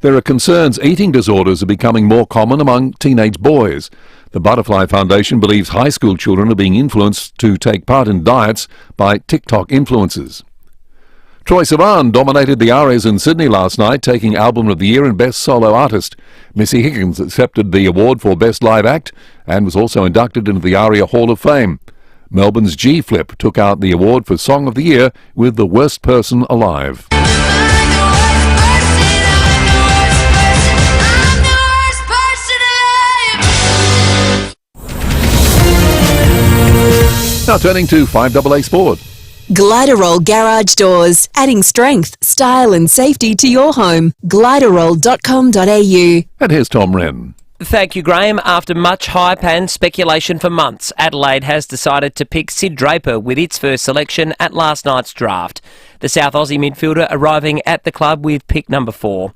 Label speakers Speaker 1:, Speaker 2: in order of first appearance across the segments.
Speaker 1: There are concerns eating disorders are becoming more common among teenage boys. The Butterfly Foundation believes high school children are being influenced to take part in diets by TikTok influencers. Troye Sivan dominated the ARIAs in Sydney last night, taking Album of the Year and Best Solo Artist. Missy Higgins accepted the award for Best Live Act and was also inducted into the ARIA Hall of Fame. Melbourne's G-Flip took out the award for Song of the Year with The Worst Person Alive. Now turning to 5AA Sport.
Speaker 2: Gliderol Garage Doors, adding strength, style and safety to your home. Gliderol.com.au.
Speaker 1: And here's Tom Wren.
Speaker 3: Thank you, Graham. After much hype and speculation for months, Adelaide has decided to pick Sid Draper with its first selection at last night's draft. The South Aussie midfielder arriving at the club with pick number 4.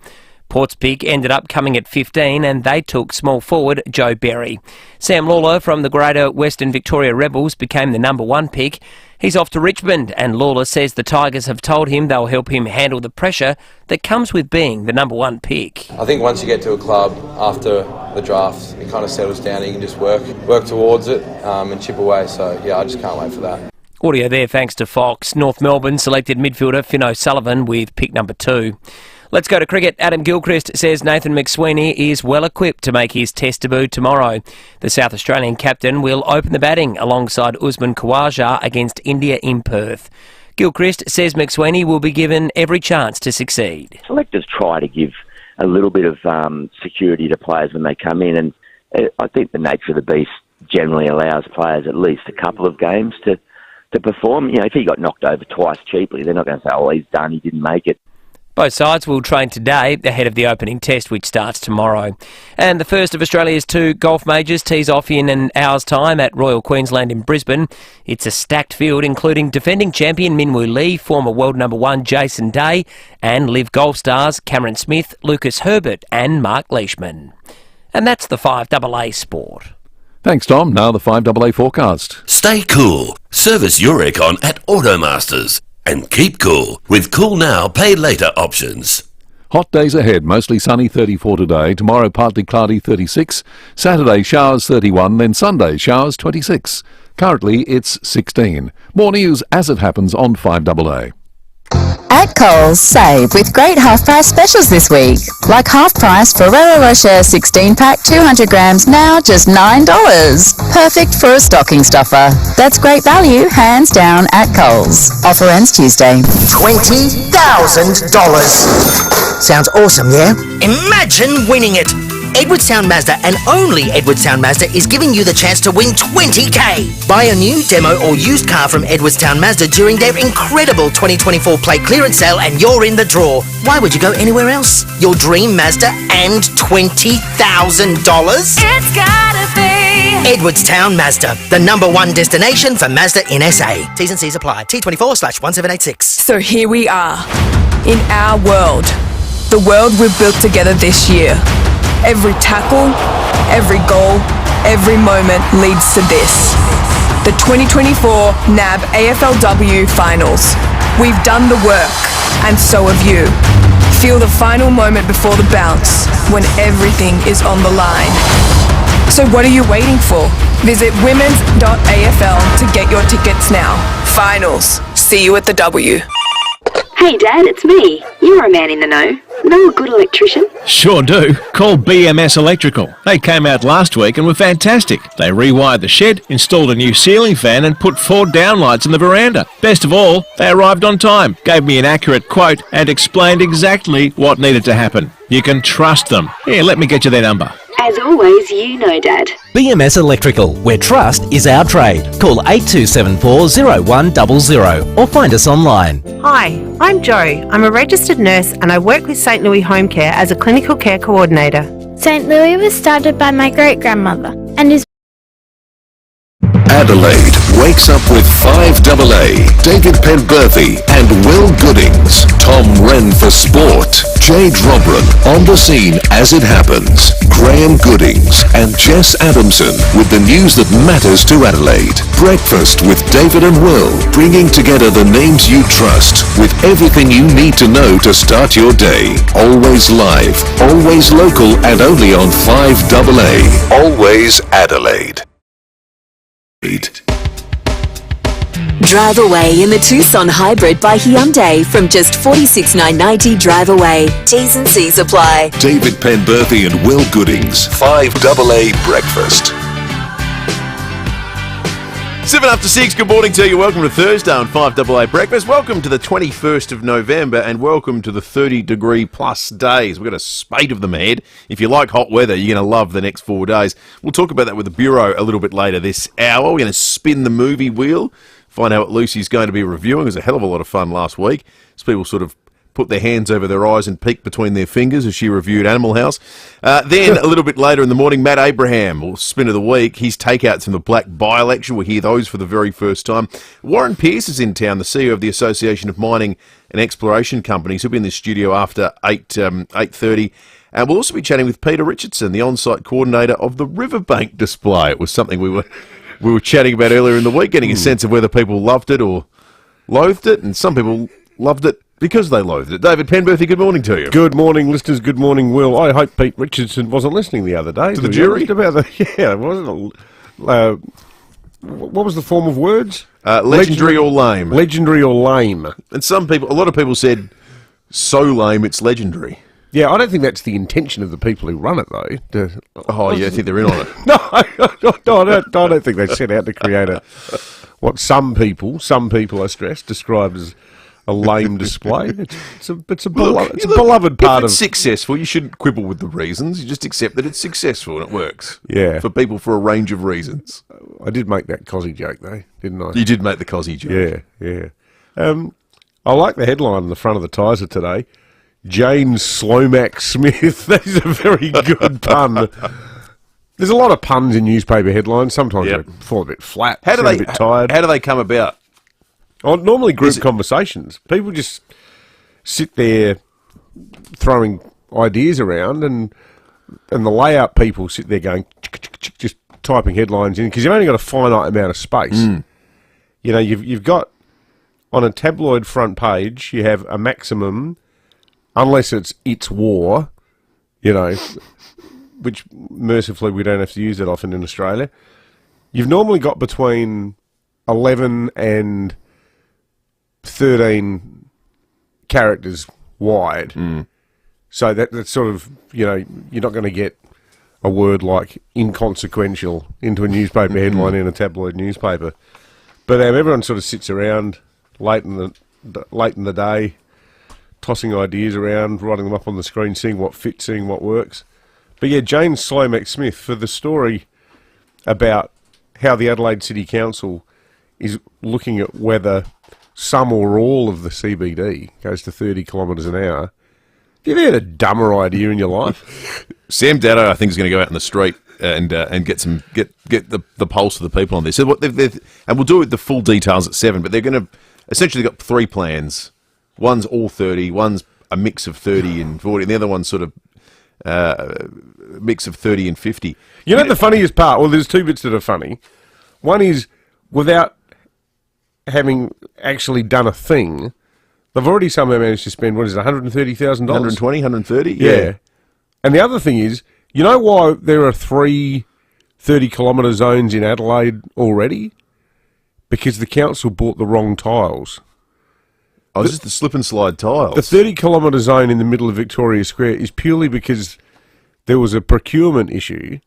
Speaker 3: Port's pick ended up coming at 15 and they took small forward Joe Berry. Sam Lawler from the Greater Western Victoria Rebels became the number 1 pick. He's off to Richmond and Lawler says the Tigers have told him they'll help him handle the pressure that comes with being the number 1 pick.
Speaker 4: I think once you get to a club after the draft, it kind of settles down and you can just work towards it and chip away. So yeah, I just can't wait for that.
Speaker 3: Audio there thanks to Fox. North Melbourne selected midfielder Finn O'Sullivan with pick number 2. Let's go to cricket. Adam Gilchrist says Nathan McSweeney is well equipped to make his test debut tomorrow. The South Australian captain will open the batting alongside Usman Khawaja against India in Perth. Gilchrist says McSweeney will be given every chance to succeed.
Speaker 5: Selectors try to give a little bit of security to players when they come in, and I think the nature of the beast generally allows players at least a couple of games to perform. You know, if he got knocked over twice cheaply, they're not going to say, oh, he's done, he didn't make it.
Speaker 3: Both sides will train today ahead of the opening test, which starts tomorrow. And the first of Australia's 2 golf majors tees off in an hour's time at Royal Queensland in Brisbane. It's a stacked field, including defending champion Minwoo Lee, former world number 1 Jason Day, and LIV Golf stars Cameron Smith, Lucas Herbert and Mark Leishman. And that's the 5AA Sport.
Speaker 1: Thanks, Tom. Now the 5AA forecast.
Speaker 6: Stay cool. Service your aircon at Automasters. And keep cool with Cool Now, Pay Later options.
Speaker 1: Hot days ahead, mostly sunny 34 today. Tomorrow partly cloudy 36. Saturday showers 31, then Sunday showers 26. Currently it's 16. More news as it happens on 5AA.
Speaker 7: At Coles, save with great half-price specials this week. Like half-price Ferrero Rocher 16-pack 200 grams, now just $9. Perfect for a stocking stuffer. That's great value, hands down, at Coles. Offer ends Tuesday.
Speaker 8: $20,000. Sounds awesome, yeah? Imagine winning it. Edwardstown Mazda and only Edwardstown Mazda is giving you the chance to win $20,000. Buy a new, demo or used car from Edwardstown Mazda during their incredible 2024 plate clearance sale and you're in the draw. Why would you go anywhere else? Your dream Mazda and $20,000?
Speaker 9: It's gotta be
Speaker 8: Edwardstown Mazda, the number 1 destination for Mazda in SA. T's and C's apply. T24/1786.
Speaker 10: So here we are, in our world. The world we've built together this year. Every tackle, every goal, every moment leads to this. The 2024 NAB AFLW Finals. We've done the work, and so have you. Feel the final moment before the bounce, when everything is on the line. So what are you waiting for? Visit women's.afl to get your tickets now. Finals. See you at the W.
Speaker 11: Hey Dad, it's me. You're a man in the know. Know a good electrician?
Speaker 12: Sure do. Call BMS Electrical. They came out last week and were fantastic. They rewired the shed, installed a new ceiling fan and put 4 downlights in the veranda. Best of all, they arrived on time, gave me an accurate quote and explained exactly what needed to happen. You can trust them. Here, let me get you their number.
Speaker 11: As always, you know Dad.
Speaker 13: BMS Electrical, where trust is our trade. Call 8274 0100 or find us online.
Speaker 14: Hi, I'm Jo. I'm a registered nurse and I work with St Louis Home Care as a clinical care coordinator.
Speaker 15: St Louis was started by my great-grandmother and is
Speaker 6: Adelaide wakes up with FIVEAA, David Penberthy and Will Goodings, Tom Wren for sport, Jade Robran on the scene as it happens, Graham Goodings and Jess Adamson with the news that matters to Adelaide. Breakfast with David and Will, bringing together the names you trust with everything you need to know to start your day. Always live, always local and only on FIVEAA. Always Adelaide.
Speaker 2: Drive away in the Tucson Hybrid by Hyundai from just $46,990 drive away. T's and C's apply.
Speaker 6: David Penberthy and Will Goodings, FIVEAA Breakfast.
Speaker 15: 6:07, good morning to you. Welcome to Thursday on FIVEAA Breakfast. Welcome to the 21st of November and welcome to the 30-degree plus days. We've got a spate of them ahead. If you like hot weather, you're going to love the next 4 days. We'll talk about that with the Bureau a little bit later this hour. We're going to spin the movie wheel, find out what Lucy's going to be reviewing. It was a hell of a lot of fun last week as people sort of put their hands over their eyes and peek between their fingers as she reviewed Animal House. Then, a little bit later in the morning, Matt Abraham will spin of the week. His takeouts from the Black by-election. We'll hear those for the very first time. Warren Pearce is in town, the CEO of the Association of Mining and Exploration Companies. He'll be in the studio after 8:30. And we'll also be chatting with Peter Richardson, the on-site coordinator of the Riverbank display. It was something we were chatting about earlier in the week, getting a sense of whether people loved it or loathed it, and some people loved it because they loathed it. David Penberthy, good morning to you.
Speaker 16: Good morning, listeners. Good morning, Will. I hope Pete Richardson wasn't listening the other day.
Speaker 15: To the jury?
Speaker 16: About it wasn't. What was the form of words?
Speaker 15: Legendary or lame.
Speaker 16: Legendary or lame.
Speaker 15: And a lot of people said, so lame it's legendary.
Speaker 16: Yeah, I don't think that's the intention of the people who run it, though.
Speaker 15: I think they're in on it.
Speaker 16: No, I don't think they set out to create what some people, I stress, describe as a lame display. It's a beloved part of...
Speaker 15: If it's successful, you shouldn't quibble with the reasons. You just accept that it's successful and it works.
Speaker 16: Yeah.
Speaker 15: For people for a range of reasons.
Speaker 16: I did make that Cozzy joke, though, didn't I?
Speaker 15: You did make the Cozzy joke.
Speaker 16: Yeah. I like the headline on the front of the Tizer today. Jane Slomack Smith. That is a very good pun. There's a lot of puns in newspaper headlines. Sometimes they fall a bit flat. A bit tired.
Speaker 15: How do they come about?
Speaker 16: Oh, normally group conversations. People just sit there throwing ideas around, and the layout people sit there going, just typing headlines in, because you've only got a finite amount of space. You know, you've got, on a tabloid front page, you have a maximum, unless it's war, you know, which mercifully we don't have to use that often in Australia. You've normally got between 11 and 13 characters wide. So that's sort of, you know, you're not going to get a word like inconsequential into a newspaper headline in a tabloid newspaper. But everyone sort of sits around late in the day, tossing ideas around, writing them up on the screen, seeing what fits, seeing what works. But yeah, Jane Slomack Smith, for the story about how the Adelaide City Council is looking at whether some or all of the CBD goes to 30 kilometres an hour. Have you ever had a dumber idea in your life?
Speaker 15: Sam Dado, I think, is going to go out in the street and get the pulse of the people on this. So what and we'll do the full details at 7. But they're going to essentially got 3 plans. One's all 30. One's a mix of 30 and 40, and the other one's sort of a mix of 30 and 50.
Speaker 16: You know the funniest part? Well, there's 2 bits that are funny. One is, without having actually done a thing, they've already somehow managed to spend, $130,000?
Speaker 15: 120, 130?
Speaker 16: Yeah. And the other thing is, you know why there are 3 30-kilometre zones in Adelaide already? Because the council bought the wrong tiles.
Speaker 15: Oh, this is the slip and slide tiles.
Speaker 16: The 30-kilometre zone in the middle of Victoria Square is purely because there was a procurement issue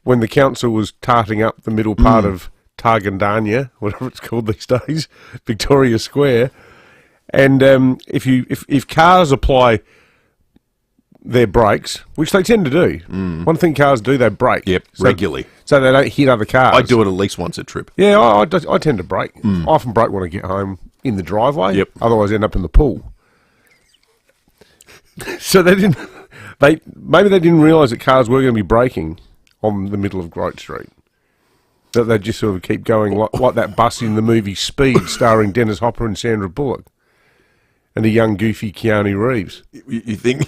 Speaker 16: when the council was tarting up the middle part of Targandania, whatever it's called these days, Victoria Square. And if cars apply their brakes, which they tend to do, one thing cars do, they brake.
Speaker 15: Yep, regularly.
Speaker 16: So they don't hit other cars.
Speaker 15: I do it at least once a trip.
Speaker 16: Yeah, I tend to brake. I often brake when I get home in the driveway. Otherwise I end up in the pool. So maybe they didn't realise that cars were going to be braking on the middle of Grote Street. that they just sort of keep going like that bus in the movie Speed, starring Dennis Hopper and Sandra Bullock, and a young goofy Keanu Reeves.
Speaker 15: You think?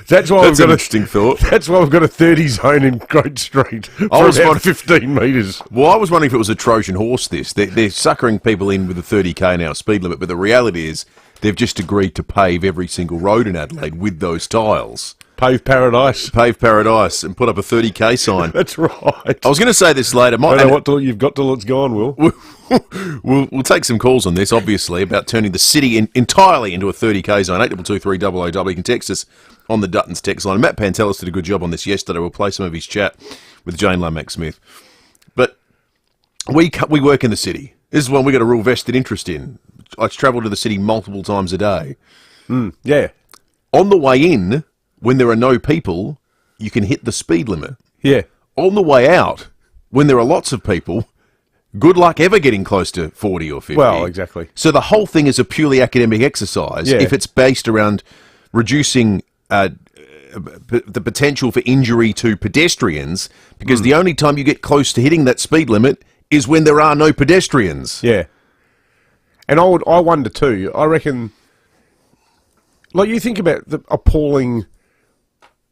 Speaker 16: That's why
Speaker 15: That's an interesting thought.
Speaker 16: That's why we've got a 30 zone in Great Street for about 15 metres.
Speaker 15: Well, I was wondering if it was a Trojan horse, this. They're suckering people in with a 30k an hour speed limit, but the reality is they've just agreed to pave every single road in Adelaide with those tiles.
Speaker 16: Pave paradise.
Speaker 15: Pave paradise and put up a 30k sign.
Speaker 16: That's right.
Speaker 15: I was going to say this later.
Speaker 16: I don't know what till you've got till it's gone, Will.
Speaker 15: We'll take some calls on this, obviously, about turning the city entirely into a 30k zone. 8223 You can text us on the Duttons text line. Matt Pantelis did a good job on this yesterday. We'll play some of his chat with Jane Lomax-Smith. But we work in the city. This is one we got a real vested interest in. I travel to the city multiple times a day.
Speaker 16: Yeah.
Speaker 15: On the way in, when there are no people, you can hit the speed limit.
Speaker 16: Yeah.
Speaker 15: On the way out, when there are lots of people, good luck ever getting close to 40 or 50.
Speaker 16: Well, exactly.
Speaker 15: So the whole thing is a purely academic exercise if it's based around reducing the potential for injury to pedestrians, because the only time you get close to hitting that speed limit is when there are no pedestrians.
Speaker 16: Yeah. And I wonder too, I reckon, like you think about the appalling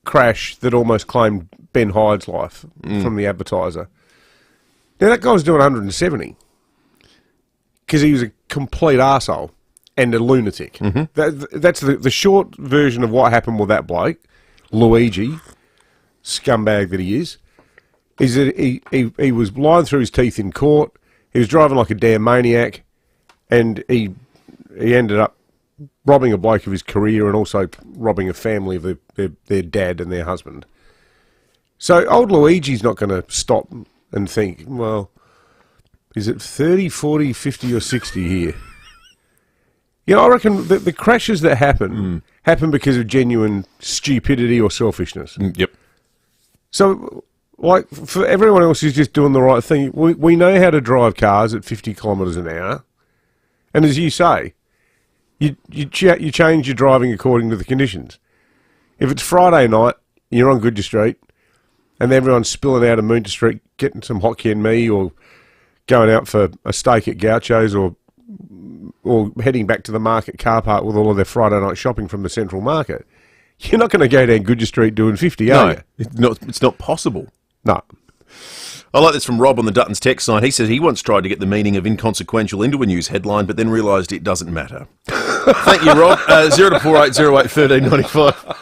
Speaker 16: crash that almost claimed Ben Hyde's life from the Advertiser. Now that guy was doing 170 because he was a complete arsehole and a lunatic. That's the short version of what happened with that bloke, Luigi, scumbag that he is that he was lying through his teeth in court. He was driving like a damn maniac, and he ended up robbing a bloke of his career and also robbing a family of their dad and their husband. So old Luigi's not going to stop and think, well, is it 30, 40, 50 or 60 here? You know, I reckon the crashes that happen because of genuine stupidity or selfishness.
Speaker 15: Yep.
Speaker 16: So, like, for everyone else who's just doing the right thing, we know how to drive cars at 50 kilometres an hour. And as you say, you change your driving according to the conditions. If it's Friday night, you're on Goodyear Street, and everyone's spilling out of Moonta Street, getting some hot ken mee or going out for a steak at Gaucho's or heading back to the market car park with all of their Friday night shopping from the Central Market, you're not going to go down Goodyear Street doing 50, are you?
Speaker 15: It's not possible.
Speaker 16: No.
Speaker 15: I like this from Rob on the Duttons text line. He says he once tried to get the meaning of inconsequential into a news headline, but then realised it doesn't matter. Thank you, Rob. 0248081395.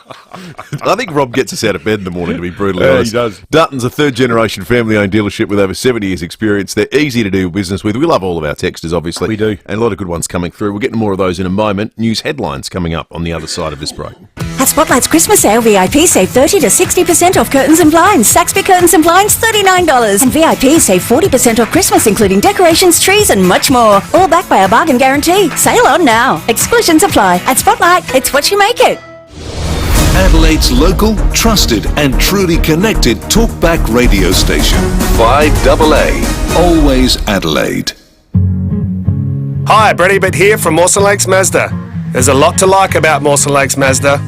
Speaker 15: I think Rob gets us out of bed in the morning, to be brutally honest.
Speaker 16: He does.
Speaker 15: Dutton's a third-generation family-owned dealership with over 70 years' experience. They're easy to do business with. We love all of our texters, obviously.
Speaker 16: We do.
Speaker 15: And a lot of good ones coming through. We'll get to more of those in a moment. News headlines coming up on the other side of this break.
Speaker 17: At Spotlight's Christmas sale, VIP save 30 to 60% off curtains and blinds. Saxby Curtains and Blinds, $39. And VIP save 40% off Christmas, including decorations, trees, and much more. All backed by a bargain guarantee. Sale on now. Exclusions apply. At Spotlight, it's what you make it.
Speaker 6: Adelaide's local, trusted and truly connected talkback radio station. 5AA. Always Adelaide.
Speaker 18: Hi, Brady Bitt here from Mawson Lakes Mazda. There's a lot to like about Mawson Lakes Mazda.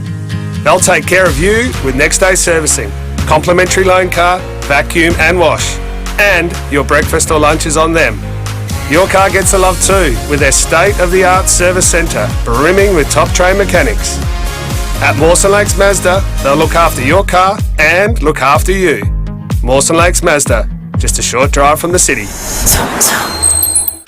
Speaker 18: They'll take care of you with next day servicing, complimentary loan car, vacuum and wash, and your breakfast or lunch is on them. Your car gets a love too with their state-of-the-art service centre brimming with top-trained mechanics. At Mawson Lakes Mazda, they'll look after your car and look after you. Mawson Lakes Mazda, just a short drive from the city.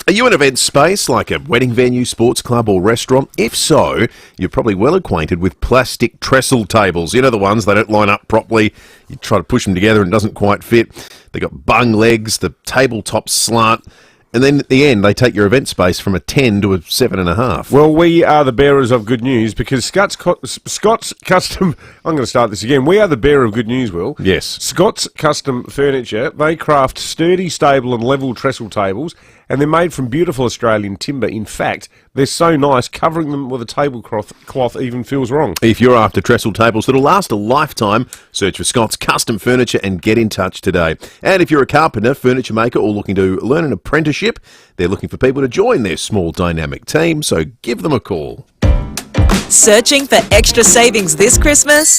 Speaker 15: Are you an event space like a wedding venue, sports club or restaurant? If so, you're probably well acquainted with plastic trestle tables. You know the ones, they don't line up properly. You try to push them together and it doesn't quite fit. They've got bung legs, the tabletops slant. And then at the end, they take your event space from a 10 to a 7.5.
Speaker 16: Well, we are the bearers of good news because Scott's Custom... I'm going to start this again. We are the bearer of good news, Will.
Speaker 15: Yes.
Speaker 16: Scott's Custom Furniture. They craft sturdy, stable and level trestle tables, and they're made from beautiful Australian timber. In fact, they're so nice, covering them with a tablecloth even feels wrong.
Speaker 15: If you're after trestle tables that'll last a lifetime, search for Scott's Custom Furniture and get in touch today. And if you're a carpenter, furniture maker, or looking to learn an apprenticeship, they're looking for people to join their small dynamic team, so give them a call.
Speaker 19: Searching for extra savings this Christmas?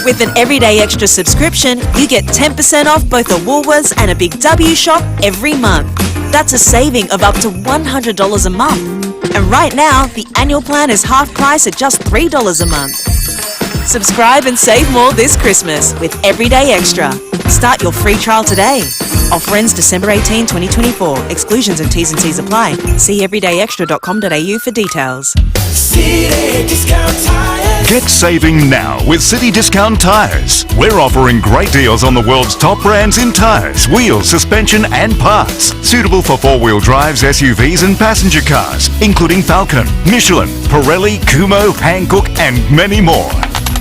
Speaker 19: With an Everyday Extra subscription, you get 10% off both a Woolworths and a Big W shop every month. That's a saving of up to $100 a month. And right now, the annual plan is half price at just $3 a month. Subscribe and save more this Christmas with Everyday Extra. Start your free trial today. Offer ends December 18, 2024. Exclusions and T's and C's apply. See everydayextra.com.au for details.
Speaker 20: City Discount Tires.
Speaker 21: Get saving now with City Discount Tires. We're offering great deals on the world's top brands in tires, wheels, suspension and parts. Suitable for four-wheel drives, SUVs and passenger cars, including Falcon, Michelin, Pirelli, Kumho, Hankook and many more.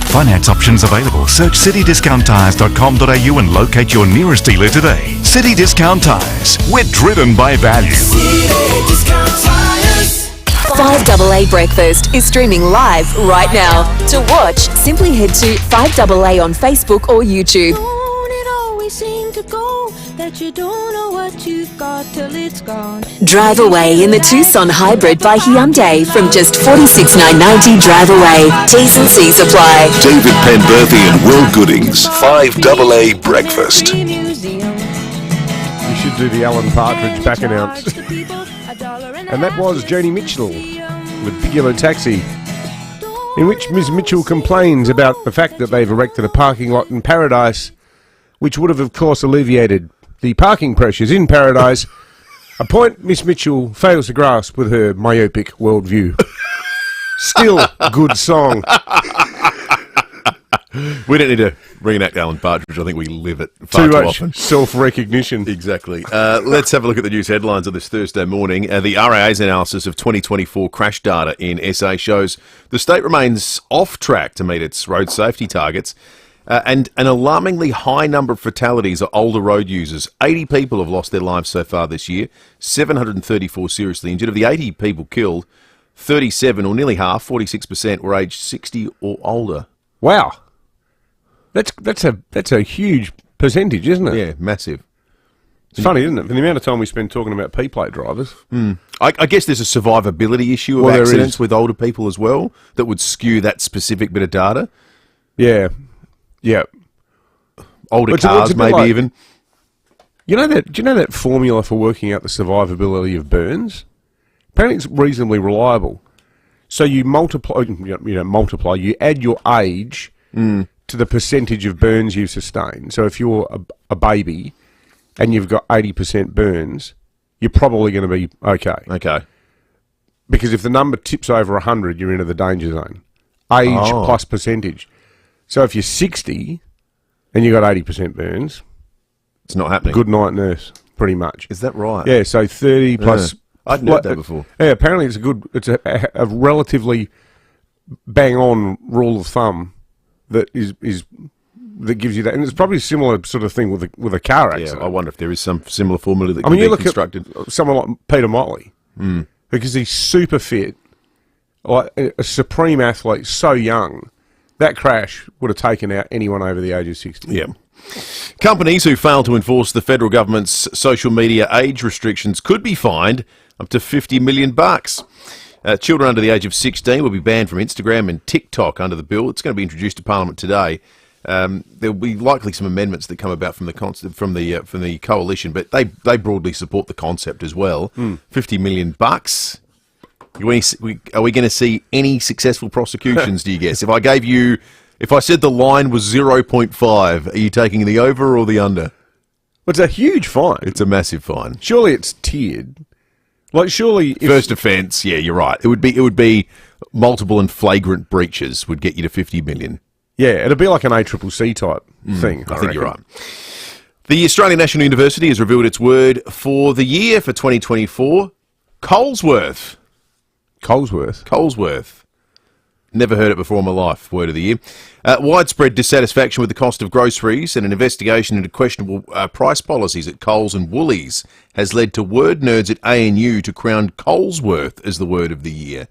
Speaker 21: Finance options available. Search citydiscounttires.com.au and locate your nearest dealer today. City Discount Tires. We're driven by value.
Speaker 20: City Discount Tires.
Speaker 2: 5AA Breakfast is streaming live right now. To watch, simply head to 5AA on Facebook or YouTube.
Speaker 22: Don't it always seem to go that you don't know what you've got till it's gone?
Speaker 2: Drive away in the Tucson Hybrid by Hyundai from just $46,990 drive away. T's and C's apply.
Speaker 6: David Penberthy and Will Goodings. 5AA Breakfast.
Speaker 16: You should do the Alan Partridge back announce. And that was Joni Mitchell with Big Yellow Taxi, in which Ms. Mitchell complains about the fact that they've erected a parking lot in Paradise, which would have, of course, alleviated the parking pressures in Paradise, a point Miss Mitchell fails to grasp with her myopic worldview. Still a good song.
Speaker 15: We don't need to reenact Alan Partridge. I think we live it far too often.
Speaker 16: Self-recognition.
Speaker 15: Exactly. Let's have a look at the news headlines of this Thursday morning. The RAA's analysis of 2024 crash data in SA shows the state remains off track to meet its road safety targets. And an alarmingly high number of fatalities are older road users. 80 people have lost their lives so far this year, 734 seriously injured. Of the 80 people killed, 37, or nearly half, 46%, were aged 60 or older.
Speaker 16: Wow. That's a huge percentage, isn't it?
Speaker 15: Yeah, massive.
Speaker 16: It's funny, isn't it? For the amount of time we spend talking about P-plate drivers.
Speaker 15: I guess there's a survivability issue of accidents with older people as well that would skew that specific bit of data.
Speaker 16: Yeah. Yeah.
Speaker 15: Older cars, maybe like, even.
Speaker 16: Do you know that formula for working out the survivability of burns? Apparently it's reasonably reliable. So you multiply, you add your age to the percentage of burns you've sustained. So if you're a baby and you've got 80% burns, you're probably going to be okay.
Speaker 15: Okay.
Speaker 16: Because if the number tips over 100, you're into the danger zone. Age plus percentage. So if you're 60 and you've got 80% burns,
Speaker 15: it's not happening.
Speaker 16: Good night, nurse, pretty much.
Speaker 15: Is that right?
Speaker 16: Yeah, so 30 plus...
Speaker 15: I'd heard that before.
Speaker 16: Yeah, apparently it's a relatively bang-on rule of thumb that that gives you that. And it's probably a similar sort of thing with a car accident.
Speaker 15: Yeah, I wonder if there is some similar formula that can be constructed.
Speaker 16: At someone like Peter Motley, because he's super fit, like a supreme athlete, so young, that crash would have taken out anyone over the age of 60.
Speaker 15: Yeah. Companies who fail to enforce the federal government's social media age restrictions could be fined up to $50 million. Children under the age of 16 will be banned from Instagram and TikTok under the bill. It's going to be introduced to Parliament today. There'll be likely some amendments that come about from the coalition, but they broadly support the concept as well. $50 million. Are we going to see any successful prosecutions? Do you guess? If I said the line was 0.5, are you taking the over or the under?
Speaker 16: Well, it's a huge fine.
Speaker 15: It's a massive fine.
Speaker 16: Surely it's tiered. Like surely,
Speaker 15: first offence, yeah, you're right. It would be multiple and flagrant breaches would get you to $50 million.
Speaker 16: Yeah, it'd be like an ACCC type thing.
Speaker 15: I think you're right. The Australian National University has revealed its word for the year for 2024, Colesworth. Colesworth. Never heard it before in my life, word of the year. Widespread dissatisfaction with the cost of groceries and an investigation into questionable price policies at Coles and Woolies has led to word nerds at ANU to crown Colesworth as the word of the year.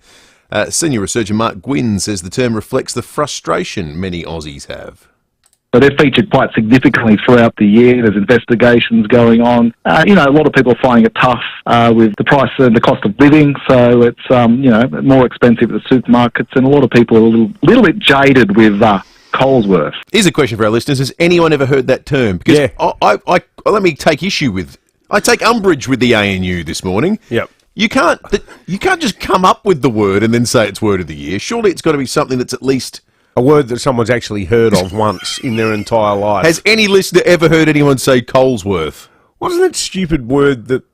Speaker 15: Senior researcher Mark Gwynn says the term reflects the frustration many Aussies have.
Speaker 23: So they're featured quite significantly throughout the year. There's investigations going on. A lot of people are finding it tough with the price and the cost of living. So it's, more expensive at the supermarkets. And a lot of people are a little bit jaded with Colesworth.
Speaker 15: Here's a question for our listeners. Has anyone ever heard that term? Because
Speaker 16: Yeah.
Speaker 15: I let me take issue with... I take umbrage with the ANU this morning.
Speaker 16: Yep.
Speaker 15: You can't just come up with the word and then say it's word of the year. Surely it's got to be something that's at least...
Speaker 16: A word that someone's actually heard of once in their entire life.
Speaker 15: Has any listener ever heard anyone say Colesworth?
Speaker 16: Wasn't that stupid word that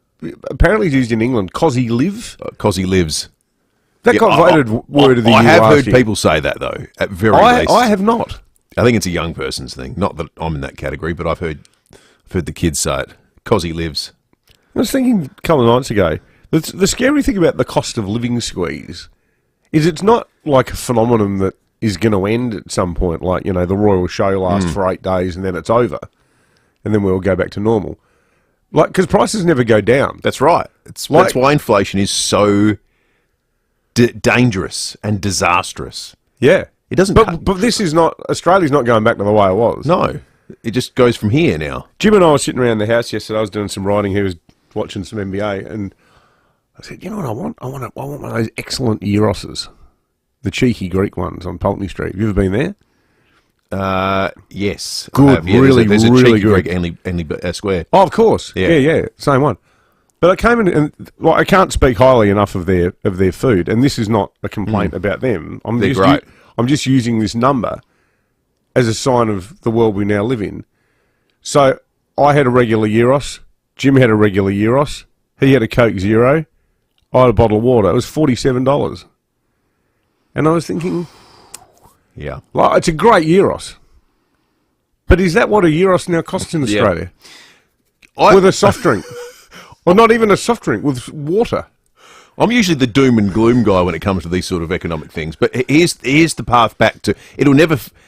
Speaker 16: apparently is used in England? Cosy live?
Speaker 15: Cosy lives.
Speaker 16: That got voted word of the year.
Speaker 15: I have
Speaker 16: last
Speaker 15: heard
Speaker 16: year.
Speaker 15: people say that, though, at very least.
Speaker 16: I have not.
Speaker 15: I think it's a young person's thing. Not that I'm in that category, but I've heard the kids say it. Cosy lives.
Speaker 16: I was thinking a couple of nights ago, the scary thing about the cost of living squeeze is it's not like a phenomenon that is going to end at some point, like, you know, the Royal Show lasts for 8 days and then it's over, and then we'll go back to normal. Like, because prices never go down.
Speaker 15: That's right. That's why inflation is so dangerous and disastrous.
Speaker 16: Yeah.
Speaker 15: It doesn't...
Speaker 16: But this is not... Australia's not going back to the way it was.
Speaker 15: No. It just goes from here now.
Speaker 16: Jim and I were sitting around the house yesterday. I was doing some writing. He was watching some NBA, and I said, you know what I want? I want one of those excellent Euroses. The cheeky Greek ones on Pulteney Street. Have you ever been there?
Speaker 15: Yes.
Speaker 16: Good,
Speaker 15: really, there's a
Speaker 16: really
Speaker 15: cheeky
Speaker 16: good.
Speaker 15: Greek Enley Square.
Speaker 16: Oh, of course.
Speaker 15: Yeah.
Speaker 16: Yeah, same one. But I came in and I can't speak highly enough of their food, and this is not a complaint about them.
Speaker 15: They're great.
Speaker 16: I'm just using this number as a sign of the world we now live in. So I had a regular Euros. Jim had a regular Euros. He had a Coke Zero. I had a bottle of water. It was $47. And I was thinking,
Speaker 15: yeah,
Speaker 16: like, it's a great Euros. But is that what a Euros now costs in Australia? With a soft drink. Or not even a soft drink, with water.
Speaker 15: I'm usually the doom and gloom guy when it comes to these sort of economic things. But here's the path back to...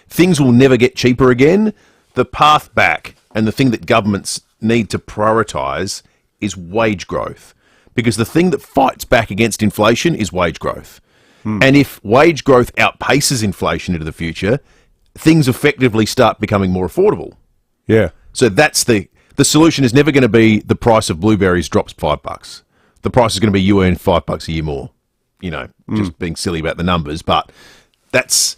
Speaker 15: Things will never get cheaper again. The path back, and the thing that governments need to prioritise, is wage growth. Because the thing that fights back against inflation is wage growth. And if wage growth outpaces inflation into the future, things effectively start becoming more affordable.
Speaker 16: Yeah.
Speaker 15: So that's the solution is never going to be the price of blueberries drops $5. The price is going to be you earn $5 a year more. You know, just being silly about the numbers, but that's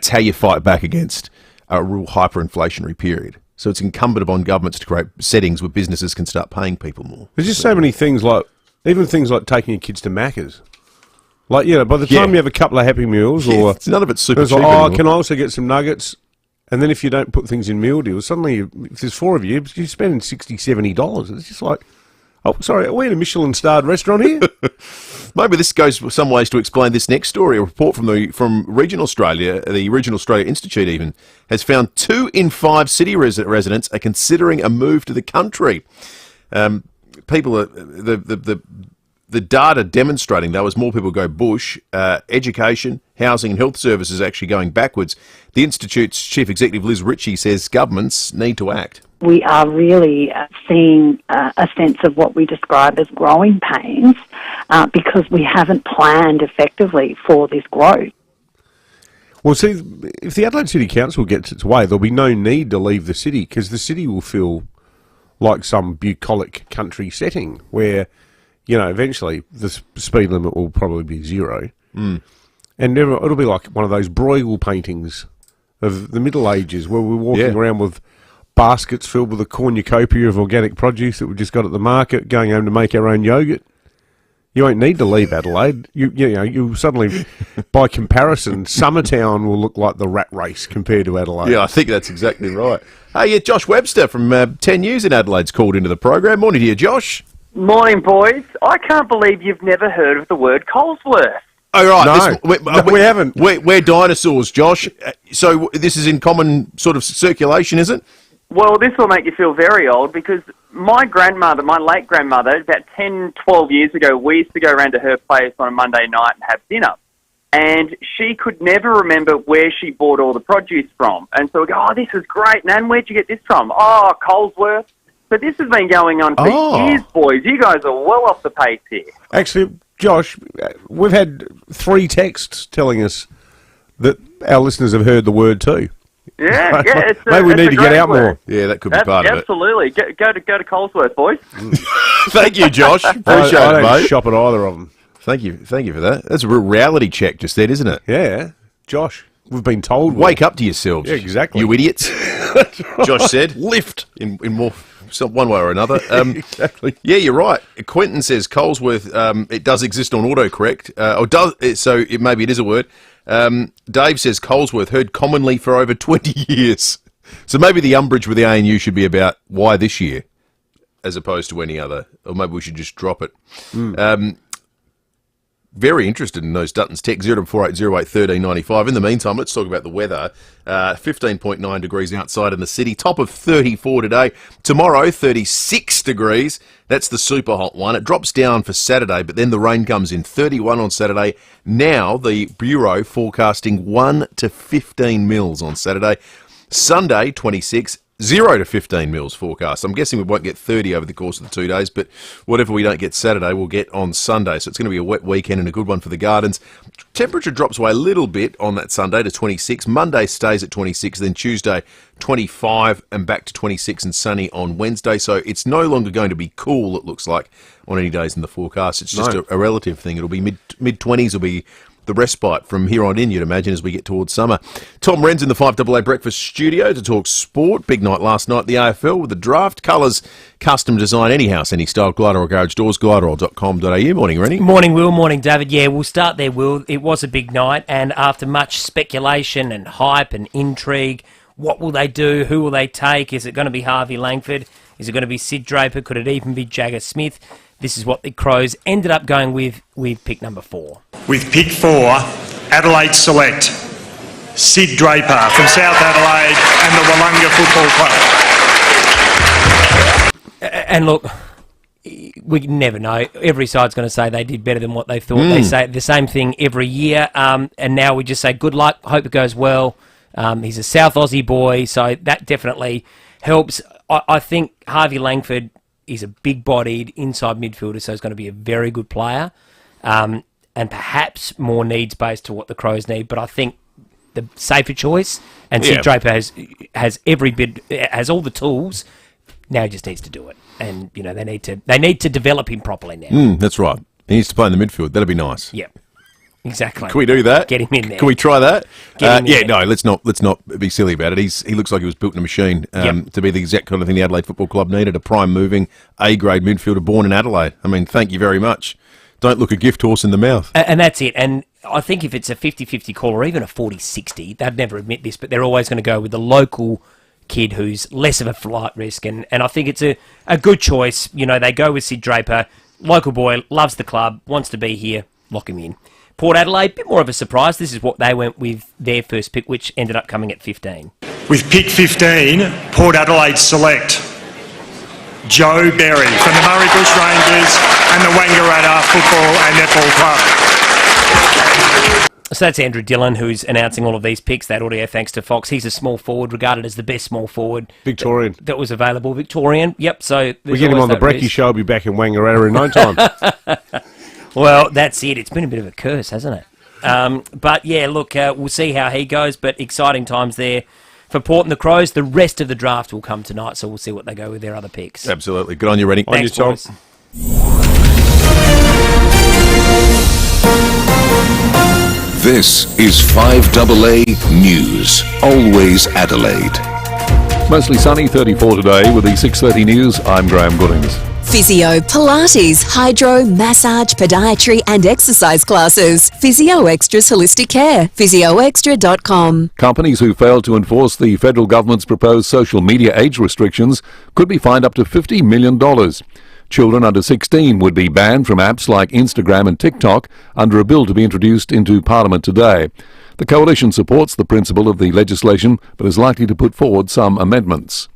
Speaker 15: how you fight back against a real hyperinflationary period. So it's incumbent upon governments to create settings where businesses can start paying people more.
Speaker 16: There's just so many things, like even things like taking your kids to Macca's. Like, you know, by the time you have a couple of Happy Meals, or
Speaker 15: none of it's super cheap
Speaker 16: like,
Speaker 15: anymore.
Speaker 16: can I also get some nuggets? And then if you don't put things in meal deals, suddenly, if there's four of you, you're spending $60, $70. It's just like, oh, sorry, are we in a Michelin-starred restaurant here?
Speaker 15: Maybe this goes some ways to explain this next story. A report from Regional Australia, the Regional Australia Institute even, has found 2 in 5 city residents are considering a move to the country. People are... The data demonstrating, though, as more people go bush, education, housing and health services are actually going backwards. The Institute's Chief Executive Liz Ritchie says governments need to act.
Speaker 3: We are really seeing a sense of what we describe as growing pains because we haven't planned effectively for this growth.
Speaker 16: Well, see, if the Adelaide City Council gets its way, there'll be no need to leave the city because the city will feel like some bucolic country setting where... You know, eventually the speed limit will probably be 0. And it'll be like one of those Bruegel paintings of the Middle Ages where we're walking around with baskets filled with a cornucopia of organic produce that we just got at the market, going home to make our own yogurt. You won't need to leave Adelaide. You suddenly, by comparison, Summertown will look like the rat race compared to Adelaide.
Speaker 15: Yeah, I think that's exactly right. Hey, Josh Webster from 10 News in Adelaide's called into the program. Morning to you, Josh.
Speaker 4: Morning, boys. I can't believe you've never heard of the word Colesworth.
Speaker 15: Oh, right.
Speaker 16: No, we haven't.
Speaker 15: We're dinosaurs, Josh. So this is in common sort of circulation, is it?
Speaker 4: Well, this will make you feel very old because my grandmother, my late grandmother, about 10, 12 years ago, we used to go around to her place on a Monday night and have dinner. And she could never remember where she bought all the produce from. And so we go, oh, this is great, Nan. Where'd you get this from? Oh, Colesworth. But this has been going on for years, boys. You guys are well off the pace here.
Speaker 16: Actually, Josh, we've had 3 texts telling us that our listeners have heard the word too.
Speaker 4: Yeah, it's
Speaker 16: maybe we need to get out
Speaker 4: word.
Speaker 16: more.
Speaker 15: Yeah, that could be part of it.
Speaker 4: Absolutely. Go to Colesworth, boys.
Speaker 15: Thank you, Josh. Appreciate
Speaker 16: I
Speaker 15: it,
Speaker 16: don't
Speaker 15: mate.
Speaker 16: shop at either of them.
Speaker 15: Thank you for that. That's a real reality check just then, isn't it?
Speaker 16: Yeah, Josh. we've been told.
Speaker 15: Wake up to yourselves.
Speaker 16: Yeah, exactly.
Speaker 15: You idiots. Josh said. Lift in more one way or another.
Speaker 16: Exactly.
Speaker 15: Yeah, you're right. Quentin says Colesworth. It does exist on autocorrect. Maybe it is a word. Dave says Colesworth heard commonly for over 20 years. So maybe the umbrage with the ANU should be about why this year, as opposed to any other, or maybe we should just drop it. Very interested in those Duttons. Tech 0480081395. In the meantime, let's talk about the weather. 15.9 degrees outside in the city. Top of 34 today. Tomorrow, 36 degrees. That's the super hot one. It drops down for Saturday, but then the rain comes in. 31 on Saturday. Now the Bureau forecasting 1 to 15 mils on Saturday. Sunday, 26. 0 to 15 mils forecast. I'm guessing we won't get 30 over the course of the 2 days, but whatever we don't get Saturday, we'll get on Sunday. So it's going to be a wet weekend and a good one for the gardens. Temperature drops away a little bit on that Sunday to 26. Monday stays at 26, then Tuesday 25 and back to 26 and sunny on Wednesday. So it's no longer going to be cool, it looks like, on any days in the forecast. It's just a relative thing. It'll be mid-20s will be the respite from here on in, you'd imagine, as we get towards summer. Tom Wren's in the 5AA Breakfast studio to talk sport. Big night last night, the AFL, with the draft. Colours, custom design, any house, any style, glider or garage doors, glideroll.com.au. Morning, Rennie.
Speaker 1: Morning, Will. Morning, David. Yeah, we'll start there, Will. It was a big night, and after much speculation and hype and intrigue, what will they do? Who will they take? Is it going to be Harvey Langford? Is it going to be Sid Draper? Could it even be Jagger Smith? This is what the Crows ended up going with pick number 4.
Speaker 5: With pick 4, Adelaide Select, Sid Draper from South Adelaide and the Wollonga Football Club.
Speaker 1: And look, we never know. Every side's going to say they did better than what they thought. They say the same thing every year, and now we just say good luck, hope it goes well. He's a South Aussie boy, so that definitely helps. I think Harvey Langford is a big-bodied inside midfielder, so he's going to be a very good player, and perhaps more needs-based to what the Crows need. But I think the safer choice, and Sid Draper has every bit, has all the tools. Now he just needs to do it, and you know they need to develop him properly now.
Speaker 15: That's right. He needs to play in the midfield. That'd be nice.
Speaker 1: Yep. Exactly.
Speaker 15: Can we do that?
Speaker 1: Get him in there.
Speaker 15: Can we try that?
Speaker 1: Get him
Speaker 15: no, let's not be silly about it. He looks like he was built in a machine to be the exact kind of thing the Adelaide Football Club needed, a prime moving A-grade midfielder born in Adelaide. I mean, thank you very much. Don't look a gift horse in the mouth.
Speaker 1: And that's it. And I think if it's a 50-50 call or even a 40-60, they'd never admit this, but they're always going to go with the local kid who's less of a flight risk. And I think it's a good choice. You know, they go with Sid Draper, local boy, loves the club, wants to be here, lock him in. Port Adelaide, a bit more of a surprise. This is what they went with their first pick, which ended up coming at 15.
Speaker 5: With pick 15, Port Adelaide Select, Joe Berry from the Murray Bush Rangers and the Wangaratta Football and Netball Club.
Speaker 1: So that's Andrew Dillon, who's announcing all of these picks. That audio thanks to Fox. He's a small forward, regarded as the best small forward.
Speaker 16: Victorian.
Speaker 1: That was available. Victorian, yep. So
Speaker 16: we get him on the Brekkie show. I'll be back in Wangaratta in no time.
Speaker 1: Well, that's it. It's been a bit of a curse, hasn't it? But, yeah, look, we'll see how he goes, but exciting times there for Port and the Crows. The rest of the draft will come tonight, so we'll see what they go with their other picks.
Speaker 15: Absolutely. Good on you, Rennie.
Speaker 1: Thanks,
Speaker 15: on you,
Speaker 1: boys.
Speaker 15: Tom.
Speaker 6: This is 5AA News. Always Adelaide.
Speaker 7: Mostly sunny, 34 today. With the 6:30 news, I'm Graham Goodings.
Speaker 2: Physio, Pilates, hydro, massage, podiatry and exercise classes. Physio Extra's Holistic Care. PhysioExtra.com.
Speaker 7: Companies who fail to enforce the federal government's proposed social media age restrictions could be fined up to $50 million. Children under 16 would be banned from apps like Instagram and TikTok under a bill to be introduced into Parliament today. The Coalition supports the principle of the legislation but is likely to put forward some amendments.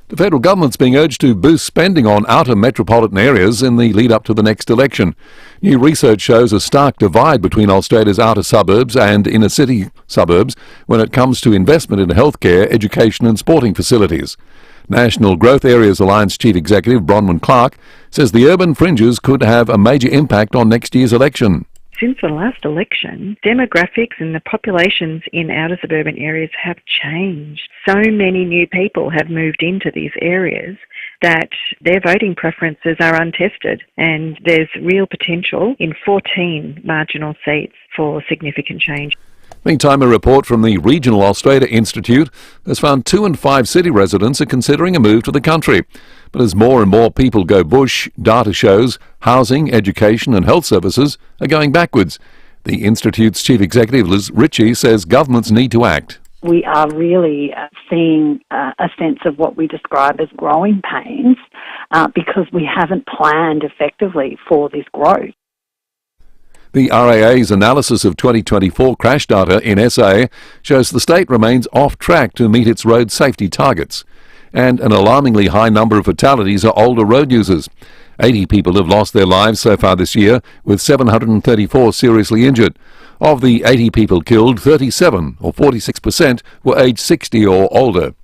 Speaker 7: The federal government's being urged to boost spending on outer metropolitan areas in the lead-up to the next election. New research shows a stark divide between Australia's outer suburbs and inner-city suburbs when it comes to investment in healthcare, education and sporting facilities. National Growth Areas Alliance Chief Executive Bronwyn Clark says the urban fringes could have a major impact on next year's election.
Speaker 24: Since the last election, demographics and the populations in outer suburban areas have changed. So many new people have moved into these areas that their voting preferences are untested, and there's real potential in 14 marginal seats for significant change.
Speaker 7: Meantime, a report from the Regional Australia Institute has found 2 in 5 city residents are considering a move to the country. But as more and more people go bush, data shows housing, education and health services are going backwards. The Institute's Chief Executive, Liz Ritchie, says governments need to act.
Speaker 3: We are really seeing a sense of what we describe as growing pains because we haven't planned effectively for this growth.
Speaker 7: The RAA's analysis of 2024 crash data in SA shows the state remains off track to meet its road safety targets. And an alarmingly high number of fatalities are older road users. 80 people have lost their lives so far this year, with 734 seriously injured. Of the 80 people killed, 37, or 46%, were aged 60 or older.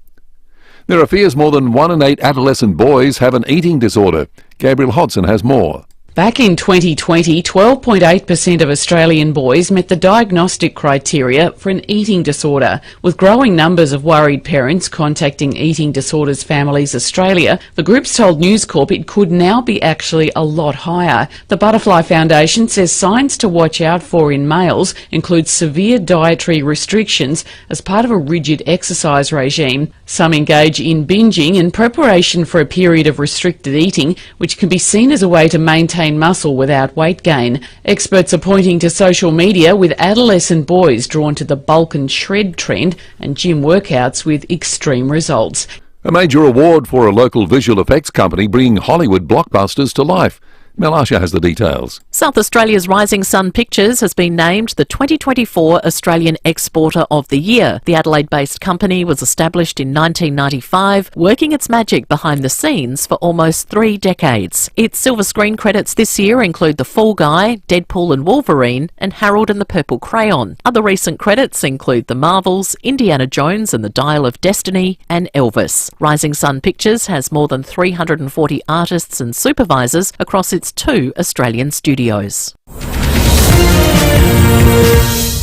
Speaker 7: There are fears more than 1 in 8 adolescent boys have an eating disorder. Gabriel Hodson has more.
Speaker 8: Back in 2020, 12.8% of Australian boys met the diagnostic criteria for an eating disorder. With growing numbers of worried parents contacting Eating Disorders Families Australia, the groups told News Corp it could now be actually a lot higher. The Butterfly Foundation says signs to watch out for in males include severe dietary restrictions as part of a rigid exercise regime. Some engage in binging in preparation for a period of restricted eating, which can be seen as a way to maintain muscle without weight gain. Experts are pointing to social media with adolescent boys drawn to the bulk and shred trend and gym workouts with extreme results.
Speaker 7: A major award for a local visual effects company bringing Hollywood blockbusters to life. Mel Asher has the details.
Speaker 9: South Australia's Rising Sun Pictures has been named the 2024 Australian Exporter of the Year. The Adelaide-based company was established in 1995, working its magic behind the scenes for almost 3 decades. Its silver screen credits this year include The Fall Guy, Deadpool and Wolverine, and Harold and the Purple Crayon. Other recent credits include The Marvels, Indiana Jones and the Dial of Destiny, and Elvis. Rising Sun Pictures has more than 340 artists and supervisors across its 2 Australian studios.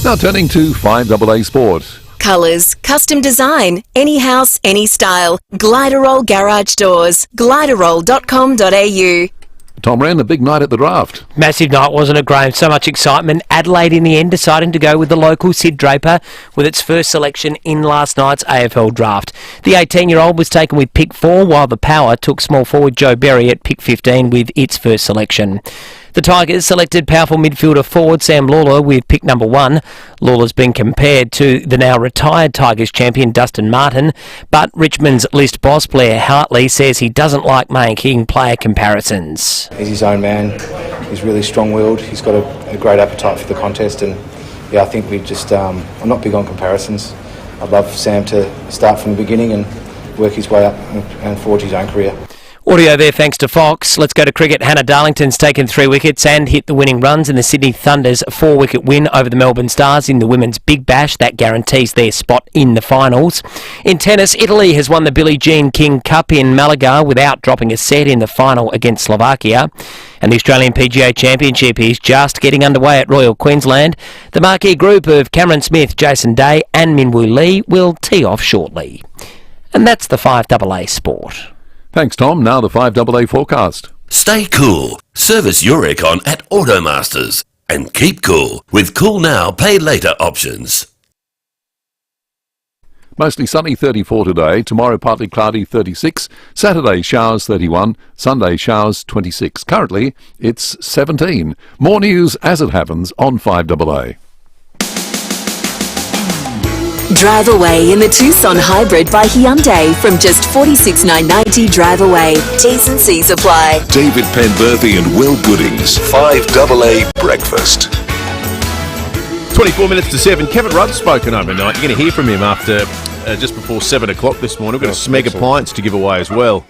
Speaker 7: Now turning to 5AA Sport.
Speaker 2: Colours, custom design, any house, any style. Gliderol Garage Doors. Gliderol.com.au.
Speaker 7: Tom Wren, a big night at the draft.
Speaker 1: Massive night, wasn't it, Graham? So much excitement. Adelaide in the end deciding to go with the local Sid Draper with its first selection in last night's AFL draft. The 18-year-old was taken with pick 4, while the Power took small forward Joe Berry at pick 15 with its first selection. The Tigers selected powerful midfielder forward Sam Lawler with pick number 1. Lawler's been compared to the now retired Tigers champion Dustin Martin, but Richmond's list boss Blair Hartley says he doesn't like making player comparisons.
Speaker 10: He's his own man, he's really strong-willed, he's got a great appetite for the contest, and yeah, I think we just, I'm not big on comparisons. I'd love Sam to start from the beginning and work his way up and forge his own career.
Speaker 1: Audio there thanks to Fox. Let's go to cricket. Hannah Darlington's taken 3 wickets and hit the winning runs in the Sydney Thunder's 4-wicket win over the Melbourne Stars in the Women's Big Bash. That guarantees their spot in the finals. In tennis, Italy has won the Billie Jean King Cup in Malaga without dropping a set in the final against Slovakia. And the Australian PGA Championship is just getting underway at Royal Queensland. The marquee group of Cameron Smith, Jason Day and Minwoo Lee will tee off shortly. And that's the 5AA Sport.
Speaker 7: Thanks, Tom. Now the 5AA forecast.
Speaker 12: Stay cool. Service your aircon at Automasters. And keep cool with Cool Now, Pay Later options.
Speaker 7: Mostly sunny, 34 today. Tomorrow partly cloudy, 36. Saturday showers, 31. Sunday showers, 26. Currently it's 17. More news as it happens on 5AA.
Speaker 2: Drive away in the Tucson Hybrid by Hyundai from just $46,990 drive away. T's and C's apply.
Speaker 6: David Penberthy and Will Goodings, 5AA Breakfast.
Speaker 15: 24 minutes to 7. Kevin Rudd's spoken overnight. You're going to hear from him after just before 7 o'clock this morning. We've got a Smeg appliance to give away as well.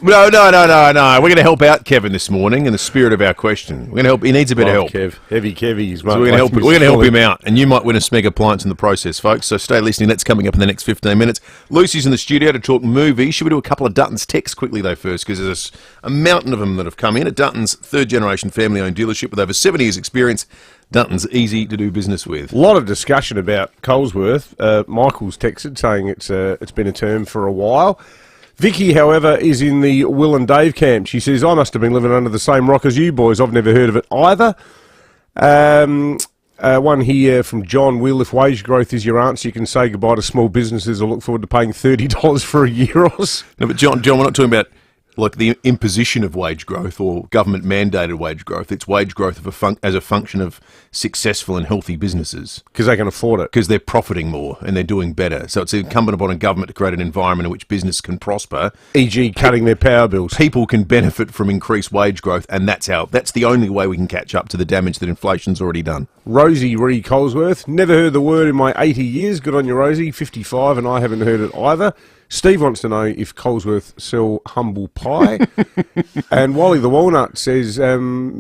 Speaker 15: No. We're going to help out Kevin this morning in the spirit of our question. We're going to help. He needs a bit of help.
Speaker 16: Kev. Heavy Kevy.
Speaker 15: So we're going to help him out, and you might win a Smeg appliance in the process, folks. So stay listening. That's coming up in the next 15 minutes. Lucy's in the studio to talk movies. Should we do a couple of Dutton's texts quickly though first, because there's a mountain of them that have come in. At Dutton's third-generation family-owned dealership with over 7 years' experience. Dutton's easy to do business with.
Speaker 16: A lot of discussion about Colesworth. Michael's texted saying it's been a term for a while. Vicky, however, is in the Will and Dave camp. She says, I must have been living under the same rock as you boys. I've never heard of it either. One here from John Will. If wage growth is your answer, you can say goodbye to small businesses or look forward to paying $30 for a year or so.
Speaker 15: No, but John, we're not talking about like the imposition of wage growth or government mandated wage growth. It's wage growth as a function of successful and healthy businesses.
Speaker 16: Because they can afford it.
Speaker 15: Because they're profiting more and they're doing better. So it's incumbent upon a government to create an environment in which business can prosper.
Speaker 16: E.g. cutting their power bills.
Speaker 15: People can benefit from increased wage growth, and that's the only way we can catch up to the damage that inflation's already done.
Speaker 16: Rosie Ree Colesworth. Never heard the word in my 80 years. Good on you, Rosie. 55, and I haven't heard it either. Steve wants to know if Colesworth sell humble pie. And Wally the Walnut says Mrs.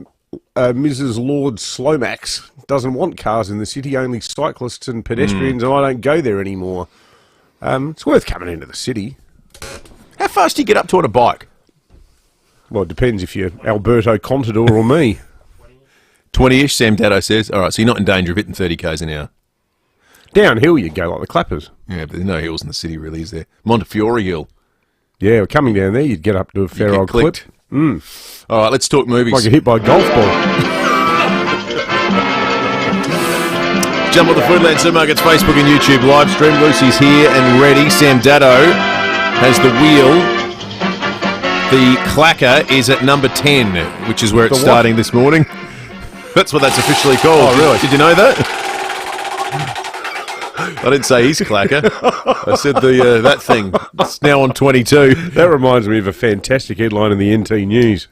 Speaker 16: Lord Slomax doesn't want cars in the city, only cyclists and pedestrians, and I don't go there anymore. It's worth coming into the city.
Speaker 15: How fast do you get up to on a bike?
Speaker 16: Well, it depends if you're Alberto Contador or me.
Speaker 15: 20-ish, Sam Dado says. All right, so you're not in danger of hitting 30 k's an hour.
Speaker 16: Downhill you go like the clappers.
Speaker 15: Yeah, but there's no hills in the city really, is there? Montefiore Hill.
Speaker 16: Yeah, well, coming down there, you'd get up to a fair old clip.
Speaker 15: All right, let's talk movies.
Speaker 16: Like get hit by a golf ball.
Speaker 15: Jump on the Foodland Supermarkets Facebook and YouTube live stream. Lucy's here and ready. Sam Dado has the wheel. The clacker is at number 10, which is where it's starting this morning. That's what that's officially called.
Speaker 16: Oh, really?
Speaker 15: Did you know that? I didn't say his clacker. I said that thing. It's now on 22.
Speaker 16: That reminds me of a fantastic headline in the NT News.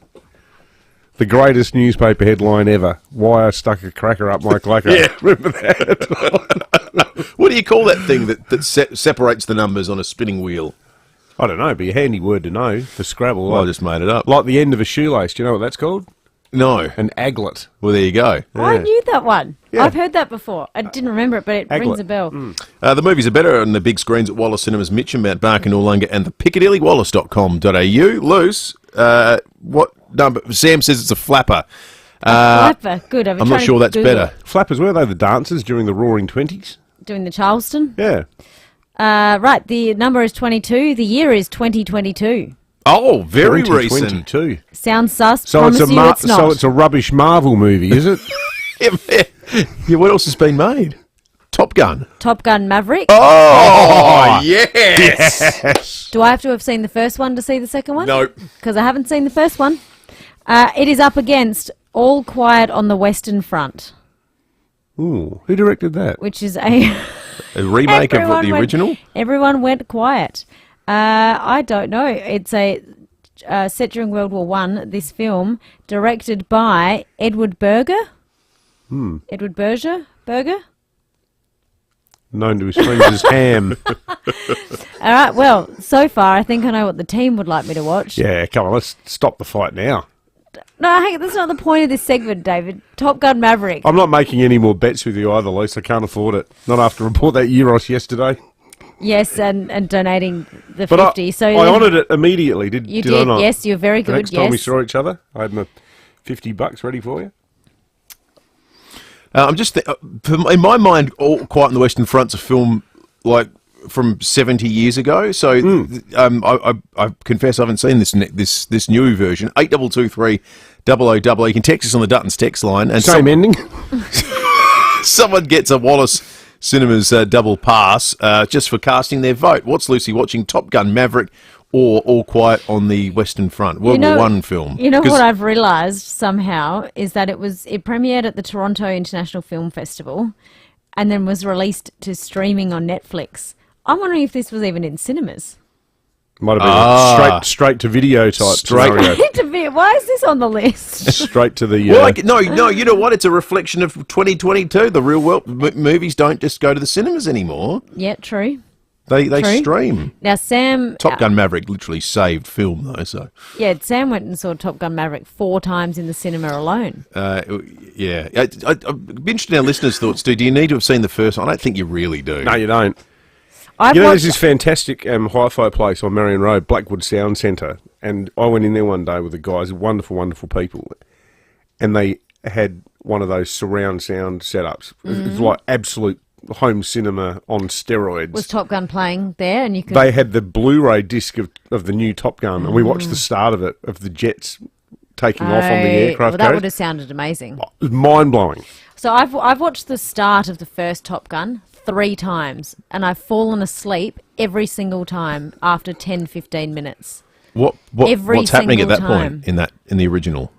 Speaker 16: The greatest newspaper headline ever. Why I stuck a cracker up my clacker.
Speaker 15: Yeah, remember that? What do you call that thing that separates the numbers on a spinning wheel?
Speaker 16: I don't know. It'd be a handy word to know for Scrabble.
Speaker 15: Well, I just made it up.
Speaker 16: Like the end of a shoelace. Do you know what that's called?
Speaker 15: No.
Speaker 16: An aglet.
Speaker 15: Well, there you go.
Speaker 11: Yeah. I knew that one.
Speaker 16: Yeah.
Speaker 11: I've heard that before. I didn't remember it, but it rings a bell.
Speaker 15: The movies are better on the big screens at Wallace Cinemas, Mitcham, Mount Barker, Noarlunga, and the PiccadillyWallace.com.au. Luce, what number? Sam says it's a flapper.
Speaker 11: Flapper, good.
Speaker 15: I'm not sure that's better.
Speaker 16: Flappers, were they the dancers during the Roaring Twenties?
Speaker 11: Doing the Charleston?
Speaker 16: Yeah.
Speaker 11: Right, the number is 22. The year is 2022.
Speaker 15: Oh, very recent.
Speaker 11: Sounds sus.
Speaker 16: So
Speaker 11: Promise
Speaker 16: it's
Speaker 11: you it's not.
Speaker 16: So it's a rubbish Marvel movie, is it?
Speaker 15: Yeah, what else has been made? Top Gun.
Speaker 11: Top Gun Maverick.
Speaker 15: Oh, yes.
Speaker 11: Do I have to have seen the first one to see the second one?
Speaker 15: Nope.
Speaker 11: Because I haven't seen the first one. It is up against All Quiet on the Western Front.
Speaker 16: Ooh, who directed that?
Speaker 11: Which is a
Speaker 15: remake of the original?
Speaker 11: Everyone went quiet. I don't know. It's a set during World War I, this film, directed by Edward Berger. Edward Berger?
Speaker 16: Known to his friends as Ham.
Speaker 11: All right, well, so far I think I know what the team would like me to watch.
Speaker 16: Yeah, come on, let's stop the fight now.
Speaker 11: No, hang on, that's not the point of this segment, David. Top Gun Maverick.
Speaker 16: I'm not making any more bets with you either, Lisa. I can't afford it. Not after I bought that Euros yesterday.
Speaker 11: Yes, and donating the
Speaker 16: But
Speaker 11: 50. So
Speaker 16: I honoured it immediately. Did I not?
Speaker 11: Yes, you're very good.
Speaker 16: Next time we saw each other, I had my $50 ready for you.
Speaker 15: I'm just in my mind, All Quiet on the Western Front's a film like from 70 years ago. So I confess I haven't seen this new version. 8223 000. You can text us on the Duttons text line, and
Speaker 16: same ending.
Speaker 15: Someone gets a Wallace Cinemas double pass just for casting their vote. What's Lucy watching? Top Gun Maverick or All Quiet on the Western Front? World War I film.
Speaker 11: You know what I've realised somehow is that it premiered at the Toronto International Film Festival and then was released to streaming on Netflix. I'm wondering if this was even in cinemas.
Speaker 16: Might have been straight to video type scenario.
Speaker 11: Why is this on the list?
Speaker 16: Straight to the...
Speaker 15: no, you know what? It's a reflection of 2022. The real world movies don't just go to the cinemas anymore.
Speaker 11: Yeah, true.
Speaker 15: They stream.
Speaker 11: Now, Sam...
Speaker 15: Top Gun Maverick literally saved film, though, so...
Speaker 11: Yeah, Sam went and saw Top Gun Maverick 4 times in the cinema alone.
Speaker 15: Yeah. I'd be interested in our listeners' thoughts, too. Do you need to have seen the first one? I don't think you really do.
Speaker 16: No, you don't. There's this fantastic hi-fi place on Marion Road, Blackwood Sound Centre, and I went in there one day with the guys, wonderful, wonderful people, and they had one of those surround sound setups. It was like absolute home cinema on steroids.
Speaker 11: Was Top Gun playing there? And you could...
Speaker 16: They had the Blu-ray disc of the new Top Gun, and we watched the start of it, of the jets taking off on the aircraft.
Speaker 11: Well, that would have sounded amazing.
Speaker 16: Mind-blowing.
Speaker 11: So I've watched the start of the first Top Gun 3 times, and I've fallen asleep every single time after 10-15 minutes.
Speaker 15: What's happening at that point in the original?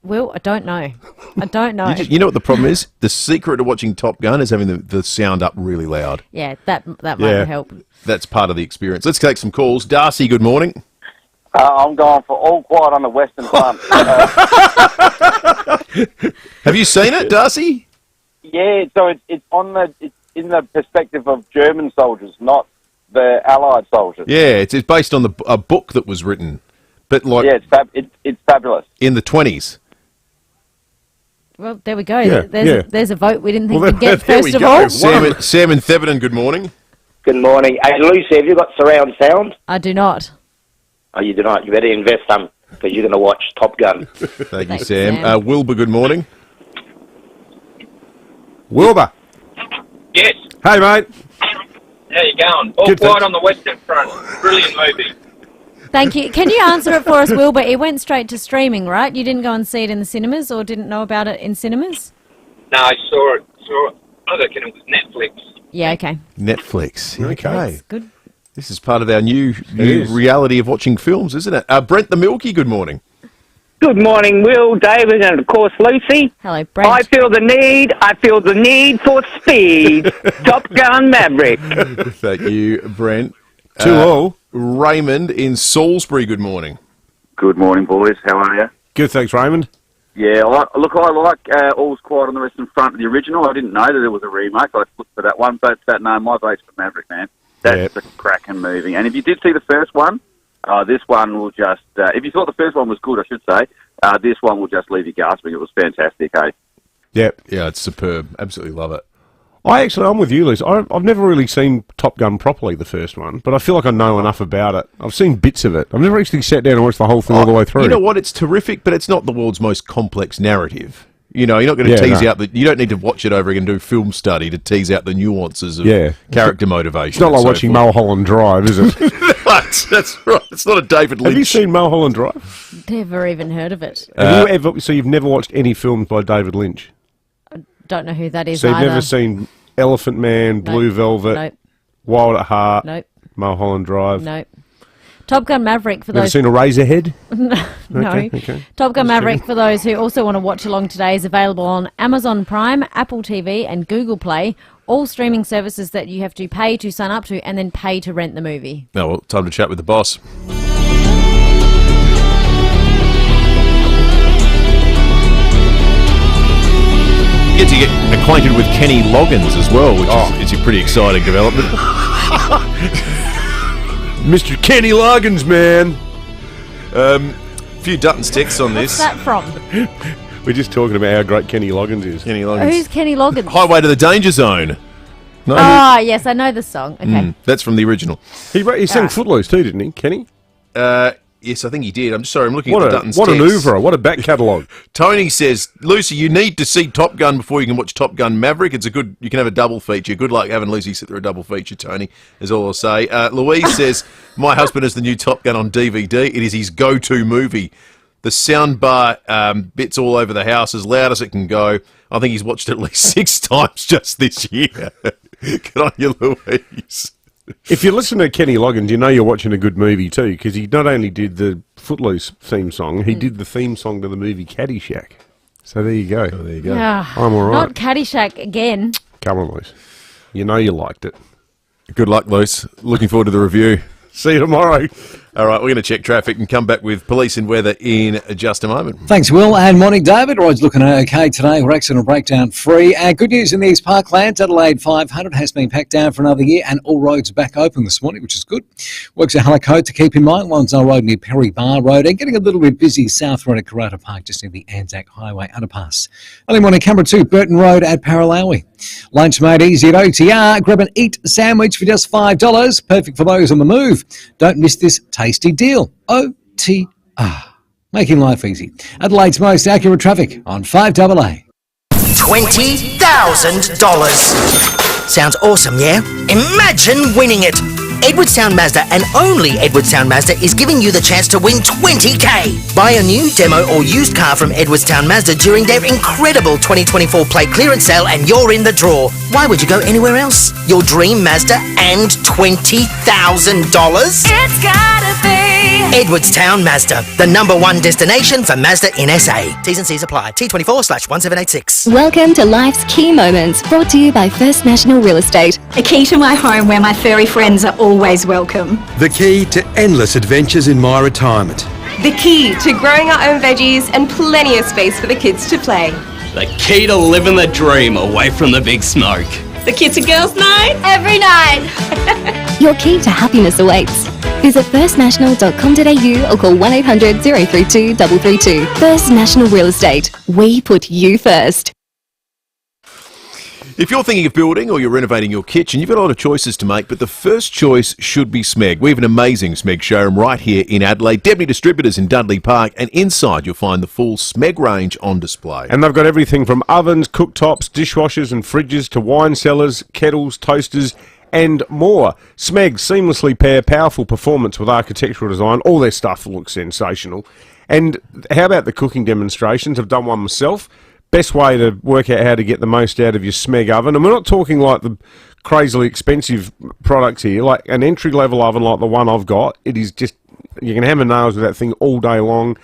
Speaker 11: Well, I don't know. I don't know.
Speaker 15: You know what the problem is? The secret of watching Top Gun is having the sound up really loud.
Speaker 11: Yeah, that might help.
Speaker 15: That's part of the experience. Let's take some calls. Darcy, good morning.
Speaker 13: I'm going for All Quiet on the Western Front.
Speaker 15: Have you seen it, Darcy?
Speaker 13: Yeah, so it's in the perspective of German soldiers, not the Allied soldiers.
Speaker 15: Yeah, it's based on a book that was written, but
Speaker 13: it's fabulous
Speaker 15: in the 20s.
Speaker 11: Well, there we go.
Speaker 13: Yeah,
Speaker 11: there's a vote we didn't think we'd get first of
Speaker 15: all.
Speaker 11: all.
Speaker 15: Sam and Theberton, good morning.
Speaker 14: Good morning. Hey, Lucy, have you got surround sound?
Speaker 11: I do not.
Speaker 14: Oh, you do not. You better invest some because you're going to watch Top Gun.
Speaker 15: Thank you, Sam. Wilbur, good morning.
Speaker 16: Wilbur.
Speaker 17: Yes.
Speaker 16: Hey, mate.
Speaker 17: How you going? All
Speaker 16: Good,
Speaker 17: Quiet
Speaker 16: thanks.
Speaker 17: on the Western Front. Brilliant movie.
Speaker 11: Thank you. Can you answer it for us, Wilbur? It went straight to streaming, right? You didn't go and see it in the cinemas or didn't know about it in cinemas?
Speaker 17: No, I saw it. I reckon it was Netflix.
Speaker 11: Yeah, okay.
Speaker 15: Netflix. Okay.
Speaker 11: Good.
Speaker 15: This is part of our new reality of watching films, isn't it? Brent the Milky, good morning.
Speaker 18: Good morning, Will, David, and of course Lucy.
Speaker 11: Hello, Brent.
Speaker 18: I feel the need for speed. Top Gun Maverick.
Speaker 15: Thank you, Brent.
Speaker 16: 2-0.
Speaker 15: Raymond in Salisbury, good morning.
Speaker 25: Good morning, boys. How are you?
Speaker 16: Good, thanks, Raymond.
Speaker 25: Yeah, I like All's Quiet on the Western Front, the original. I didn't know that there was a remake. I looked for that one, but no, my vote's for Maverick, man. That's a cracking movie. And if you did see the first one, this one will just... if you thought the first one was good, I should say, this one will just leave you gasping. It was fantastic, eh?
Speaker 15: Yep. Yeah, it's superb. Absolutely love it.
Speaker 16: I'm with you, Liz. I've never really seen Top Gun properly, the first one, but I feel like I know enough about it. I've seen bits of it. I've never actually sat down and watched the whole thing all the way through.
Speaker 15: You know what? It's terrific, but it's not the world's most complex narrative. You know, you're not going to tease out you don't need to watch it over again and do film study to tease out the nuances of character motivation.
Speaker 16: It's not like watching Mulholland Drive, is it?
Speaker 15: That's right. It's not a David Lynch.
Speaker 16: Have you seen Mulholland Drive?
Speaker 11: Never even heard of it.
Speaker 16: So you've never watched any films by David Lynch?
Speaker 11: Don't know who that is
Speaker 16: So you've
Speaker 11: either.
Speaker 16: never seen Elephant Man, Blue Velvet,
Speaker 11: Nope.
Speaker 16: Wild at Heart,
Speaker 11: Nope.
Speaker 16: Mulholland Drive?
Speaker 11: Nope. Top Gun Maverick for
Speaker 16: Never
Speaker 11: those...
Speaker 16: seen Eraserhead?
Speaker 11: No.
Speaker 16: Okay.
Speaker 11: Top Gun
Speaker 16: Just
Speaker 11: Maverick
Speaker 16: checking.
Speaker 11: for those who also want to watch along today is available on Amazon Prime, Apple TV and Google Play, all streaming services that you have to pay to sign up to and then pay to rent the movie.
Speaker 15: Oh, well, time to chat with the boss. Get to get acquainted with Kenny Loggins as well, which is a pretty exciting development.
Speaker 16: Mr. Kenny Loggins, man.
Speaker 15: Few Dutton sticks on
Speaker 11: What's
Speaker 15: this.
Speaker 11: that from?
Speaker 16: We're just talking about how great Kenny Loggins is.
Speaker 15: Kenny Loggins.
Speaker 11: Who's Kenny Loggins?
Speaker 15: Highway to the Danger Zone. No,
Speaker 11: Ah, yes, I know the song. Okay.
Speaker 15: that's from the original.
Speaker 16: He sang Footloose too, didn't he, Kenny?
Speaker 15: Yes, I think he did. I'm just sorry, I'm looking
Speaker 16: What
Speaker 15: at
Speaker 16: a-
Speaker 15: the Dutton's
Speaker 16: what an
Speaker 15: text.
Speaker 16: oeuvre, what a back catalogue.
Speaker 15: Tony says, Lucy, you need to see Top Gun before you can watch Top Gun Maverick. It's you can have a double feature. Good luck having Lucy sit through a double feature, Tony, is all I'll say. Louise says, my husband has the new Top Gun on DVD. It is his go-to movie. The soundbar bits all over the house, as loud as it can go. I think he's watched it at least 6 times just this year. Good on you, Louise.
Speaker 16: If you listen to Kenny Loggins, you know you're watching a good movie too, because he not only did the Footloose theme song, he did the theme song to the movie Caddyshack. So there you go.
Speaker 15: There you go.
Speaker 11: Ah,
Speaker 16: I'm all right.
Speaker 11: Not Caddyshack again.
Speaker 16: Come on, Luce. You know you liked it.
Speaker 15: Good luck, Luce. Looking forward to the review.
Speaker 16: See you tomorrow.
Speaker 15: All right, we're going to check traffic and come back with police and weather in just a moment.
Speaker 26: Thanks, Will, and morning, David. Roads looking okay today. We're accident breakdown free. Good news in the East Parklands. Adelaide 500 has been packed down for another year, and all roads are back open this morning, which is good. Works at Hallicode to keep in mind. Lonsdale Road near Perry Bar Road, and getting a little bit busy south road at Karata Park, just near the Anzac Highway underpass. Early morning, Canberra 2, Burton Road at Paralawi. Lunch made easy at OTR. Grab an eat sandwich for just $5. Perfect for those on the move. Don't miss this tasty deal. OTR. Making life easy. Adelaide's most accurate traffic on 5AA.
Speaker 27: $20,000. Sounds awesome, yeah? Imagine winning it.
Speaker 4: Edwardstown Mazda and only Edwardstown Mazda is giving you the chance to win $20,000. Buy a new, demo or used car from Edwardstown Mazda during their incredible 2024 plate clearance sale and you're in the draw. Why would you go anywhere else? Your dream Mazda and $20,000?
Speaker 2: It's gotta be
Speaker 4: Edwardstown Mazda, the #1 destination for Mazda in SA. T's and C's apply. T24/1786.
Speaker 19: Welcome to Life's Key Moments, brought to you by First National Real Estate.
Speaker 20: A key to my home where my furry friends are always welcome.
Speaker 21: The key to endless adventures in my retirement.
Speaker 22: The key to growing our own veggies and plenty of space for the kids to play.
Speaker 23: The key to living the dream away from the big smoke.
Speaker 22: The kids and girls night every night.
Speaker 19: Your key to happiness awaits. Visit firstnational.com.au or call 1800 032 332. First National Real Estate. We put you first.
Speaker 15: If you're thinking of building or you're renovating your kitchen, you've got a lot of choices to make, but the first choice should be Smeg. We have an amazing Smeg showroom right here in Adelaide. Deputy Distributors in Dudley Park, and inside you'll find the full Smeg range on display.
Speaker 16: And they've got everything from ovens, cooktops, dishwashers and fridges to wine cellars, kettles, toasters and more. Smeg seamlessly pair powerful performance with architectural design. All their stuff looks sensational. And how about the cooking demonstrations? I've done one myself. Best way to work out how to get the most out of your Smeg oven. And we're not talking like the crazily expensive products here, like an entry-level oven like the one I've got. It is just, you can hammer nails with that thing all day long,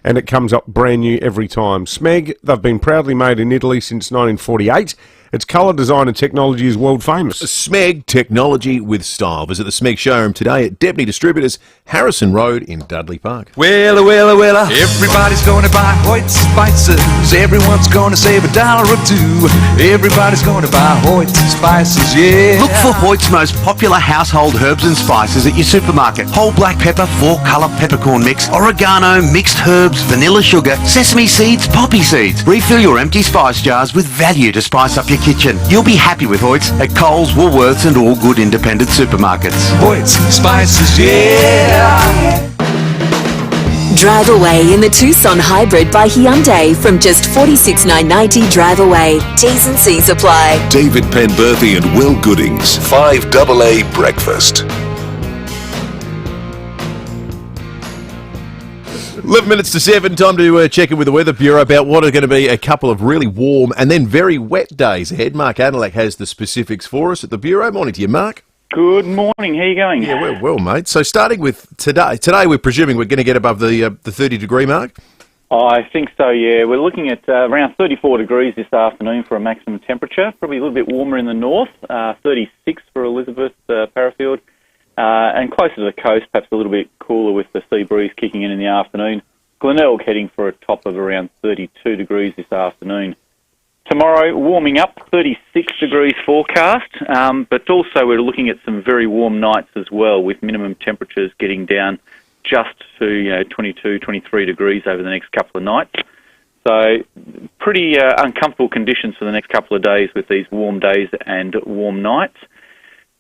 Speaker 16: and it comes up brand new every time. Smeg, they've been proudly made in Italy since 1948. Its colour, design and technology is world famous.
Speaker 15: Smeg, technology with style. Visit the Smeg showroom today at Deputy Distributors, Harrison Road in Dudley Park.
Speaker 27: Well, everybody's gonna buy Hoyt spices. Everyone's gonna save $1 or $2. Everybody's gonna buy Hoyt spices, yeah.
Speaker 28: Look for Hoyt's most popular household herbs and spices at your supermarket. Whole black pepper, 4-colour peppercorn mix, oregano, mixed herbs, vanilla sugar, sesame seeds, poppy seeds. Refill your empty spice jars with value to spice up your kitchen. You'll be happy with Hoyt's at Coles, Woolworths and all good independent supermarkets.
Speaker 27: Hoyt's spices, yeah.
Speaker 2: Drive away in the Tucson Hybrid by Hyundai from just $46,990 drive away. T's and C's apply.
Speaker 6: David Penberthy and Will Goodings, 5AA Breakfast.
Speaker 15: 11 minutes to 7, time to check in with the Weather Bureau about what are going to be a couple of really warm and then very wet days ahead. Mark Adelack has the specifics for us at the Bureau. Morning to you, Mark.
Speaker 29: Good morning. How are you going?
Speaker 15: Yeah, we're well, mate. So starting with today. Today we're presuming we're going to get above the 30-degree mark?
Speaker 29: I think so, yeah. We're looking at around 34 degrees this afternoon for a maximum temperature. Probably a little bit warmer in the north, 36 for Elizabeth, Parafield. And closer to the coast, perhaps a little bit cooler with the sea breeze kicking in the afternoon. Glenelg heading for a top of around 32 degrees this afternoon. Tomorrow, warming up, 36 degrees forecast, but also we're looking at some very warm nights as well, with minimum temperatures getting down just to 22, 23 degrees over the next couple of nights. So pretty uncomfortable conditions for the next couple of days with these warm days and warm nights.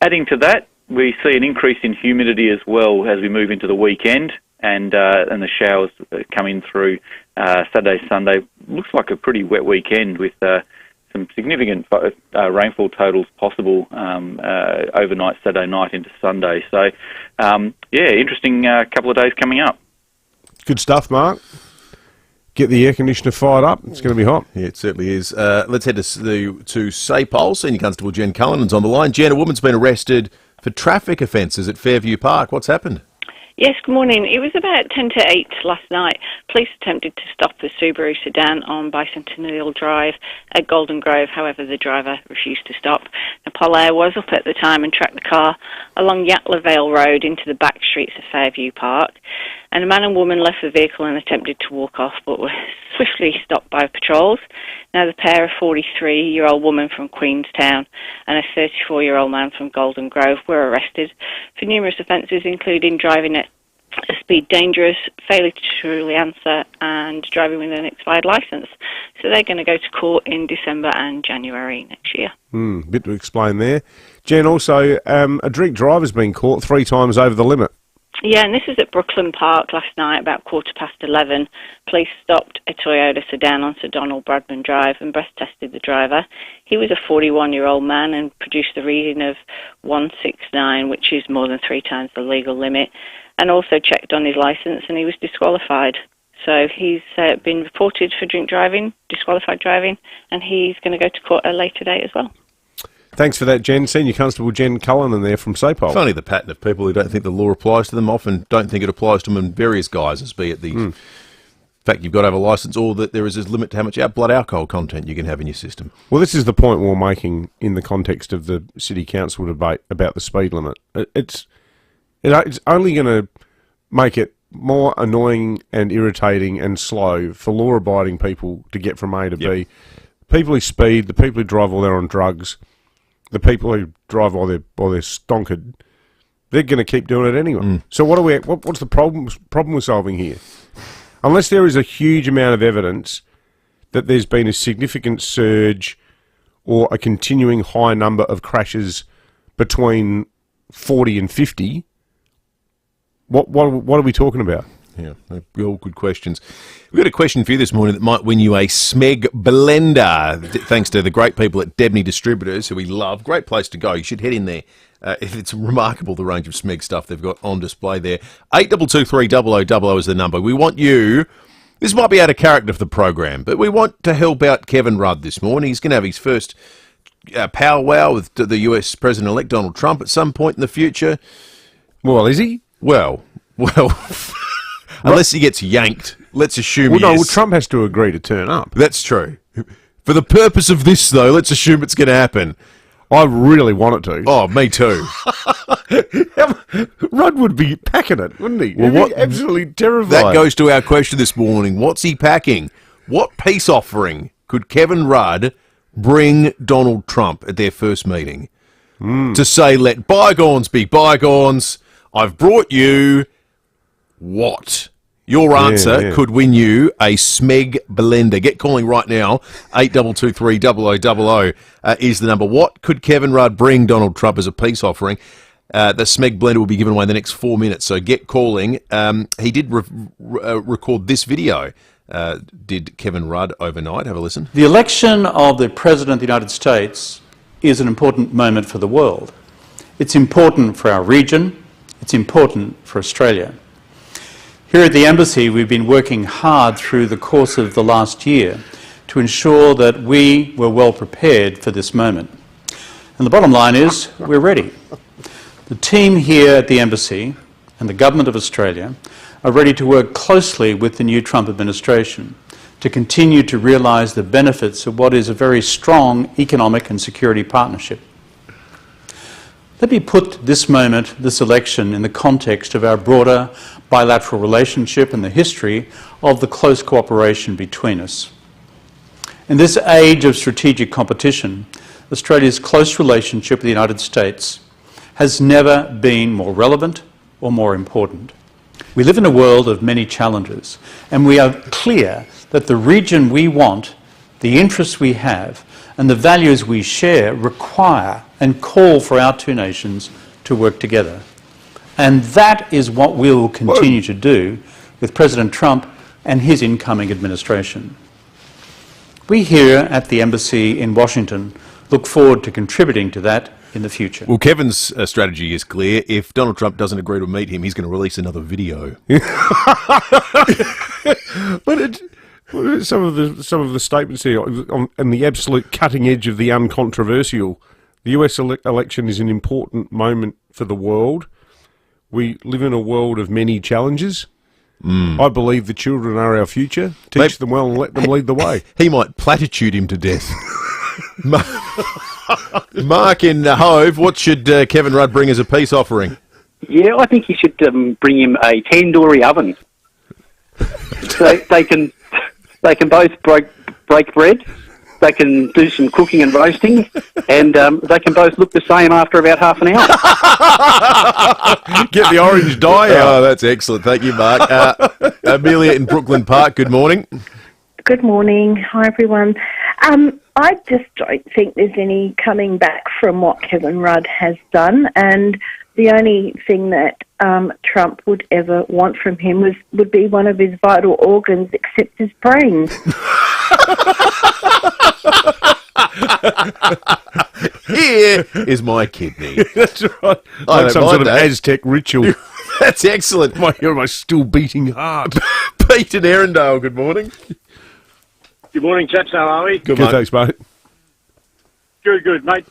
Speaker 29: Adding to that, we see an increase in humidity as well as we move into the weekend, and the showers coming through Saturday, Sunday. Looks like a pretty wet weekend with some significant rainfall totals possible overnight Saturday night into Sunday. So, interesting couple of days coming up.
Speaker 16: Good stuff, Mark. Get the air conditioner fired up. It's going to be hot.
Speaker 15: Yeah, it certainly is. Let's head to SAPOL. Senior Constable Jen Cullinan's on the line. Jen, a woman's been arrested for traffic offences at Fairview Park. What's happened?
Speaker 30: Yes, good morning. It was about 10 to 8 last night. Police attempted to stop the Subaru sedan on Bicentennial Drive at Golden Grove. However, the driver refused to stop. The Polair was up at the time and tracked the car along Yatla Vale Road into the back streets of Fairview Park. And a man and woman left the vehicle and attempted to walk off, but were swiftly stopped by patrols. Now, the pair, a 43-year-old woman from Queenstown and a 34-year-old man from Golden Grove, were arrested for numerous offences, including driving at a speed dangerous, failure to truly answer, and driving with an expired licence. So they're going to go to court in December and January next year.
Speaker 16: Bit to explain there. Jen, also, a drink driver's been caught 3 times over the limit.
Speaker 30: Yeah, and this was at Brooklyn Park last night, about 11:15. Police stopped a Toyota sedan on Sir Donald Bradman Drive and breath tested the driver. He was a 41-year-old man and produced a reading of 169, which is more than 3 times the legal limit, and also checked on his licence, and he was disqualified. So he's been reported for drink driving, disqualified driving, and he's going to go to court at a later date as well.
Speaker 16: Thanks for that, Jen. Senior Constable Jen Cullinan there from SAPOL.
Speaker 15: Funny the pattern of people who don't think the law applies to them, often don't think it applies to them in various guises, be it the fact you've got to have a licence or that there is a limit to how much blood alcohol content you can have in your system.
Speaker 16: Well, this is the point we're making in the context of the City Council debate about the speed limit. It's only going to make it more annoying and irritating and slow for law-abiding people to get from A to B. People who speed, the people who drive while they're on drugs, the people who drive while they're stonkered, they're going to keep doing it anyway. So what's the problem we're solving here? Unless there is a huge amount of evidence that there's been a significant surge or a continuing high number of crashes between 40 and 50, what are we talking about?
Speaker 15: Yeah, all good questions. We've got a question for you this morning that might win you a Smeg blender, thanks to the great people at Debney Distributors, who we love. Great place to go. You should head in there. It's remarkable, the range of Smeg stuff they've got on display there. 8223 is the number. We want you... This might be out of character for the program, but we want to help out Kevin Rudd this morning. He's going to have his first powwow with the US President-elect Donald Trump at some point in the future.
Speaker 16: Well, is he?
Speaker 15: Well... Unless he gets yanked, let's assume he is.
Speaker 16: Well, Trump has to agree to turn up.
Speaker 15: That's true. For the purpose of this, though, let's assume it's going to happen.
Speaker 16: I really want it to.
Speaker 15: Oh, me too.
Speaker 16: Rudd would be packing it, wouldn't he?
Speaker 15: Well,
Speaker 16: He'd be absolutely terrified.
Speaker 15: That goes to our question this morning. What's he packing? What peace offering could Kevin Rudd bring Donald Trump at their first meeting? To say, let bygones be bygones. I've brought you... What? Your answer could win you a Smeg blender. Get calling right now. 8223 is the number. What could Kevin Rudd bring Donald Trump as a peace offering? The Smeg blender will be given away in the next 4 minutes, so get calling. He did record this video, did Kevin Rudd, overnight. Have a listen.
Speaker 1: The election of the President of the United States is an important moment for the world. It's important for our region. It's important for Australia. Here at the Embassy, we've been working hard through the course of the last year to ensure that we were well prepared for this moment. And the bottom line is, we're ready. The team here at the Embassy and the Government of Australia are ready to work closely with the new Trump administration to continue to realise the benefits of what is a very strong economic and security partnership. Let me put this moment, this election, in the context of our broader bilateral relationship and the history of the close cooperation between us. In this age of strategic competition, Australia's close relationship with the United States has never been more relevant or more important. We live in a world of many challenges, and we are clear that the region we want, the interests we have, and the values we share require and call for our two nations to work together. And that is what we will continue to do with President Trump and his incoming administration. We here at the Embassy in Washington look forward to contributing to that in the future.
Speaker 15: Well, Kevin's strategy is clear. If Donald Trump doesn't agree to meet him, he's going to release another video.
Speaker 16: But some of the statements here on the absolute cutting edge of the uncontroversial. The US election is an important moment for the world. We live in a world of many challenges. I believe the children are our future. Teach them well and let them lead the way.
Speaker 15: He might platitude him to death. Mark in Hove, what should Kevin Rudd bring as a peace offering?
Speaker 3: Yeah, I think he should bring him a tandoori oven. So they can both break bread. They can do some cooking and roasting, and they can both look the same after about half an hour.
Speaker 15: Get the orange dye out. Oh, that's excellent. Thank you, Mark. Amelia in Brooklyn Park, good morning.
Speaker 5: Good morning. Hi, everyone. I just don't think there's any coming back from what Kevin Rudd has done, and the only thing that Trump would ever want from him would be one of his vital organs, except his brain.
Speaker 15: Here is my kidney.
Speaker 16: That's right.
Speaker 15: I
Speaker 16: Like some sort of Aztec ritual.
Speaker 15: That's excellent.
Speaker 16: My still beating heart.
Speaker 15: Pete and Erindale, good morning.
Speaker 7: Good morning, chaps. How are we?
Speaker 16: Good, thanks, mate.
Speaker 7: Good, mate.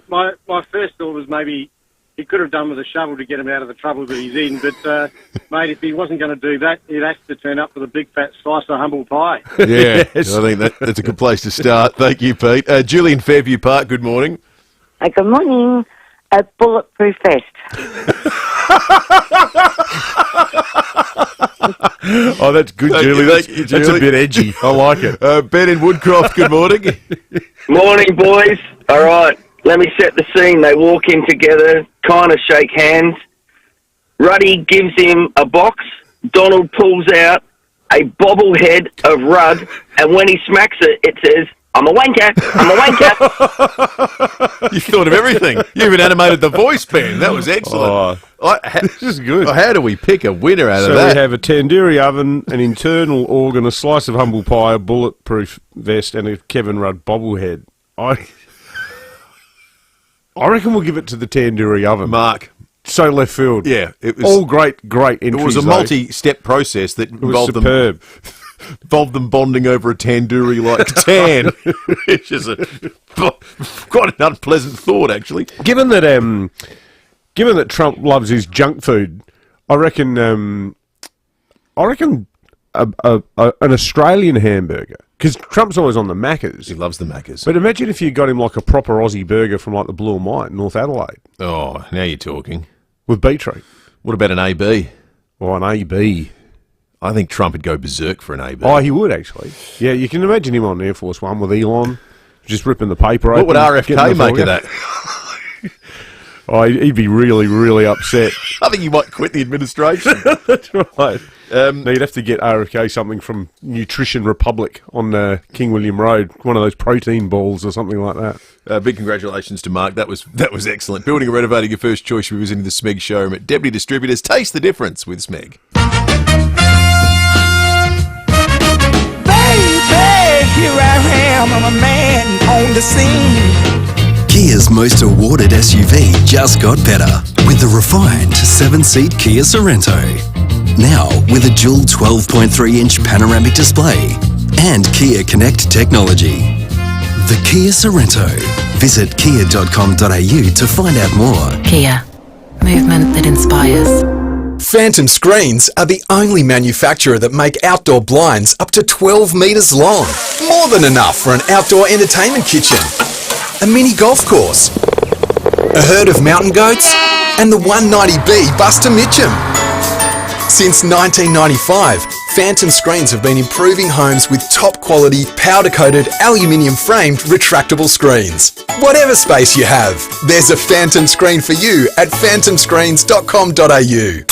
Speaker 7: My first thought was maybe he could have done with a shovel to get him out of the trouble that he's in. But, mate, if he wasn't going to do that, he'd have to turn up with a big fat slice of humble pie.
Speaker 15: Yeah, yes. I think that's a good place to start. Thank you, Pete. Julie in Fairview Park, good morning.
Speaker 8: Good morning. A bulletproof vest.
Speaker 16: Oh, that's good, Julie. That's a bit edgy. I like it.
Speaker 15: Ben in Woodcroft, good morning.
Speaker 9: Morning, boys. All right, let me set the scene. They walk in together, kind of shake hands. Ruddy gives him a box. Donald pulls out a bobblehead of Rudd, and when he smacks it, it says, "I'm a wanker. I'm a wanker."
Speaker 15: You thought of everything. You even animated the voice, Ben. That was excellent.
Speaker 16: This is good.
Speaker 15: How do we pick a winner out of
Speaker 16: So
Speaker 15: that?
Speaker 16: we have a tandoori oven, an internal organ, a slice of humble pie, a bulletproof vest, and a Kevin Rudd bobblehead. I reckon we'll give it to the tandoori oven.
Speaker 15: Mark.
Speaker 16: So left field.
Speaker 15: Yeah. It was
Speaker 16: all great entries.
Speaker 15: It was a multi-step process that involved
Speaker 16: superb.
Speaker 15: Involved them bonding over a tandoori like tan, which is quite an unpleasant thought, actually.
Speaker 16: Given that Trump loves his junk food, I reckon an Australian hamburger, because Trump's always on the Maccas.
Speaker 15: He loves the Maccas.
Speaker 16: But imagine if you got him like a proper Aussie burger from like the Blue and White, North Adelaide.
Speaker 15: Oh, now you're talking.
Speaker 16: With beetroot.
Speaker 15: What about an AB?
Speaker 16: Or an AB.
Speaker 15: I think Trump would go berserk for an AB.
Speaker 16: Oh, he would, actually. Yeah, you can imagine him on Air Force One with Elon, just ripping the paper open.
Speaker 15: What would RFK make of that?
Speaker 16: Oh, he'd be really, really upset.
Speaker 15: I think he might quit the administration.
Speaker 16: That's right. No, you'd have to get RFK something from Nutrition Republic on King William Road, one of those protein balls or something like that.
Speaker 15: Big congratulations to Mark. That was excellent. Building or renovating your first choice, you're visiting the Smeg showroom at Deputy Distributors. Taste the difference with Smeg.
Speaker 10: Baby, here I am, I'm a man on the scene.
Speaker 12: Kia's most awarded SUV just got better with the refined 7-seat Kia Sorento. Now with a dual 12.3-inch panoramic display and Kia Connect technology. The Kia Sorento. Visit kia.com.au to find out more.
Speaker 2: Kia. Movement that inspires.
Speaker 13: Phantom Screens are the only manufacturer that make outdoor blinds up to 12 metres long. More than enough for an outdoor entertainment kitchen, a mini golf course, a herd of mountain goats, and the 190B Buster Mitchum. Since 1995, Phantom Screens have been improving homes with top quality, powder-coated, aluminium-framed retractable screens. Whatever space you have, there's a Phantom Screen for you at phantomscreens.com.au.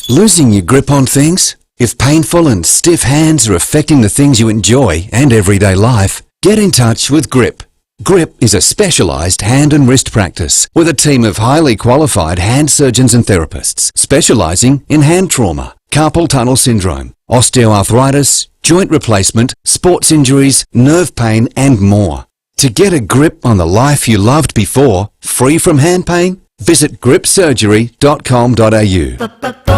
Speaker 26: Losing your grip on things? If painful and stiff hands are affecting the things you enjoy and everyday life, get in touch with Grip. Grip is a specialised hand and wrist practice with a team of highly qualified hand surgeons and therapists specialising in hand trauma, carpal tunnel syndrome, osteoarthritis, joint replacement, sports injuries, nerve pain and more. To get a grip on the life you loved before, free from hand pain, visit gripsurgery.com.au.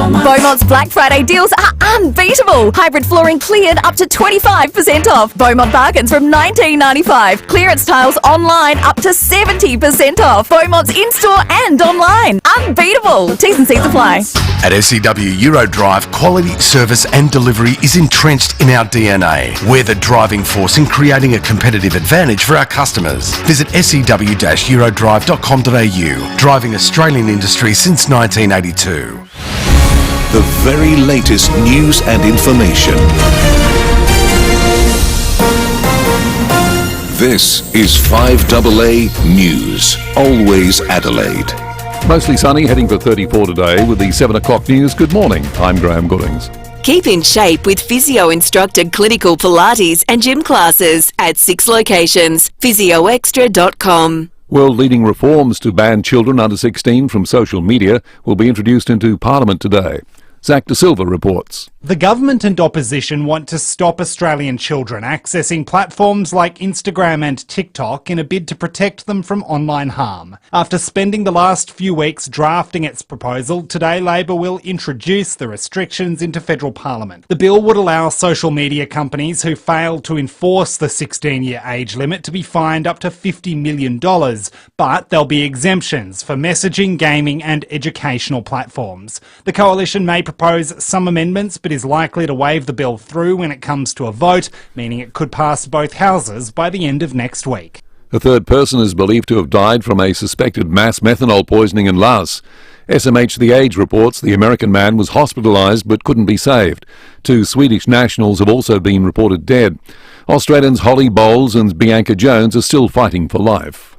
Speaker 19: Beaumont's Black Friday deals are unbeatable. Hybrid flooring cleared up to 25% off. Beaumont bargains from $19.95. Clearance tiles online up to 70% off. Beaumont's in-store and online. Unbeatable. T's and C's apply.
Speaker 28: At SCW Eurodrive, quality, service and delivery is entrenched in our DNA. We're the driving force in creating a competitive advantage for our customers. Visit scw-eurodrive.com.au. Driving Australian industry since 1982.
Speaker 6: The very latest news and information. This is 5AA News. Always Adelaide.
Speaker 14: Mostly sunny, heading for 34 today with the 7 o'clock news. Good morning, I'm Graham Goodings.
Speaker 2: Keep in shape with physio-instructed clinical Pilates and gym classes at 6 locations. physioextra.com.
Speaker 14: World-leading reforms to ban children under 16 from social media will be introduced into Parliament today. Zach De Silva reports.
Speaker 4: The government and opposition want to stop Australian children accessing platforms like Instagram and TikTok in a bid to protect them from online harm. After spending the last few weeks drafting its proposal, today Labor will introduce the restrictions into federal Parliament. The bill would allow social media companies who fail to enforce the 16-year age limit to be fined up to $50 million, but there'll be exemptions for messaging, gaming and educational platforms. The coalition may propose some amendments, but is likely to wave the bill through when it comes to a vote, meaning it could pass both houses by the end of next week.
Speaker 14: A third person is believed to have died from a suspected mass methanol poisoning in Laos. SMH The Age reports the American man was hospitalised but couldn't be saved. 2 Swedish nationals have also been reported dead. Australians Holly Bowles and Bianca Jones are still fighting for life.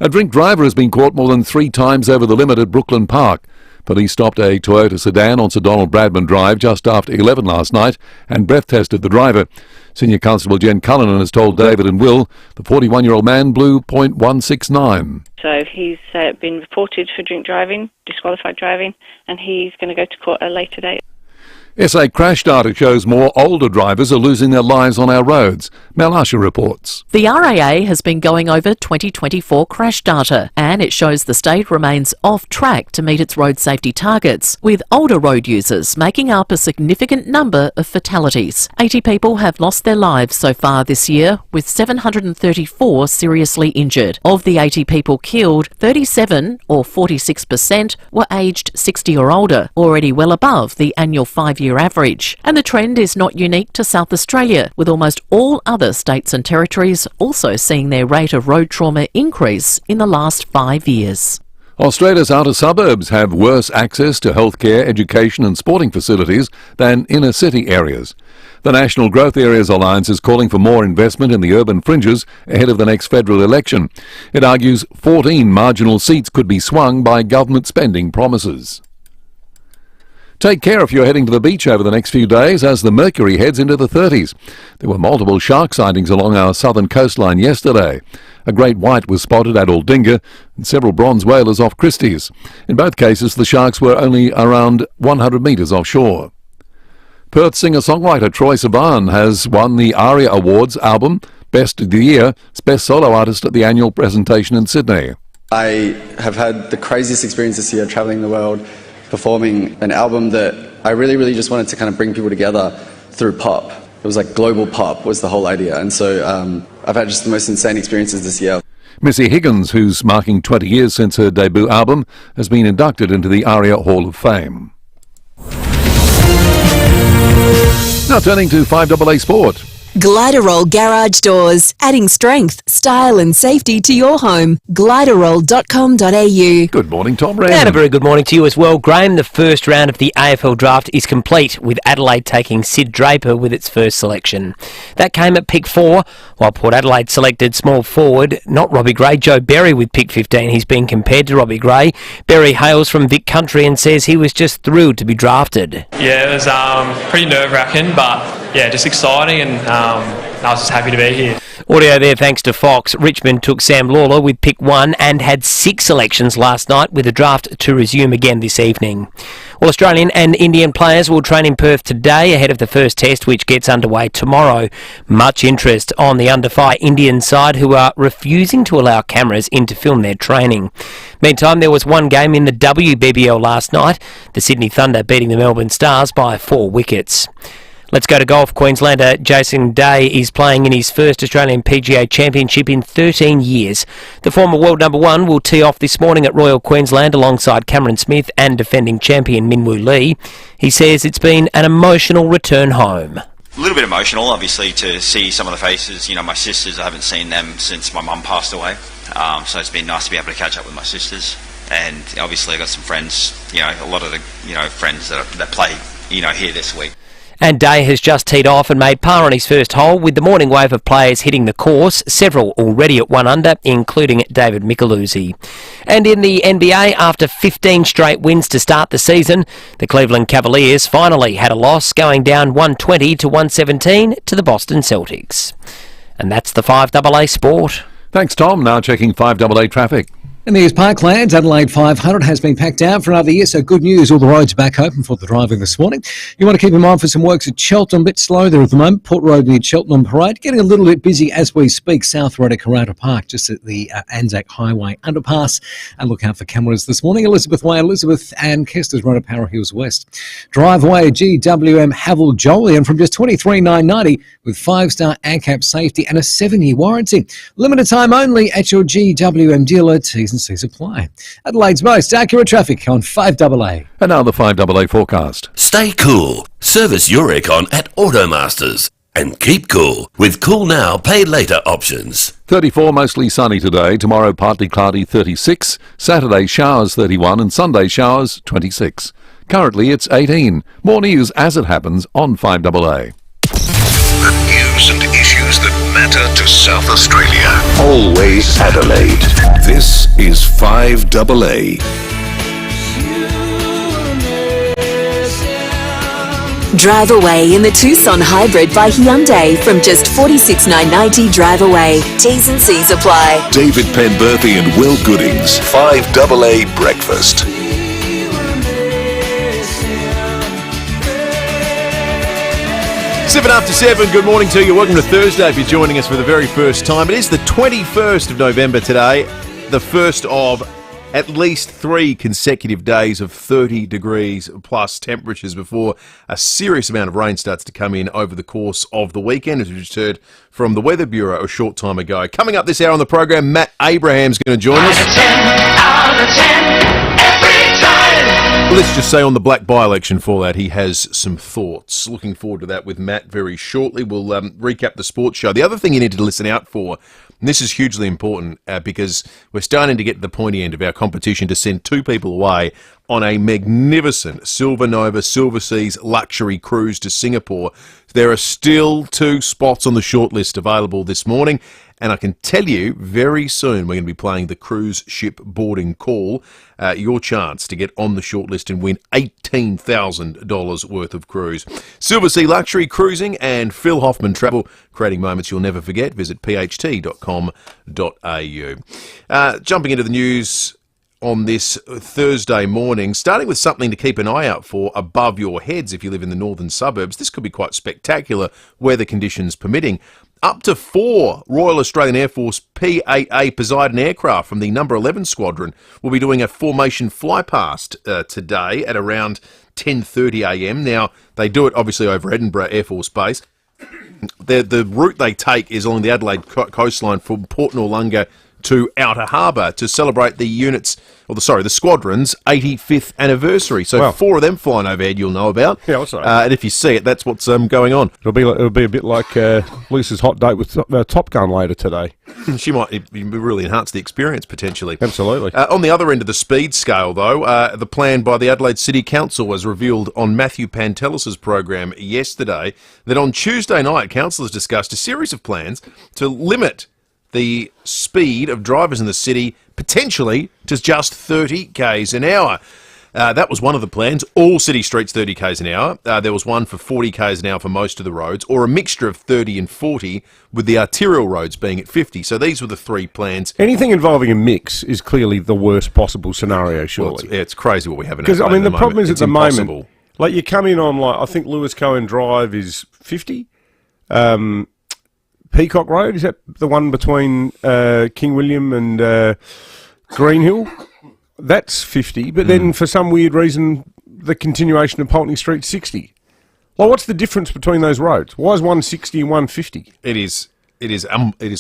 Speaker 14: A drink driver has been caught more than 3 times over the limit at Brooklyn Park. Police stopped a Toyota sedan on Sir Donald Bradman Drive just after 11 last night and breath tested the driver. Senior Constable Jen Cullinan has told David and Will the 41-year-old man blew .169.
Speaker 30: So he's been reported for drink driving, disqualified driving, and he's going to go to court at a later date.
Speaker 14: SA crash data shows more older drivers are losing their lives on our roads. Mel Usher reports.
Speaker 11: The RAA has been going over 2024 crash data, and it shows the state remains off track to meet its road safety targets, with older road users making up a significant number of fatalities. 80 people have lost their lives so far this year, with 734 seriously injured. Of the 80 people killed, 37 or 46% were aged 60 or older, already well above the annual 5-year average. And the trend is not unique to South Australia, with almost all other states and territories also seeing their rate of road trauma increase in the last 5 years.
Speaker 14: Australia's outer suburbs have worse access to healthcare, education and sporting facilities than inner city areas. The National Growth Areas Alliance is calling for more investment in the urban fringes ahead of the next federal election. It argues 14 marginal seats could be swung by government spending promises. Take care if you're heading to the beach over the next few days as the mercury heads into the 30s. There were multiple shark sightings along our southern coastline yesterday. A great white was spotted at Aldinga and several bronze whalers off Christie's. In both cases, the sharks were only around 100 metres offshore. Perth singer-songwriter Troye Sivan has won the ARIA Awards album Best of the Year, Best Solo Artist at the annual presentation in Sydney.
Speaker 17: I have had the craziest experience this year travelling the world, performing an album that I really just wanted to kind of bring people together through pop. It was like global pop was the whole idea, and so I've had just the most insane experiences this year.
Speaker 14: Missy Higgins, who's marking 20 years since her debut album, has been inducted into the ARIA Hall of Fame. Now turning to 5AA Sport.
Speaker 2: Gliderol Garage Doors, adding strength, style and safety to your home. Gliderol.com.au.
Speaker 14: Good morning, Tom Wren.
Speaker 18: And a very good morning to you as well, Graham. The first round of the AFL draft is complete, with Adelaide taking Sid Draper with its first selection. That came at pick 4, while Port Adelaide selected small forward, not Robbie Gray, Joe Berry with pick 15. He's been compared to Robbie Gray. Berry hails from Vic Country and says he was just thrilled to be drafted.
Speaker 20: Yeah, it was pretty nerve-wracking, but yeah, just exciting, and I was just happy to be here.
Speaker 18: Audio there thanks to Fox. Richmond took Sam Lawler with pick 1 and had 6 selections last night, with the draft to resume again this evening. Well, Australian and Indian players will train in Perth today ahead of the first test, which gets underway tomorrow. Much interest on the under-fire Indian side, who are refusing to allow cameras in to film their training. Meantime, there was one game in the WBBL last night, the Sydney Thunder beating the Melbourne Stars by 4 wickets. Let's go to golf. Queenslander Jason Day is playing in his first Australian PGA Championship in 13 years. The former world number 1 will tee off this morning at Royal Queensland alongside Cameron Smith and defending champion Minwoo Lee. He says it's been an emotional return home.
Speaker 21: A little bit emotional, obviously, to see some of the faces. You know, my sisters, I haven't seen them since my mum passed away. So it's been nice to be able to catch up with my sisters. And obviously I got some friends, a lot of the, friends that play, here this week.
Speaker 18: And Day has just teed off and made par on his first hole, with the morning wave of players hitting the course, several already at 1 under, including David Micheluzzi. And in the NBA, after 15 straight wins to start the season, the Cleveland Cavaliers finally had a loss, going down 120 to 117 to the Boston Celtics. And that's the 5AA Sport.
Speaker 14: Thanks, Tom. Now checking 5AA traffic.
Speaker 26: In these parklands, Adelaide 500 has been packed down for another year, so good news. All the roads are back open for the driving this morning. You want to keep in mind for some works at Cheltenham, a bit slow there at the moment. Port Road near Cheltenham Parade, getting a little bit busy as we speak. South Road at Karata Park, just at the Anzac Highway underpass. And look out for cameras this morning. Elizabeth Way, Elizabeth and Kester's Road at Para Hills West. Driveway GWM Havel Jolyon from just $23,990 with 5-star ANCAP safety and a 7-year warranty. Limited time only at your GWM dealer. T's and C's apply. Adelaide's most accurate traffic on 5AA.
Speaker 14: And now the 5AA forecast.
Speaker 1: Stay cool. Service your aircon at Automasters. And keep cool with Cool Now, Pay Later options.
Speaker 14: 34, mostly sunny today. Tomorrow, partly cloudy, 36. Saturday, showers, 31. And Sunday, showers, 26. Currently, it's 18. More news as it happens on 5AA.
Speaker 6: The news and issues that matter to South Australia. Always Adelaide. This is 5AA.
Speaker 2: Drive away in the Tucson Hybrid by Hyundai from just $46,990 drive away. T's and C's apply.
Speaker 6: David Penberthy and Will Goodings. 5AA Breakfast.
Speaker 15: 7 after 7, good morning to you. Welcome to Thursday if you're joining us for the very first time. It is the 21st of November today, the first of at least 3 consecutive days of 30 degrees plus temperatures before a serious amount of rain starts to come in over the course of the weekend, as we just heard from the Weather Bureau a short time ago. Coming up this hour on the program, Matt Abraham's going to join us.
Speaker 10: Out of 10, every time.
Speaker 15: Let's just say on the Black by-election fallout, he has some thoughts. Looking forward to that with Matt very shortly. We'll recap the sports show. The other thing you need to listen out for, and this is hugely important because we're starting to get to the pointy end of our competition to send 2 people away on a magnificent Silver Nova Silver Seas luxury cruise to Singapore. There are still 2 spots on the shortlist available this morning, and I can tell you very soon we're going to be playing the cruise ship boarding call, your chance to get on the shortlist and win $18,000 worth of cruise. Silver Sea Luxury Cruising and Phil Hoffman Travel, creating moments you'll never forget. Visit pht.com.au. Jumping into the news on this Thursday morning, starting with something to keep an eye out for above your heads if you live in the northern suburbs. This could be quite spectacular, weather conditions permitting. Up to 4 Royal Australian Air Force P-8A Poseidon aircraft from the number 11 Squadron will be doing a formation flypast today at around 10:30 a.m. Now, they do it obviously over Edinburgh Air Force Base. The route they take is along the Adelaide coastline from Port Noarlunga to Outer Harbour to celebrate the squadron's 85th anniversary. So 4 of them flying overhead you'll know about.
Speaker 16: Yeah, that's right.
Speaker 15: And if you see it, that's what's going on.
Speaker 16: It'll be a bit like Lisa's hot date with Top Gun later today.
Speaker 15: She might really enhance the experience potentially.
Speaker 16: Absolutely.
Speaker 15: On the other end of the speed scale, though, the plan by the Adelaide City Council was revealed on Matthew Pantelis's program yesterday that on Tuesday night, councillors discussed a series of plans to limit the speed of drivers in the city potentially to just 30 k's an hour. That was one of the plans. All city streets 30 k's an hour. There was one for 40 k's an hour for most of the roads, or a mixture of 30 and 40, with the arterial roads being at 50. So these were the 3 plans.
Speaker 16: Anything involving a mix is clearly the worst possible scenario, surely.
Speaker 15: Well, it's crazy what we have in
Speaker 16: Adelaide. Because, the problem is at the moment, like you come in on, I think Lewis Cohen Drive is 50. Peacock Road, is that the one between King William and Greenhill? That's 50, but then for some weird reason, the continuation of Pulteney Street 60. Well, what's the difference between those roads? Why is one 60 and one 50?
Speaker 15: It is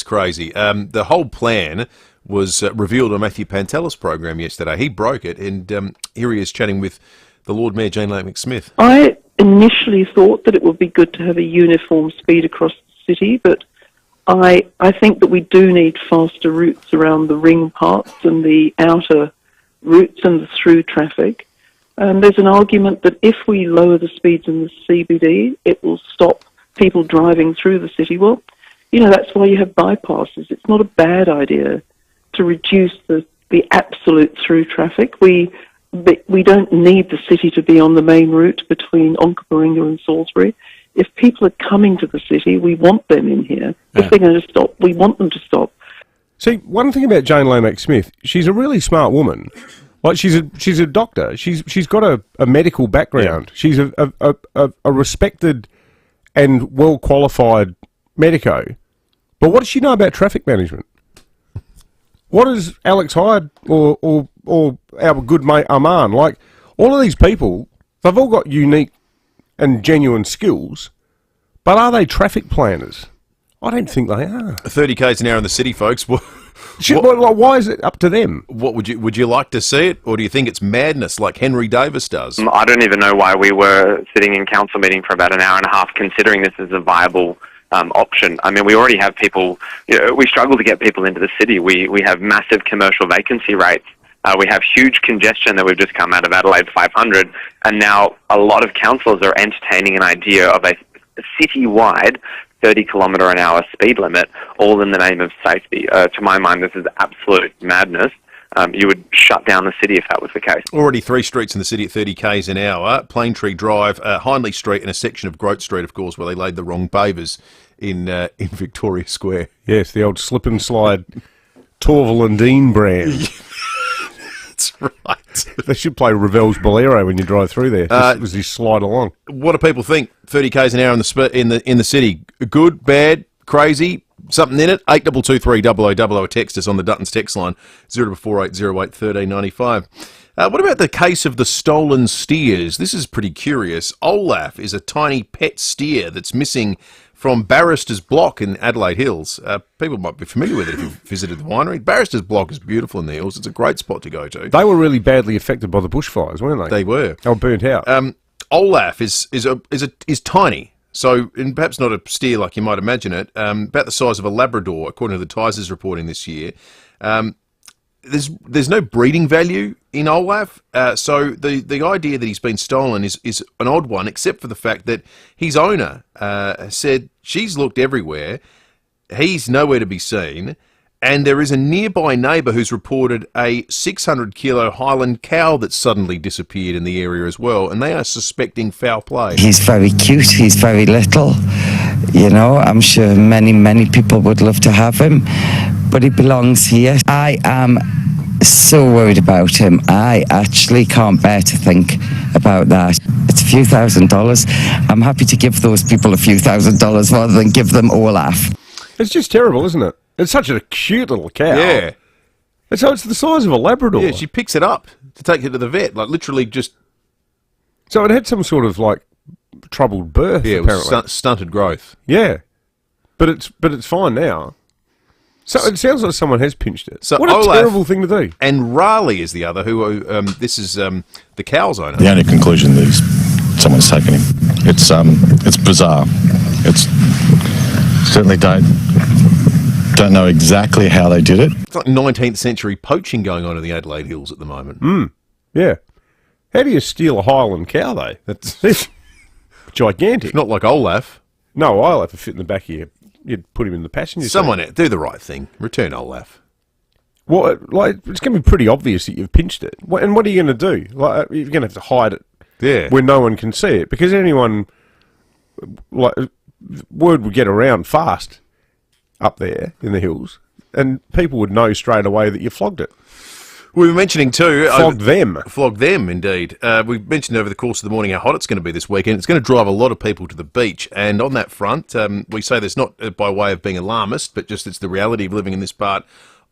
Speaker 15: crazy. The whole plan was revealed on Matthew Pantelis' program yesterday. He broke it, and here he is chatting with the Lord Mayor Jane Lake-McSmith.
Speaker 3: I initially thought that it would be good to have a uniform speed across the city, but I think that we do need faster routes around the ring parts and the outer routes and the through traffic. There's an argument that if we lower the speeds in the CBD, it will stop people driving through the city. Well, that's why you have bypasses. It's not a bad idea to reduce the absolute through traffic. We don't need the city to be on the main route between Onkaparinga and Salisbury. If people are coming to the city, we want them in here. If they're going to stop, we want them to stop.
Speaker 16: See, one thing about Jane Lomax Smith, she's a really smart woman. Like she's a doctor. She's got a medical background. Yeah. She's a respected and well qualified medico. But what does she know about traffic management? What does Alex Hyde or our good mate Aman, like all of these people, they've all got unique and genuine skills, but are they traffic planners? I don't think they are.
Speaker 15: 30 k's an hour in the city, folks.
Speaker 16: Why is it up to them?
Speaker 15: What would you like to see it, or do you think it's madness like Henry Davis does?
Speaker 5: I don't even know why we were sitting in council meeting for about an hour and a half considering this as a viable option. I mean, we already have people, we struggle to get people into the city. We have massive commercial vacancy rates. We have huge congestion that we've just come out of Adelaide 500, and now a lot of councils are entertaining an idea of a city-wide 30-kilometre-an-hour speed limit, all in the name of safety. To my mind, this is absolute madness. You would shut down the city if that was the case.
Speaker 15: Already 3 streets in the city at 30 k's an hour: Plaintree Drive, Hindley Street, and a section of Grote Street, of course, where they laid the wrong pavers in Victoria Square.
Speaker 16: Yes, the old slip and slide Torval and Dean brand.
Speaker 15: That's right.
Speaker 16: They should play Ravel's Bolero when you drive through there. As you slide along.
Speaker 15: What do people think? 30 k's an hour in the city. Good, bad, crazy, something in it? 8223 text us on the Duttons text line 0480 08 1395. What about the case of the stolen steers? This is pretty curious. Olaf is a tiny pet steer that's missing from Barrister's Block in Adelaide Hills. People might be familiar with it if you've visited the winery. Barrister's Block is beautiful in the hills. It's a great spot to go to.
Speaker 16: They were really badly affected by the bushfires, weren't they?
Speaker 15: They were.
Speaker 16: They were burnt out.
Speaker 15: Olaf is tiny. So, and perhaps not a steer like you might imagine it, about the size of a Labrador, according to the Tigers reporting this year. There's no breeding value in Olaf, so the idea that he's been stolen is an odd one, except for the fact that his owner said she's looked everywhere, he's nowhere to be seen, and there is a nearby neighbour who's reported a 600-kilo Highland cow that's suddenly disappeared in the area as well, and they are suspecting foul play.
Speaker 7: He's very cute, he's very little, I'm sure many people would love to have him, but he belongs here. I am so worried about him. I actually can't bear to think about that. It's a few $1,000s. I'm happy to give those people a few $1,000s rather than give them Olaf.
Speaker 16: It's just terrible, isn't it? It's such a cute little cow.
Speaker 15: Yeah.
Speaker 16: And so it's the size of a Labrador.
Speaker 15: Yeah, she picks it up to take it to the vet, like literally just...
Speaker 16: So it had some sort of, like, troubled birth,
Speaker 15: yeah,
Speaker 16: apparently.
Speaker 15: It was stunted growth.
Speaker 16: Yeah. But it's fine now. So it sounds like someone has pinched it.
Speaker 15: So
Speaker 16: what a
Speaker 15: Olaf
Speaker 16: terrible thing to do.
Speaker 15: And Raleigh is the other, who this is the cow's owner.
Speaker 8: The only conclusion is someone's taken him. It's bizarre. It's certainly don't know exactly how they did it.
Speaker 15: It's like 19th century poaching going on in the Adelaide Hills at the moment.
Speaker 16: Yeah. How do you steal a Highland cow, though? That's gigantic.
Speaker 15: It's not like Olaf.
Speaker 16: No, Olaf would fit in the back of you. You'd put him in the passenger seat.
Speaker 15: Someone do the right thing. Return Olaf.
Speaker 16: Well, it's going to be pretty obvious that you've pinched it. And what are you going to do? Like, you're going to have to hide it where no one can see it. Because word would get around fast up there in the hills. And people would know straight away that you flogged it.
Speaker 15: We were mentioning too...
Speaker 16: Flogged them.
Speaker 15: Flogged them, indeed. We've mentioned over the course of the morning how hot it's going to be this weekend. It's going to drive a lot of people to the beach. And on that front, we say this not by way of being alarmist, but just it's the reality of living in this part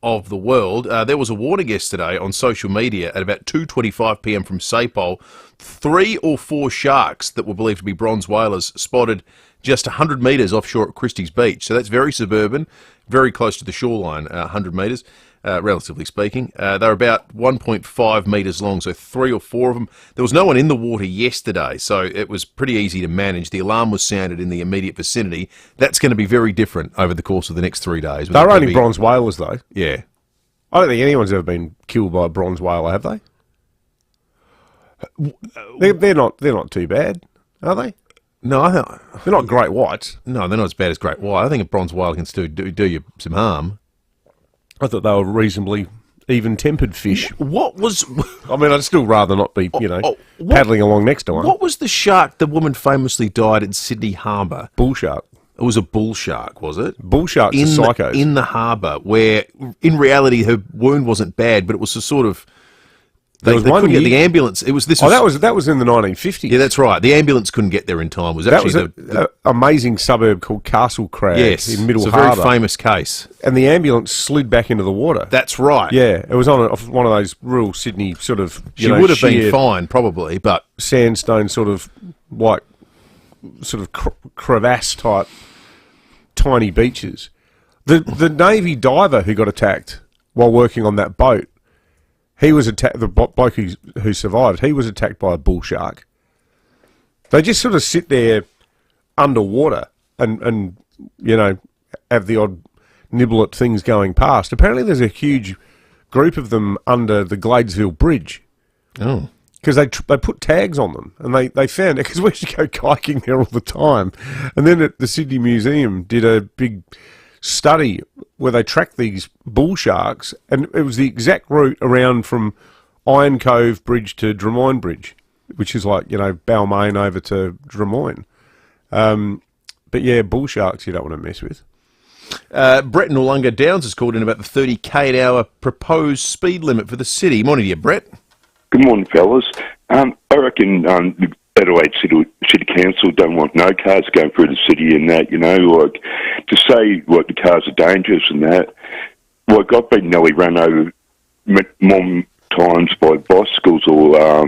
Speaker 15: of the world. There was a warning yesterday on social media at about 2:25 p.m. from Sapole. 3 or 4 sharks that were believed to be bronze whalers spotted just 100 metres offshore at Christie's Beach. So that's very suburban, very close to the shoreline, 100 metres. Relatively speaking. They're about 1.5 metres long, so 3 or 4 of them. There was no one in the water yesterday, so it was pretty easy to manage. The alarm was sounded in the immediate vicinity. That's going to be very different over the course of the next 3 days.
Speaker 16: They're only bronze whalers, though.
Speaker 15: Yeah.
Speaker 16: I don't think anyone's ever been killed by a bronze whaler, have they? They're not too bad, are they?
Speaker 15: No,
Speaker 16: they're not great whites.
Speaker 15: No, they're not as bad as great white. I think a bronze whale can still do you some harm.
Speaker 16: I thought they were reasonably even-tempered fish.
Speaker 15: What was...
Speaker 16: I mean, I'd still rather not be, paddling along next to one.
Speaker 15: What was the shark the woman famously died in Sydney Harbour?
Speaker 16: Bull shark.
Speaker 15: It was a bull shark, was it?
Speaker 16: Bull sharks are psychos.
Speaker 15: In the harbour, where in reality her wound wasn't bad, but it was a sort of... They couldn't get the ambulance. That
Speaker 16: was in the 1950s.
Speaker 15: Yeah, that's right. The ambulance couldn't get there in time. That was
Speaker 16: an amazing suburb called Castle Crag in Middle Harbour.
Speaker 15: It's a very famous case.
Speaker 16: And the ambulance slid back into the water.
Speaker 15: That's right.
Speaker 16: Yeah, it was on one of those rural Sydney sort of...
Speaker 15: She would have been fine, probably, but...
Speaker 16: Sandstone sort of crevasse type tiny beaches. The Navy diver who got attacked while working on that boat, he was attacked. The bloke who survived, he was attacked by a bull shark. They just sort of sit there underwater and have the odd nibble at things going past. Apparently, there's a huge group of them under the Gladesville Bridge.
Speaker 15: Oh.
Speaker 16: Because they put tags on them, and they found it, because we used to go kayaking there all the time. And then at the Sydney Museum did a big study where they tracked these bull sharks, and it was the exact route around from Iron Cove Bridge to Drummoyne Bridge, which is like, Balmain over to Drummoyne. But yeah, bull sharks you don't want to mess with.
Speaker 15: Brett in Wollonga Downs has called in about the 30k an hour proposed speed limit for the city. Morning to you, Brett.
Speaker 9: Good morning, fellas. I reckon the Adelaide City Council don't want no cars going through the city and that, like to say the cars are dangerous and that. Like, I've been nearly run over more times by bicycles or,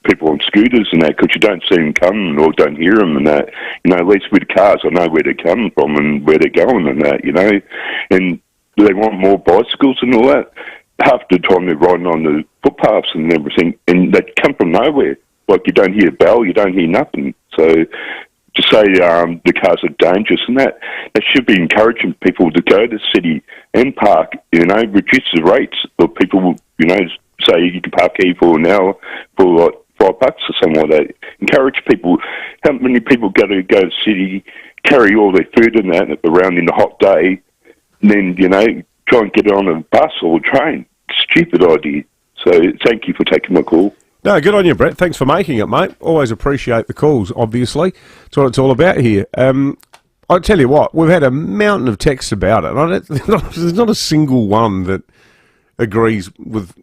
Speaker 9: people on scooters and that, because you don't see them coming or don't hear them and that. At least with cars, I know where they're coming from and where they're going and that, And they want more bicycles and all that. Half the time they're riding on the footpaths and everything, and they come from nowhere. Like, you don't hear a bell, you don't hear nothing. So to say the cars are dangerous and that, they should be encouraging people to go to the city and park, reduce the rates. Or people, say you can park here for an hour for like $5 or something like that. Encourage people. How many people go to the city, carry all their food and that around in the hot day, and then, try and get on a bus or a train? Stupid idea. So thank you for taking my call.
Speaker 16: No, good on you, Brett. Thanks for making it, mate. Always appreciate the calls, obviously. That's what it's all about here. I'll tell you what, we've had a mountain of texts about it. There's not a single one that agrees with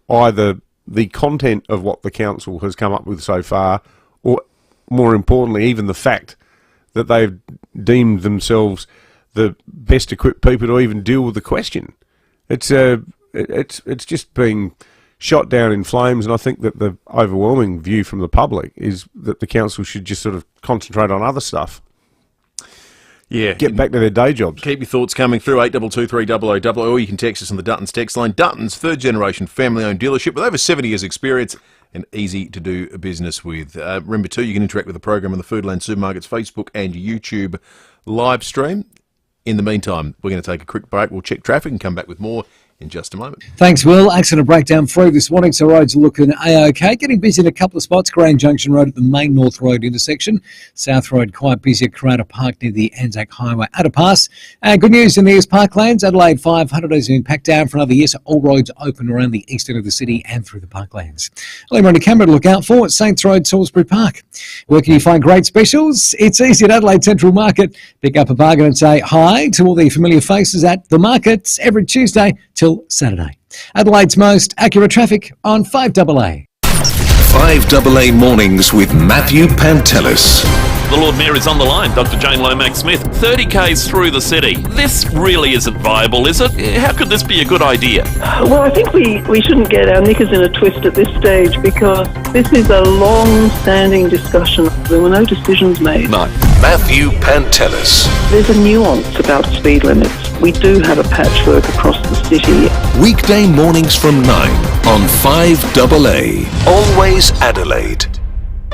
Speaker 16: either the content of what the council has come up with so far, or more importantly, even the fact that they've deemed themselves the best equipped people to even deal with the question. It's just being shot down in flames, and I think that the overwhelming view from the public is that the council should just sort of concentrate on other stuff.
Speaker 15: Yeah.
Speaker 16: Get back to their day jobs.
Speaker 15: Keep your thoughts coming through, 8223 0000, or you can text us on the Duttons text line. Duttons, third generation family-owned dealership with over 70 years experience and easy to do business with. Remember too, you can interact with the program on the Foodland Supermarkets Facebook and YouTube live stream. In the meantime, we're going to take a quick break. We'll check traffic and come back with more in just a moment.
Speaker 26: Thanks, Will. Accident breakdown free this morning, so roads are looking A-OK. Getting busy in a couple of spots. Grand Junction Road at the main North Road intersection. South Road quite busy at Carrata Park near the Anzac Highway at a pass. Good news in the East Parklands. Adelaide 500 has been packed down for another year, so all roads open around the east end of the city and through the Parklands. I'll run a camera to look out for Saints Road, Salisbury Park. Where can you find great specials? It's easy at Adelaide Central Market. Pick up a bargain and say hi to all the familiar faces at the markets every Tuesday till Saturday. Adelaide's most accurate traffic on 5AA.
Speaker 6: 5AA Mornings with Matthew Pantelis.
Speaker 12: The Lord Mayor is on the line, Dr. Jane Lomax-Smith. 30 k's through the city. This really isn't viable, is it? How could this be a good idea?
Speaker 3: Well, I think we shouldn't get our knickers in a twist at this stage, because this is a long-standing discussion. There were no decisions made.
Speaker 6: No. Matthew Pantelis.
Speaker 3: There's a nuance about speed limits. We do have a patchwork across the city.
Speaker 6: Weekday mornings from 9 on 5AA. Always Adelaide.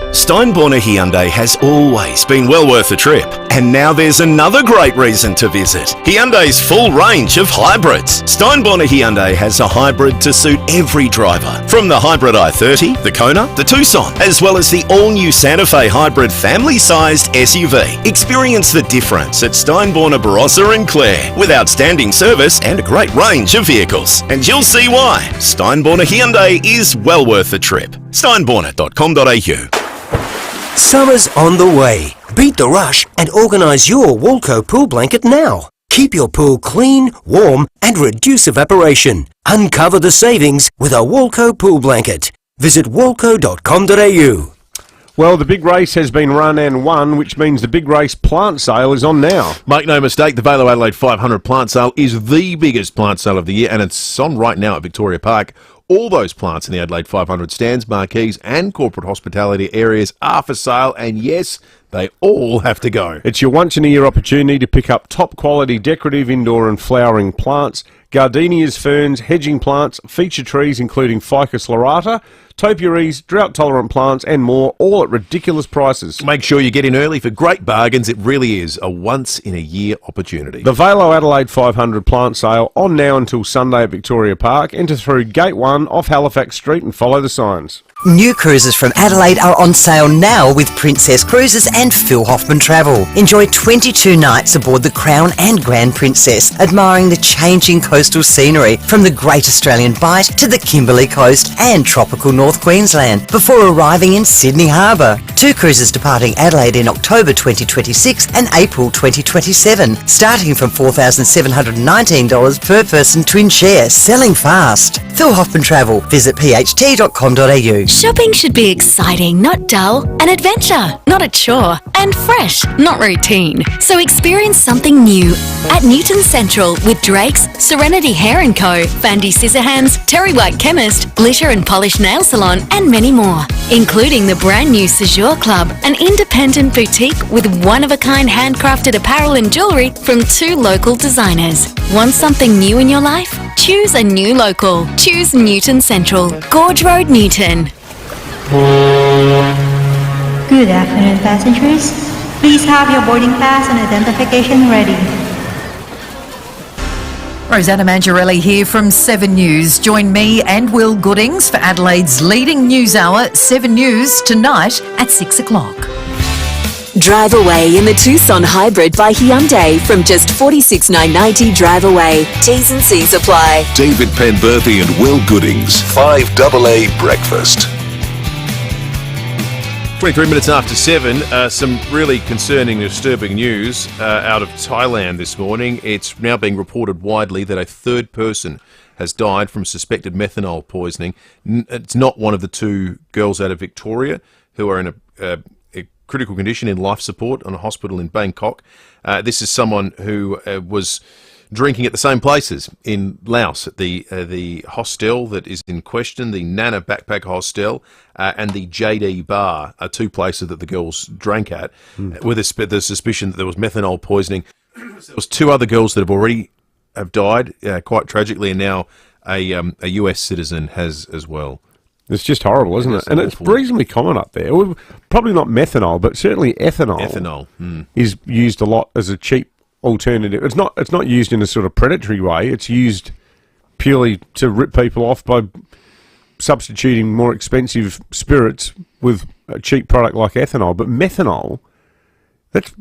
Speaker 13: Steinborner Hyundai has always been well worth a trip, and now there's another great reason to visit. Hyundai's full range of hybrids. Steinborner Hyundai has a hybrid to suit every driver, from the hybrid i30, the Kona, the Tucson, as well as the all-new Santa Fe hybrid family-sized SUV. Experience the difference at Steinborner Barossa and Clare, with outstanding service and a great range of vehicles. And you'll see why. Steinborner Hyundai is well worth the trip. Steinborner.com.au.
Speaker 19: Summer's on the way.
Speaker 4: Beat the rush and organise your Walco pool blanket now. Keep your pool clean, warm and reduce evaporation. Uncover the savings with a Walco pool blanket. Visit walco.com.au.
Speaker 16: Well, the big race has been run and won, which means the big race plant sale is on now.
Speaker 15: Make no mistake, the FIVEAA Adelaide 500 plant sale is the biggest plant sale of the year, and it's on right now at Victoria Park. All those plants in the Adelaide 500 stands, marquees and corporate hospitality areas are for sale, and yes, they all have to go.
Speaker 16: It's your once-in-a-year opportunity to pick up top-quality decorative indoor and flowering plants, gardenias, ferns, hedging plants, feature trees including Ficus lyrata, topiaries, drought-tolerant plants and more, all at ridiculous prices.
Speaker 15: Make sure you get in early for great bargains. It really is a once-in-a-year opportunity.
Speaker 16: The FIVEAA Adelaide 500 plant sale on now until Sunday at Victoria Park. Enter through Gate 1 off Halifax Street and follow the signs.
Speaker 19: New cruises from Adelaide are on sale now with Princess Cruises and Phil Hoffman Travel. Enjoy 22 nights aboard the Crown and Grand Princess, admiring the changing coastal scenery from the Great Australian Bight to the Kimberley Coast and tropical North Queensland before arriving in Sydney Harbour. 2 cruises departing Adelaide in October 2026 and April 2027, starting from $4,719 per person twin share, selling fast. Phil Hoffman Travel. Visit pht.com.au.
Speaker 22: Shopping should be exciting, not dull. An adventure, not a chore. And fresh, not routine. So experience something new at Newton Central with Drake's, Serenity Hair & Co, Fandy Scissorhands, Terry White Chemist, Glitter and Polish Nail Salon and many more. Including the brand new Séjour Club, an independent boutique with one-of-a-kind handcrafted apparel and jewellery from 2 local designers. Want something new in your life? Choose a new local. Choose Newton Central, Gorge Road, Newton.
Speaker 23: Good afternoon, passengers. Please have your boarding pass and identification ready.
Speaker 24: Rosanna Mangiarelli here from 7 News. Join me and Will Goodings for Adelaide's leading news hour, 7 News, tonight at 6 o'clock.
Speaker 2: Drive away in the Tucson Hybrid by Hyundai from just $46,990 drive away. T's and C's apply.
Speaker 6: David Penberthy and Will Goodings, 5AA Breakfast.
Speaker 15: 23 minutes after 7, some really concerning, disturbing news out of Thailand this morning. It's now being reported widely that a 3rd person has died from suspected methanol poisoning. It's not one of the 2 girls out of Victoria who are in a critical condition in life support on a hospital in Bangkok. This is someone who was drinking at the same places in Laos, at the hostel that is in question, the Nana Backpack Hostel and the JD Bar are 2 places that the girls drank at with the suspicion that there was methanol poisoning. There was 2 other girls that have already died, quite tragically, and now a US citizen has as well.
Speaker 16: It's just horrible, isn't it? And it's reasonably common up there. Well, probably not methanol, but certainly ethanol.
Speaker 15: Ethanol
Speaker 16: is used a lot as a cheap alternative. It's not used in a sort of predatory way. It's used purely to rip people off by substituting more expensive spirits with a cheap product like ethanol. But methanol, that's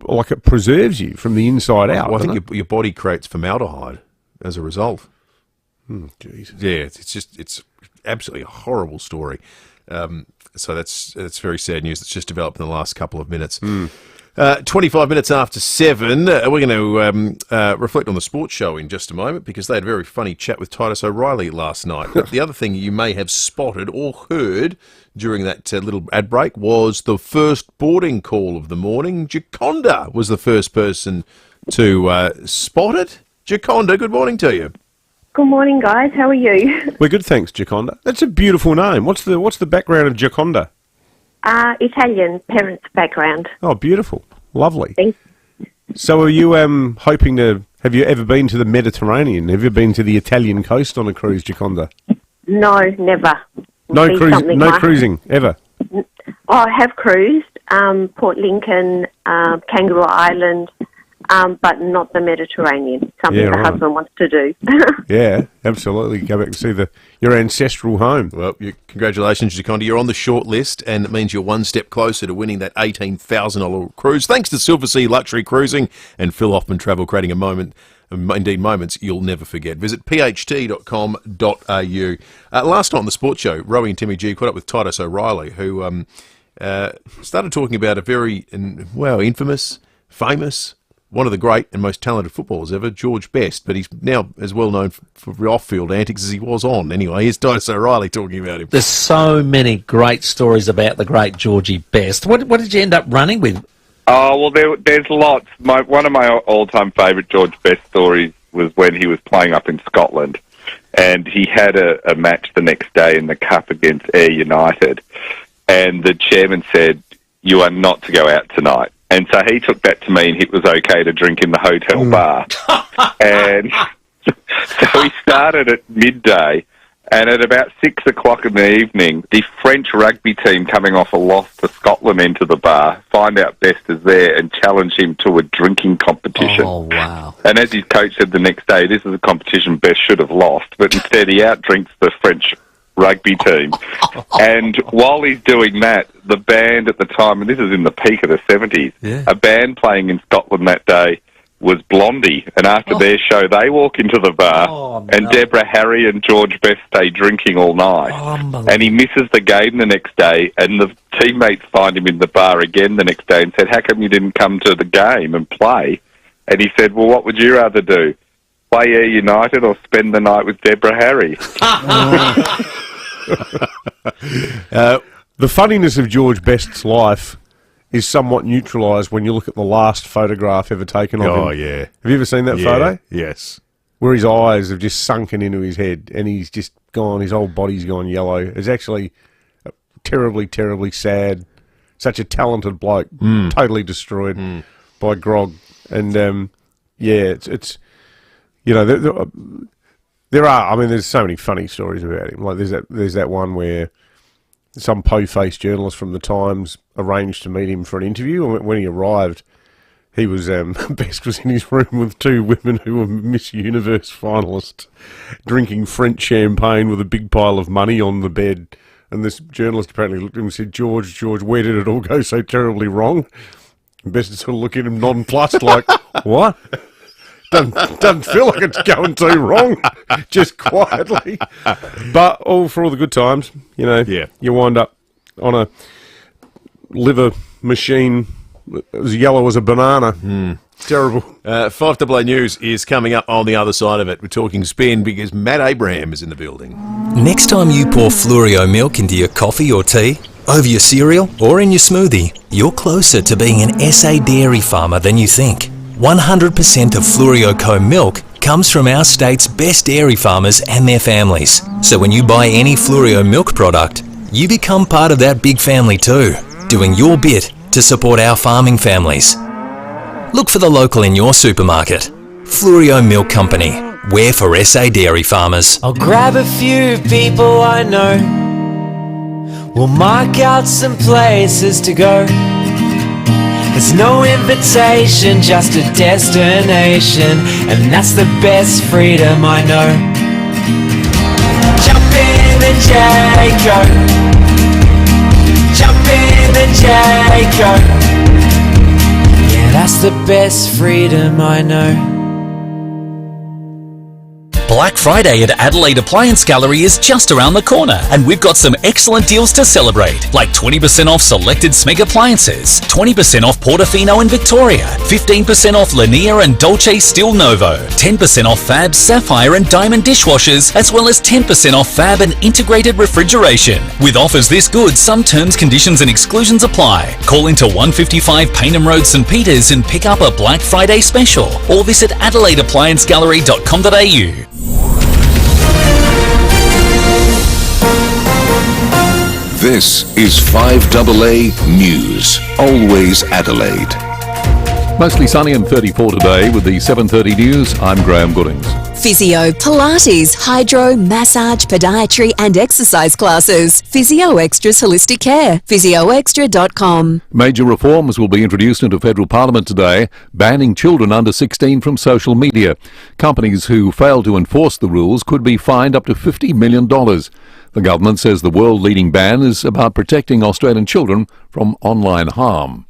Speaker 16: like it preserves you from the inside out.
Speaker 15: Well, I think your body creates formaldehyde as a result.
Speaker 16: Jeez.
Speaker 15: Yeah, it's absolutely a horrible story. So that's very sad news that's just developed in the last couple of minutes. 25 minutes after 7, we're going to reflect on the sports show in just a moment because they had a very funny chat with Titus O'Reilly last night. But the other thing you may have spotted or heard during that little ad break was the first boarding call of the morning. Jaconda was the first person to spot it. Jaconda, good morning to you.
Speaker 25: Good morning, guys. How are you?
Speaker 16: We're good, thanks, Jaconda. That's a beautiful name. What's the background of Jaconda?
Speaker 25: Italian parents' background.
Speaker 16: Oh, beautiful. Lovely.
Speaker 25: Thanks.
Speaker 16: So are you hoping to... Have you ever been to the Mediterranean? Have you been to the Italian coast on a cruise, Jaconda?
Speaker 25: No, never.
Speaker 16: No cruising, ever?
Speaker 25: Oh, I have cruised. Port Lincoln, Kangaroo Island, but not the Mediterranean. Something the husband wants to do.
Speaker 16: Yeah, absolutely. Go back and see your ancestral home.
Speaker 15: Well, congratulations, Jaconda. You're on the short list, and it means you're one step closer to winning that $18,000 cruise. Thanks to Silver Sea Luxury Cruising and Phil Hoffman Travel, creating moments you'll never forget. Visit pht.com.au. Last night on the sports show, Rowie and Timmy G caught up with Titus O'Reilly, who started talking about a very, infamous, famous, one of the great and most talented footballers ever, George Best, but he's now as well known for off-field antics as he was on. Anyway, here's Titus O'Reilly talking about him.
Speaker 1: There's so many great stories about the great Georgie Best. What did you end up running with?
Speaker 11: Oh, well, there's lots. One of my all-time favourite George Best stories was when he was playing up in Scotland, and he had a match the next day in the Cup against Ayr United, and the chairman said, "You are not to go out tonight." And so he took that to mean it was okay to drink in the hotel bar. And so he started at midday, and at about 6 o'clock in the evening, the French rugby team coming off a loss to Scotland into the bar, find out Best is there and challenge him to a drinking competition.
Speaker 1: Oh, wow.
Speaker 11: And as his coach said the next day, this is a competition Best should have lost, but instead he outdrinks the French rugby team. And while he's doing that, the band at the time, and this is in the peak of the 70s, a band playing in Scotland that day was Blondie. And after their show, they walk into the bar, and Deborah Harry and George Best stay drinking all night. And he misses the game the next day, and the teammates find him in the bar again the next day and said, "How come you didn't come to the game and play?" And he said, "Well, what would you rather do? Play Ayr United or spend the night with Deborah Harry?"
Speaker 16: The funniness of George Best's life is somewhat neutralised when you look at the last photograph ever taken of him.
Speaker 15: Oh, yeah.
Speaker 16: Have you ever seen that photo?
Speaker 15: Yes.
Speaker 16: Where his eyes have just sunken into his head and he's just gone, his whole body's gone yellow. It's actually terribly, terribly sad. Such a talented bloke, totally destroyed by grog. And, it's you know, there are, I mean, there's so many funny stories about him. Like there's that one where some po-faced journalist from the Times arranged to meet him for an interview. And when he arrived, he was Best was in his room with two women who were Miss Universe finalists, drinking French champagne with a big pile of money on the bed. And this journalist apparently looked at him and said, George, where did it all go so terribly wrong?" And Best sort of looked at him nonplussed, like, "What? Doesn't feel like it's going too wrong," just quietly. But for all the good times, you know, you wind up on a liver machine as yellow as a banana. Terrible.
Speaker 15: 5AA News is coming up on the other side of it. We're talking spin because Matt Abraham is in the building.
Speaker 17: Next time you pour Fluorio milk into your coffee or tea, over your cereal or in your smoothie, you're closer to being an SA dairy farmer than you think. 100% of Fluorio Co milk comes from our state's best dairy farmers and their families. So when you buy any Fluorio milk product, you become part of that big family too, doing your bit to support our farming families. Look for the local in your supermarket. Fluorio Milk Company. We're for SA dairy farmers.
Speaker 18: I'll grab a few people I know. We'll mark out some places to go. There's no invitation, just a destination, and that's the best freedom I know. Jump in the Jayco. Jump in the Jayco. Yeah, that's the best freedom I know.
Speaker 20: Black Friday at Adelaide Appliance Gallery is just around the corner, and we've got some excellent deals to celebrate, like 20% off selected Smeg appliances, 20% off Portofino and Victoria, 15% off Lanier and Dolce Steel Novo, 10% off Fab, Sapphire and Diamond dishwashers, as well as 10% off Fab and integrated refrigeration. With offers this good, some terms, conditions and exclusions apply. Call into 155 Paynham Road, St Peters and pick up a Black Friday special, or visit adelaideappliancegallery.com.au.
Speaker 6: This is 5AA News, always Adelaide.
Speaker 14: Mostly sunny and 34 today with the 7:30 news. I'm Graham Goodings.
Speaker 2: Physio, Pilates, hydro, massage, podiatry and exercise classes. Physio Extra's Holistic Care. PhysioExtra.com.
Speaker 14: Major reforms will be introduced into federal parliament today, banning children under 16 from social media. Companies who fail to enforce the rules could be fined up to $50 million. The government says the world-leading ban is about protecting Australian children from online harm.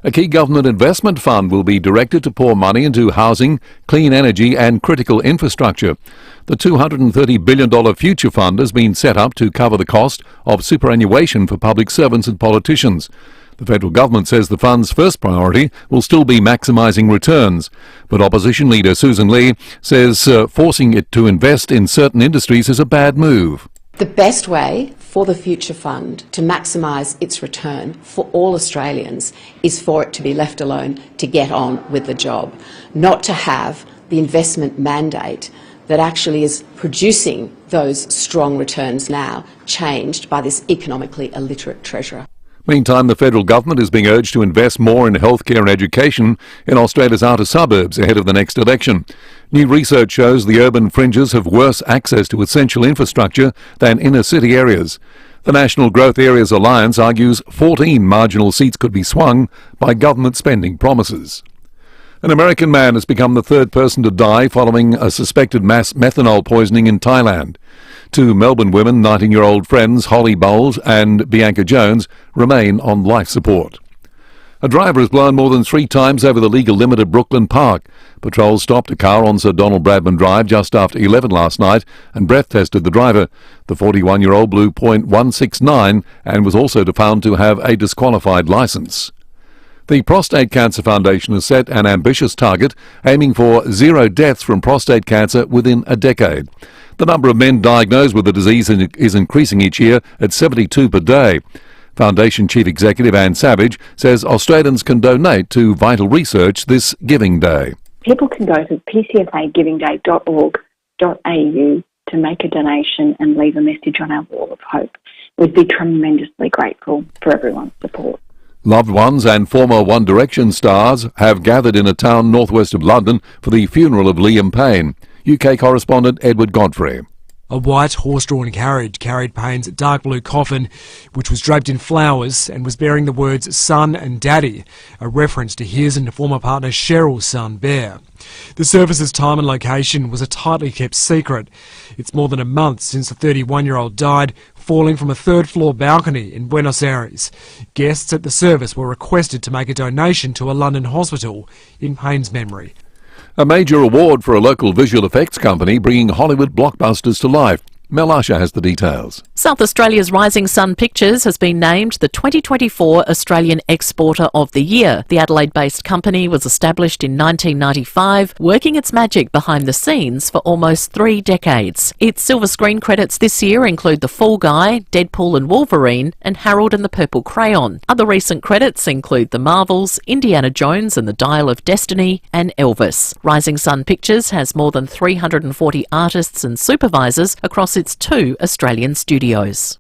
Speaker 14: A key government investment fund will be directed to pour money into housing, clean energy and critical infrastructure. The $230 billion Future Fund has been set up to cover the cost of superannuation for public servants and politicians. The federal government says the fund's first priority will still be maximising returns, but opposition leader Susan Lee says forcing it to invest in certain industries is a bad move.
Speaker 5: The best way for the Future Fund to maximise its return for all Australians is for it to be left alone to get on with the job, not to have the investment mandate that actually is producing those strong returns now changed by this economically illiterate treasurer.
Speaker 14: Meantime, the federal government is being urged to invest more in healthcare and education in Australia's outer suburbs ahead of the next election. New research shows the urban fringes have worse access to essential infrastructure than inner city areas. The National Growth Areas Alliance argues 14 marginal seats could be swung by government spending promises. An American man has become the third person to die following a suspected mass methanol poisoning in Thailand. Two Melbourne women, 19-year-old friends Holly Bowles and Bianca Jones, remain on life support. A driver has blown more than 3 times over the legal limit at Brooklyn Park. Patrol stopped a car on Sir Donald Bradman Drive just after 11 last night and breath tested the driver. The 41-year-old blew .169 and was also found to have a disqualified licence. The Prostate Cancer Foundation has set an ambitious target, aiming for 0 deaths from prostate cancer within a decade. The number of men diagnosed with the disease is increasing each year at 72 per day. Foundation Chief Executive Anne Savage says Australians can donate to vital research this Giving Day.
Speaker 7: People can go to pcfagivingday.org.au to make a donation and leave a message on our wall of hope. We'd be tremendously grateful for everyone's support.
Speaker 14: Loved ones and former One Direction stars have gathered in a town northwest of London for the funeral of Liam Payne. UK correspondent Edward Godfrey.
Speaker 8: A white horse-drawn carriage carried Payne's dark blue coffin, which was draped in flowers and was bearing the words "Son" and "Daddy," a reference to his and former partner Cheryl's son, Bear. The service's time and location was a tightly kept secret. It's more than a month since the 31-year-old died, falling from a third-floor balcony in Buenos Aires. Guests at the service were requested to make a donation to a London hospital in Payne's memory.
Speaker 14: A major award for a local visual effects company bringing Hollywood blockbusters to life. Mel Usher has the details.
Speaker 9: South Australia's Rising Sun Pictures has been named the 2024 Australian Exporter of the Year. The Adelaide-based company was established in 1995, working its magic behind the scenes for almost 3 decades. Its silver screen credits this year include The Fall Guy, Deadpool and Wolverine, and Harold and the Purple Crayon. Other recent credits include The Marvels, Indiana Jones and the Dial of Destiny, and Elvis. Rising Sun Pictures has more than 340 artists and supervisors across its 2 Australian studios.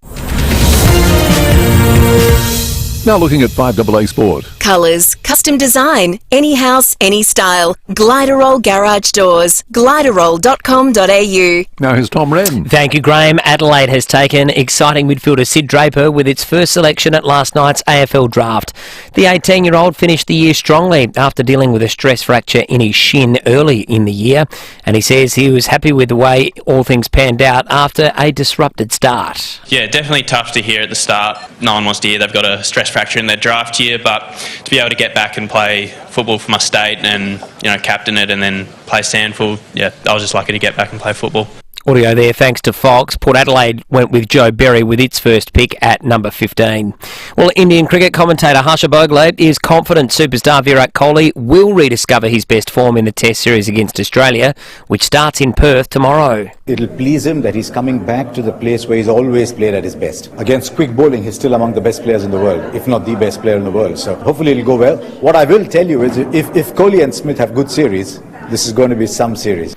Speaker 14: Now looking at 5AA Sport.
Speaker 2: Colours, custom design, any house, any style. Gliderol Garage Doors. Gliderol.com.au.
Speaker 14: Now here's Tom Wren.
Speaker 10: Thank you, Graham. Adelaide has taken exciting midfielder Sid Draper with its first selection at last night's AFL draft. The 18-year-old finished the year strongly after dealing with a stress fracture in his shin early in the year, and he says he was happy with the way all things panned out after a disrupted start.
Speaker 21: Yeah, definitely tough to hear at the start. No one wants to hear they've got a stress fracture in their draft year, but to be able to get back and play football for my state and, captain it and then play Sandford, I was just lucky to get back and play football.
Speaker 10: Audio there thanks to Fox. Port Adelaide went with Joe Berry with its first pick at number 15. Well, Indian cricket commentator Harsha Bhogle is confident superstar Virat Kohli will rediscover his best form in the Test series against Australia, which starts in Perth tomorrow.
Speaker 27: It'll please him that he's coming back to the place where he's always played at his best. Against quick bowling, he's still among the best players in the world, if not the best player in the world. So hopefully it'll go well. What I will tell you is if Kohli and Smith have good series, this is going to be some series.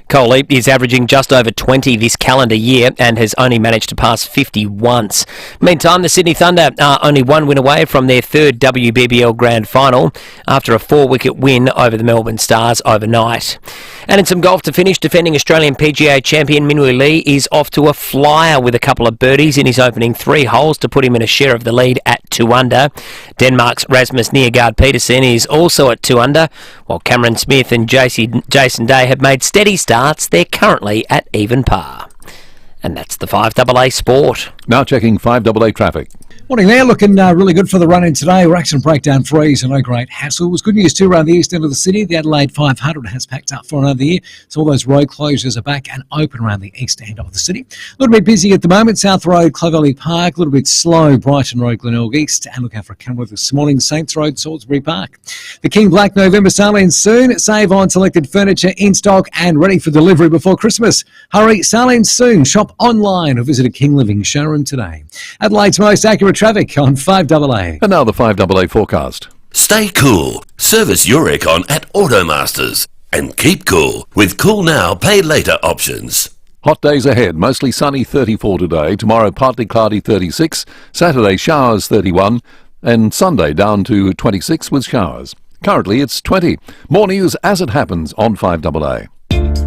Speaker 10: Kohli is averaging just over 20 this calendar year and has only managed to pass 50 once. Meantime, the Sydney Thunder are only 1 win away from their 3rd WBBL Grand Final after a 4-wicket win over the Melbourne Stars overnight. And in some golf to finish, defending Australian PGA champion Minwoo Lee is off to a flyer with a couple of birdies in his opening 3 holes to put him in a share of the lead at 2 under. Denmark's Rasmus Niergaard Petersen is also at 2 under, while Cameron Smith and Jason Day have made steady starts. They're currently at even par. And that's the 5AA Sport.
Speaker 14: Now checking 5AA traffic.
Speaker 3: Morning there, looking really good for the run-in today. Racks and breakdown frees and no great hassles. Good news too around the east end of the city. The Adelaide 500 has packed up for another year, so all those road closures are back and open around the east end of the city. A little bit busy at the moment. South Road, Clovelly Park. A little bit slow, Brighton Road, Glenelg East. And look out for Kenilworth this morning. Saints Road, Salisbury Park. The King Black November sale ends soon. Save on selected furniture in stock and ready for delivery before Christmas. Hurry, sale ends soon. Shop online or visit a King Living showroom today. Adelaide's most accurate traffic on 5AA.
Speaker 14: And now the 5AA forecast.
Speaker 4: Stay cool. Service your aircon at Automasters. And keep cool with Cool Now, Pay Later options.
Speaker 14: Hot days ahead, mostly sunny 34 today, tomorrow partly cloudy 36, Saturday showers 31, and Sunday down to 26 with showers. Currently it's 20. More news as it happens on 5AA.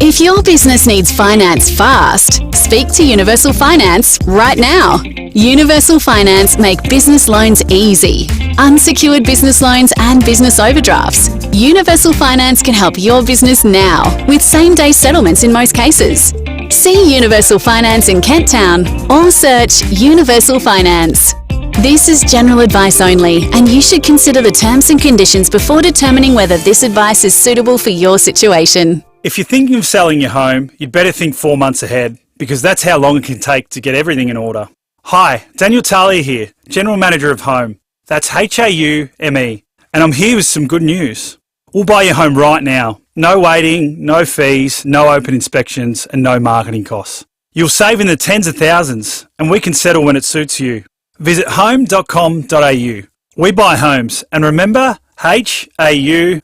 Speaker 12: If your business needs finance fast, speak to Universal Finance right now. Universal Finance make business loans easy. Unsecured business loans and business overdrafts. Universal Finance can help your business now with same-day settlements in most cases. See Universal Finance in Kent Town or search Universal Finance. This is general advice only, and you should consider the terms and conditions before determining whether this advice is suitable for your situation.
Speaker 13: If you're thinking of selling your home, you'd better think 4 months ahead, because that's how long it can take to get everything in order. Hi, Daniel Talia here, General Manager of Home. That's HAUME, and I'm here with some good news. We'll buy your home right now. No waiting, no fees, no open inspections, and no marketing costs. You'll save in the tens of thousands, and we can settle when it suits you. Visit home.com.au. We buy homes, and remember, HAUME.com.au.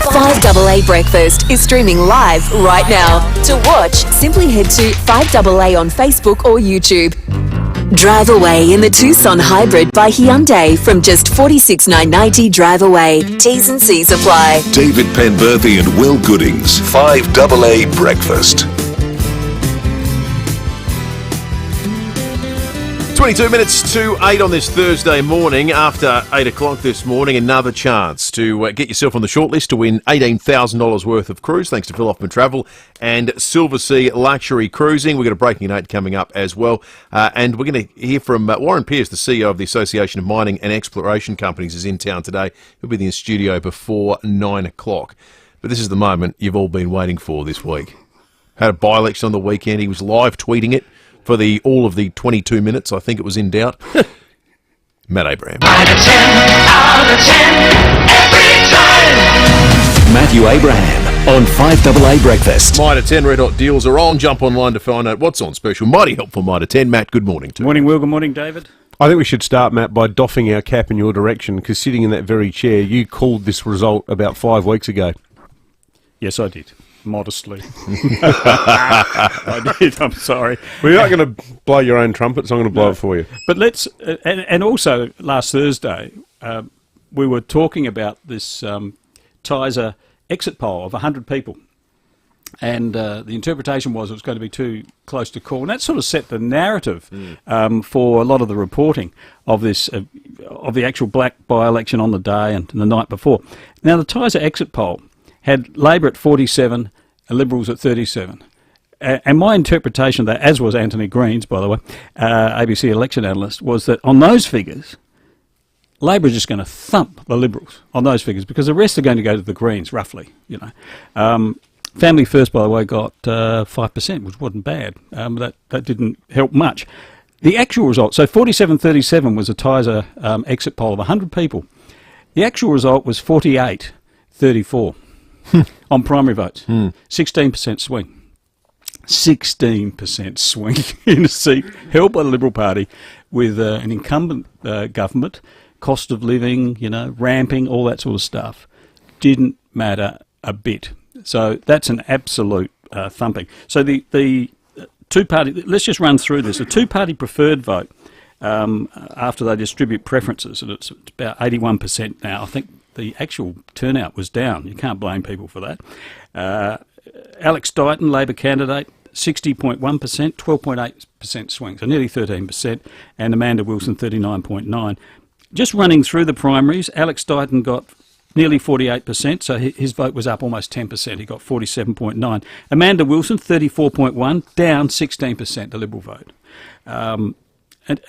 Speaker 2: 5AA Breakfast is streaming live right now. To watch, simply head to 5AA on Facebook or YouTube. Drive away in the Tucson Hybrid by Hyundai from just $46,990 drive away. T's and C's apply.
Speaker 6: David Penberthy and Will Goodings, 5AA Breakfast.
Speaker 15: 22 minutes to 8 on this Thursday morning. After 8 o'clock this morning, another chance to get yourself on the shortlist to win $18,000 worth of cruise, thanks to Phil Hoffman Travel and Silver Sea Luxury Cruising. We've got a breaking 8 coming up as well. And we're going to hear from Warren Pearce, the CEO of the Association of Mining and Exploration Companies, is in town today. He'll be in the studio before 9 o'clock. But this is the moment you've all been waiting for this week. Had a by-election on the weekend. He was live tweeting it for all of the 22 minutes, I think it was in doubt. Matt Abraham.
Speaker 19: 9 to 10, out of 10, every time.
Speaker 4: Matthew Abraham on 5AA Breakfast.
Speaker 15: Mitre 10 red hot deals are on. Jump online to find out what's on special. Mighty helpful Mitre 10. Matt, good morning to you.
Speaker 22: Morning, Will. Good morning, David.
Speaker 16: I think we should start, Matt, by doffing our cap in your direction, because sitting in that very chair, you called this result about 5 weeks ago.
Speaker 22: Yes, I did. Modestly. I did, I'm sorry.
Speaker 16: Well, you're not going to blow your own trumpet, so I'm going to blow it for you.
Speaker 22: But let's, and also last Thursday, we were talking about this Tizer exit poll of 100 people. And the interpretation was it was going to be too close to call. And that sort of set the narrative for a lot of the reporting of this, of the actual black by-election on the day and the night before. Now, the Tizer exit poll had Labor at 47 and Liberals at 37. And my interpretation of that, as was Anthony Green's, by the way, ABC election analyst, was that on those figures, Labor is just going to thump the Liberals on those figures, because the rest are going to go to the Greens, roughly, you know. Family First, by the way, got 5%, which wasn't bad. That didn't help much. The actual result, so 47-37 was a Tizer exit poll of 100 people. The actual result was 48-34. On primary votes, 16% swing. 16% swing in a seat held by the Liberal Party with an incumbent government, cost of living, you know, ramping, all that sort of stuff. Didn't matter a bit. So that's an absolute thumping. So the two-party, let's just run through this. The two-party preferred vote, after they distribute preferences, and it's about 81% now, I think. The actual turnout was down. You can't blame people for that. Alex Dighton, Labor candidate, 60.1%, 12.8% swing, so nearly 13%, and Amanda Wilson, 39.9%. Just running through the primaries, Alex Dighton got nearly 48%, so his vote was up almost 10%. He got 47.9%. Amanda Wilson, 34.1%, down 16%, the Liberal vote. And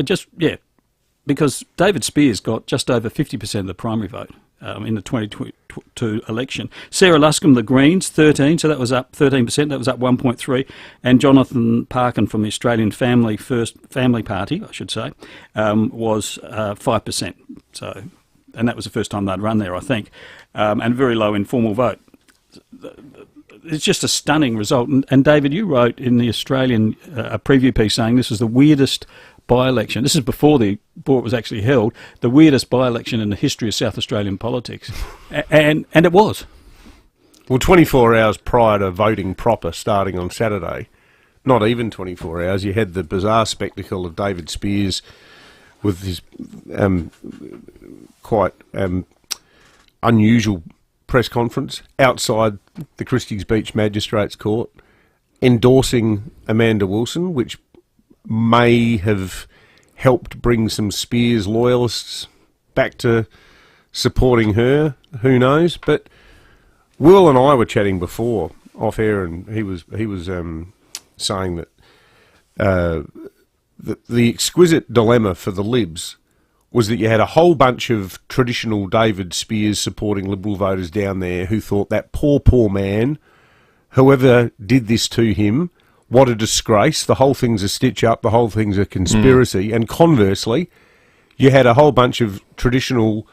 Speaker 22: because David Spears got just over 50% of the primary vote in the 2022 election. Sarah Luscombe, the Greens, 13, so that was up 13%, that was up 1.3, and Jonathan Parkin from the Australian Family Party, I should say, was 5%. So, and that was the first time they'd run there, I think, and very low informal vote. It's just a stunning result. And David, you wrote in the Australian a preview piece saying this was the weirdest by-election. This is before it was actually held, the weirdest by-election in the history of South Australian politics. And it was.
Speaker 16: Well, 24 hours prior to voting proper starting on Saturday, not even 24 hours, you had the bizarre spectacle of David Spears with his quite unusual press conference outside the Christie's Beach Magistrates Court, endorsing Amanda Wilson, which may have helped bring some Spears loyalists back to supporting her. Who knows? But Will and I were chatting before off air, and he was saying that the exquisite dilemma for the Libs was that you had a whole bunch of traditional David Spears supporting Liberal voters down there who thought that poor man, whoever did this to him, what a disgrace, the whole thing's a stitch-up, the whole thing's a conspiracy. And conversely, you had a whole bunch of traditional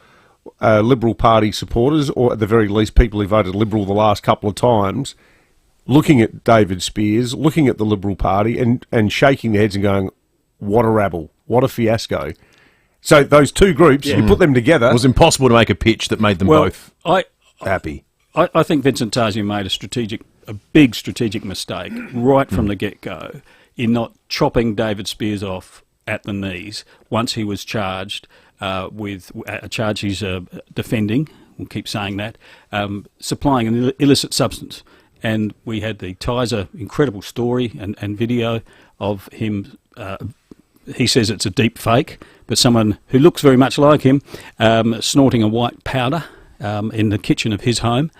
Speaker 16: Liberal Party supporters, or at the very least people who voted Liberal the last couple of times, looking at David Spears, looking at the Liberal Party and shaking their heads and going, what a rabble, what a fiasco. So those two groups, you put them together.
Speaker 15: It was impossible to make a pitch that made them both happy.
Speaker 22: I think Vincent Tasio made a big strategic mistake right from the get-go in not chopping David Spears off at the knees once he was charged with a charge he's defending, we'll keep saying that, supplying an illicit substance. And we had the Tizer incredible story and video of him, he says it's a deep fake, but someone who looks very much like him snorting a white powder in the kitchen of his home.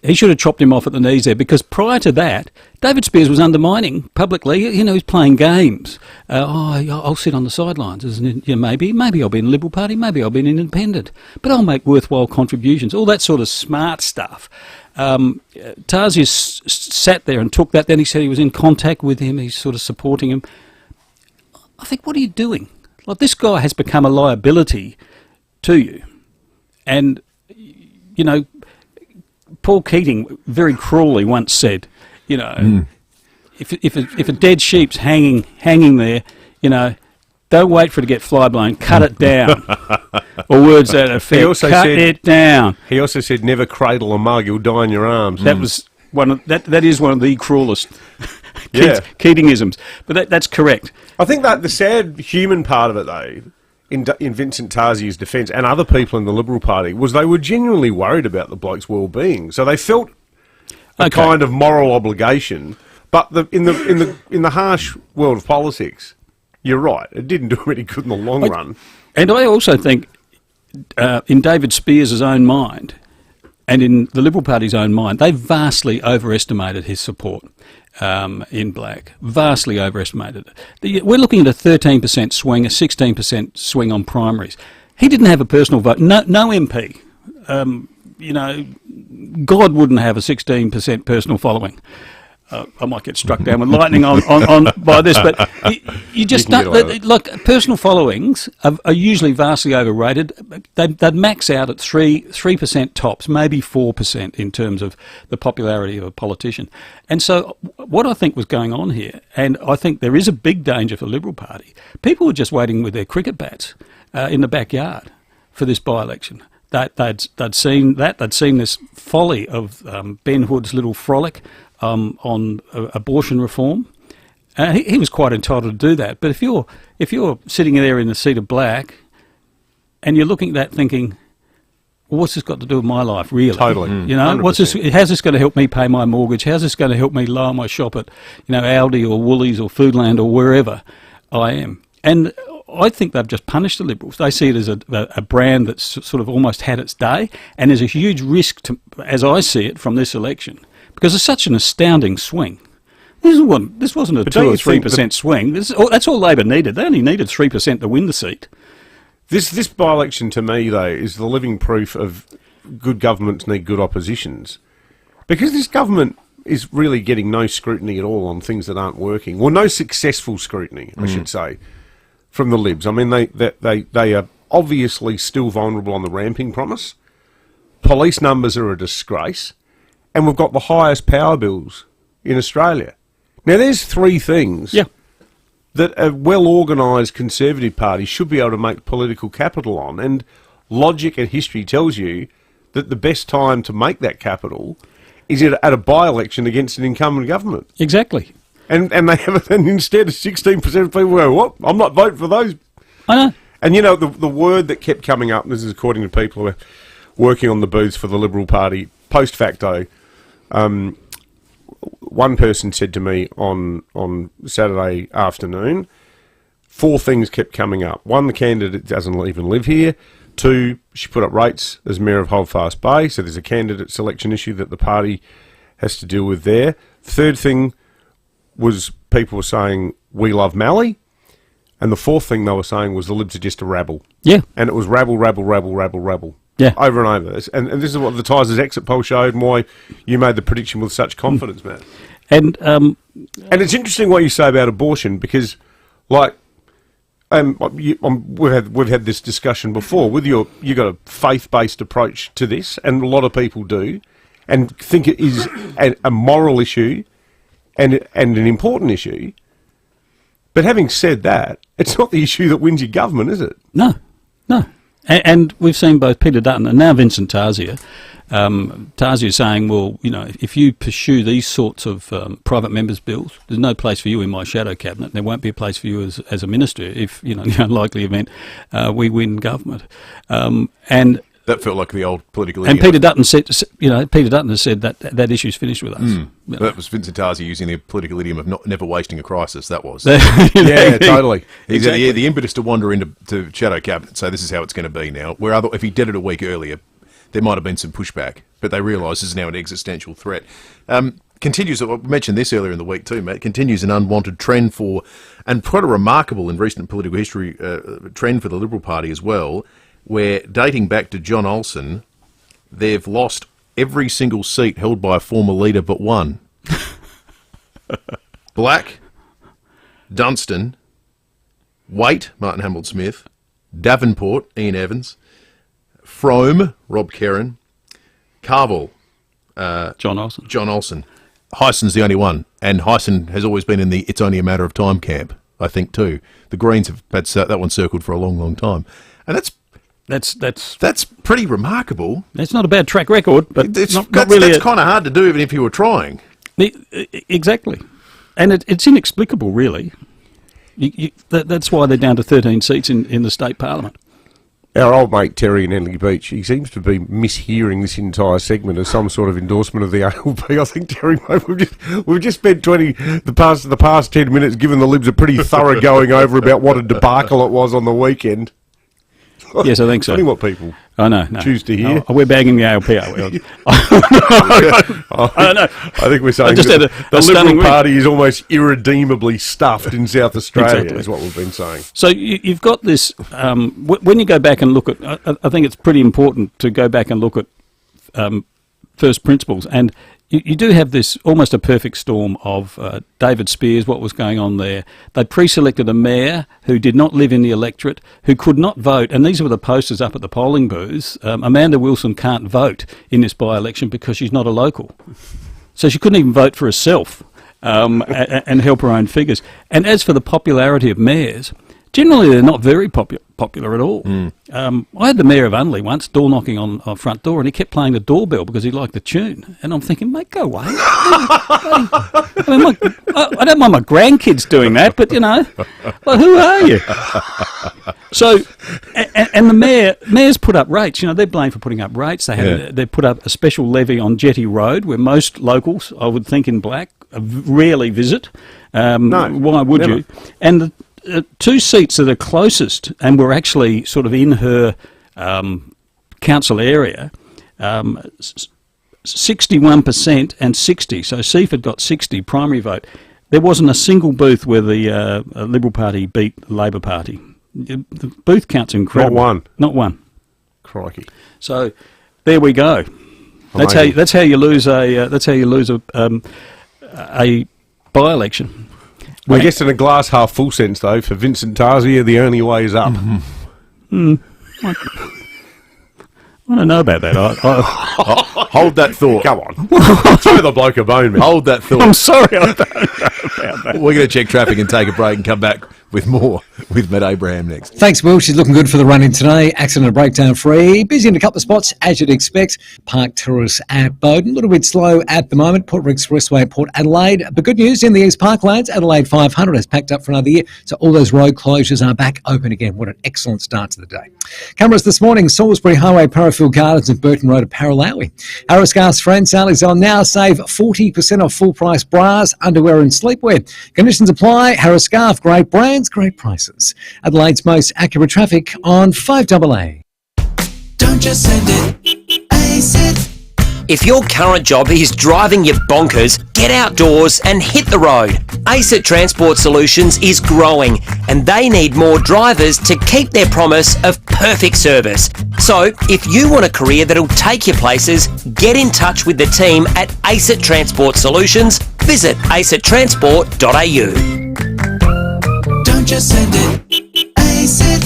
Speaker 22: He should have chopped him off at the knees there, because prior to that, David Spears was undermining publicly. He's playing games. I'll sit on the sidelines. Maybe I'll be in the Liberal Party. Maybe I'll be an independent. But I'll make worthwhile contributions. All that sort of smart stuff. Tazius sat there and took that. Then he said he was in contact with him. He's sort of supporting him. I think, what are you doing? Like, this guy has become a liability to you. And, Paul Keating very cruelly once said, if a dead sheep's hanging there, don't wait for it to get fly blown, cut it down. Or words that effect, cut it down.
Speaker 16: He also said, never cradle a mug, you'll die in your arms.
Speaker 22: That was that is one of the cruelest Keatingisms. But that's correct.
Speaker 16: I think that the sad human part of it, though, in Vincent Tazi's defence and other people in the Liberal Party, was they were genuinely worried about the bloke's well-being. So they felt a kind of moral obligation. But in the harsh world of politics, you're right, it didn't do him any good in the long run.
Speaker 22: And I also think, in David Spears' own mind, and in the Liberal Party's own mind, they vastly overestimated his support in Black. Vastly overestimated it. We're looking at a 13% swing, a 16% swing on primaries. He didn't have a personal vote. No MP. God wouldn't have a 16% personal following. I might get struck down with lightning on by this, but you just don't. Look, personal followings are usually vastly overrated. They'd max out at 3% tops, maybe 4% in terms of the popularity of a politician. And so, what I think was going on here, and I think there is a big danger for the Liberal Party. People were just waiting with their cricket bats in the backyard for this by-election. They'd seen that. They'd seen this folly of Ben Hood's little frolic on abortion reform. He was quite entitled to do that. But if you're sitting there in the seat of Black, and you're looking at that thinking, well, what's this got to do with my life, really?
Speaker 16: Totally.
Speaker 22: How's this going to help me pay my mortgage? How's this going to help me lower my shop at, Aldi or Woolies or Foodland or wherever I am? And I think they've just punished the Liberals. They see it as a brand that's sort of almost had its day, and there's a huge risk, as I see it, from this election, because it's such an astounding swing. This wasn't a
Speaker 16: But
Speaker 22: 2
Speaker 16: don't
Speaker 22: or
Speaker 16: you think
Speaker 22: 3% swing. That's all Labor needed. They only needed 3% to win the seat.
Speaker 16: This by-election to me, though, is the living proof of good governments need good oppositions. Because this government is really getting no scrutiny at all on things that aren't working. Well, no successful scrutiny, I should say, from the Libs. I mean, they are obviously still vulnerable on the ramping promise. Police numbers are a disgrace. And we've got the highest power bills in Australia. Now, there's three things that a well-organised Conservative Party should be able to make political capital on. And logic and history tells you that the best time to make that capital is at a by-election against an incumbent government.
Speaker 22: Exactly.
Speaker 16: And they have it, and instead of 16% of people go, what? I'm not voting for those.
Speaker 22: I know.
Speaker 16: And, you know, the word that kept coming up, and this is according to people who are working on the booths for the Liberal Party, post facto, one person said to me on Saturday afternoon, 4 things kept coming up. 1, the candidate doesn't even live here. 2, she put up rates as Mayor of Holdfast Bay, so there's a candidate selection issue that the party has to deal with there. The 3rd thing was people were saying, we love Mallee. And the 4th thing they were saying was the Libs are just a rabble.
Speaker 22: Yeah.
Speaker 16: And it was rabble, rabble, rabble, rabble, rabble.
Speaker 22: Yeah.
Speaker 16: Over and over. And this is what the Tigers exit poll showed and why you made the prediction with such confidence, Matt.
Speaker 22: And
Speaker 16: it's interesting what you say about abortion because, like, we've had this discussion before. With you got a faith-based approach to this, and a lot of people do, and think it is a moral issue and an important issue. But having said that, it's not the issue that wins your government, is it?
Speaker 22: No. And we've seen both Peter Dutton and now Vincent Tarzia. Tarzia saying, well, you know, if you pursue these sorts of private members' bills, there's no place for you in my shadow cabinet. There won't be a place for you as a minister if, you know, the unlikely event we win government. And
Speaker 15: that felt like the old political
Speaker 22: idiom.
Speaker 15: And
Speaker 22: Peter Dutton said, Peter Dutton has said that issue's finished with us.
Speaker 15: That was Vincent Tarzia using the political idiom of never wasting a crisis. That was.
Speaker 16: Yeah, totally.
Speaker 15: Exactly. The impetus to wander into shadow cabinet. So this is how it's going to be now. Where if he did it a week earlier, there might have been some pushback, but they realise this is now an existential threat. Continues, I mentioned this earlier in the week too, Matt, continues an unwanted trend and quite a remarkable in recent political history trend for the Liberal Party as well, where dating back to John Olsen, they've lost every single seat held by a former leader but one. Black, Dunstan, Waite, Martin Hamilton-Smith, Davenport, Ian Evans, Frome, Rob Kerrin, Carville,
Speaker 22: John Olsen.
Speaker 15: Hyson's the only one, and Hyson has always been in the it's only a matter of time camp, I think, too. The Greens have had that one circled for a long, long time. And that's pretty remarkable.
Speaker 22: It's not a bad track record, but
Speaker 15: it's
Speaker 22: not really.
Speaker 15: That's kind of hard to do even if you were trying.
Speaker 22: Exactly. And it's inexplicable, really. That's why they're down to 13 seats in the state parliament.
Speaker 16: Our old mate Terry in Henley Beach, he seems to be mishearing this entire segment as some sort of endorsement of the ALP. I think, Terry, mate, we've just spent the past 10 minutes giving the Libs a pretty thorough going over about what a debacle it was on the weekend.
Speaker 22: Yes, I think so.
Speaker 16: Funny what people choose to hear.
Speaker 22: We're bagging the ALP, are we?
Speaker 16: I don't know. I think we're saying the Liberal Party is almost irredeemably stuffed in South Australia, is what we've been saying.
Speaker 22: So you've got this, when you go back and look at, I think it's pretty important to go back and look at first principles, and you do have this almost a perfect storm of David Spears, what was going on there. They pre-selected a mayor who did not live in the electorate, who could not vote, and these were the posters up at the polling booths. Amanda Wilson can't vote in this by-election because she's not a local. So she couldn't even vote for herself and help her own figures. And as for the popularity of mayors, generally they're not very popular at all. I had the mayor of Unley once door knocking on our front door, and he kept playing the doorbell because he liked the tune. And I'm thinking, mate, go away. I don't mind my grandkids doing that, but, you know, well, who are you? So, and the mayor's put up rates. You know, they're blamed for putting up rates. They put up a special levy on Jetty Road, where most locals, I would think in black, rarely visit. No, why would never. You? And the 2 seats that are closest and were actually sort of in her council area, 61% and 60. So Seaford got 60 primary vote. there wasn't a single booth where the Liberal Party beat the Labor Party. The booth count's incredible. Not one.
Speaker 16: Crikey.
Speaker 22: So there we go. That's how you lose a by-election.
Speaker 16: I guess in a glass half full sense, though, for Vincent Tarzia, the only way is up.
Speaker 22: I don't know about that.
Speaker 15: Hold that thought.
Speaker 16: Come on. Throw the bloke a bone, man.
Speaker 15: Hold that thought.
Speaker 22: I'm sorry, I don't know about that.
Speaker 15: We're going to check traffic and take a break and come back with more with Matt Abraham next.
Speaker 3: Thanks, Will. She's looking good for the run-in today. Accident and breakdown free. Busy in a couple of spots, as you'd expect. Park Terrace at Bowden. A little bit slow at the moment. Port Expressway at Port Adelaide. But good news in the East Parklands. Adelaide 500 has packed up for another year. So all those road closures are back open again. What an excellent start to the day. Cameras this morning. Salisbury Highway, Parafield Gardens and Burton Road at Paralawi. Harris Gas friend sale's on now. Save 40% off full-price bras, underwear and sleepwear. Conditions apply. Harris Scarf. Great brands, great prices. Adelaide's most accurate traffic on 5AA.
Speaker 18: Don't just send it, ace it.
Speaker 10: If your current job is driving you bonkers, get outdoors and hit the road. ACET Transport Solutions is growing and they need more drivers to keep their promise of perfect service. So, if you want a career that'll take you places, get in touch with the team at ACET Transport Solutions. Visit acettransport.au.
Speaker 18: Don't just send it, ace it.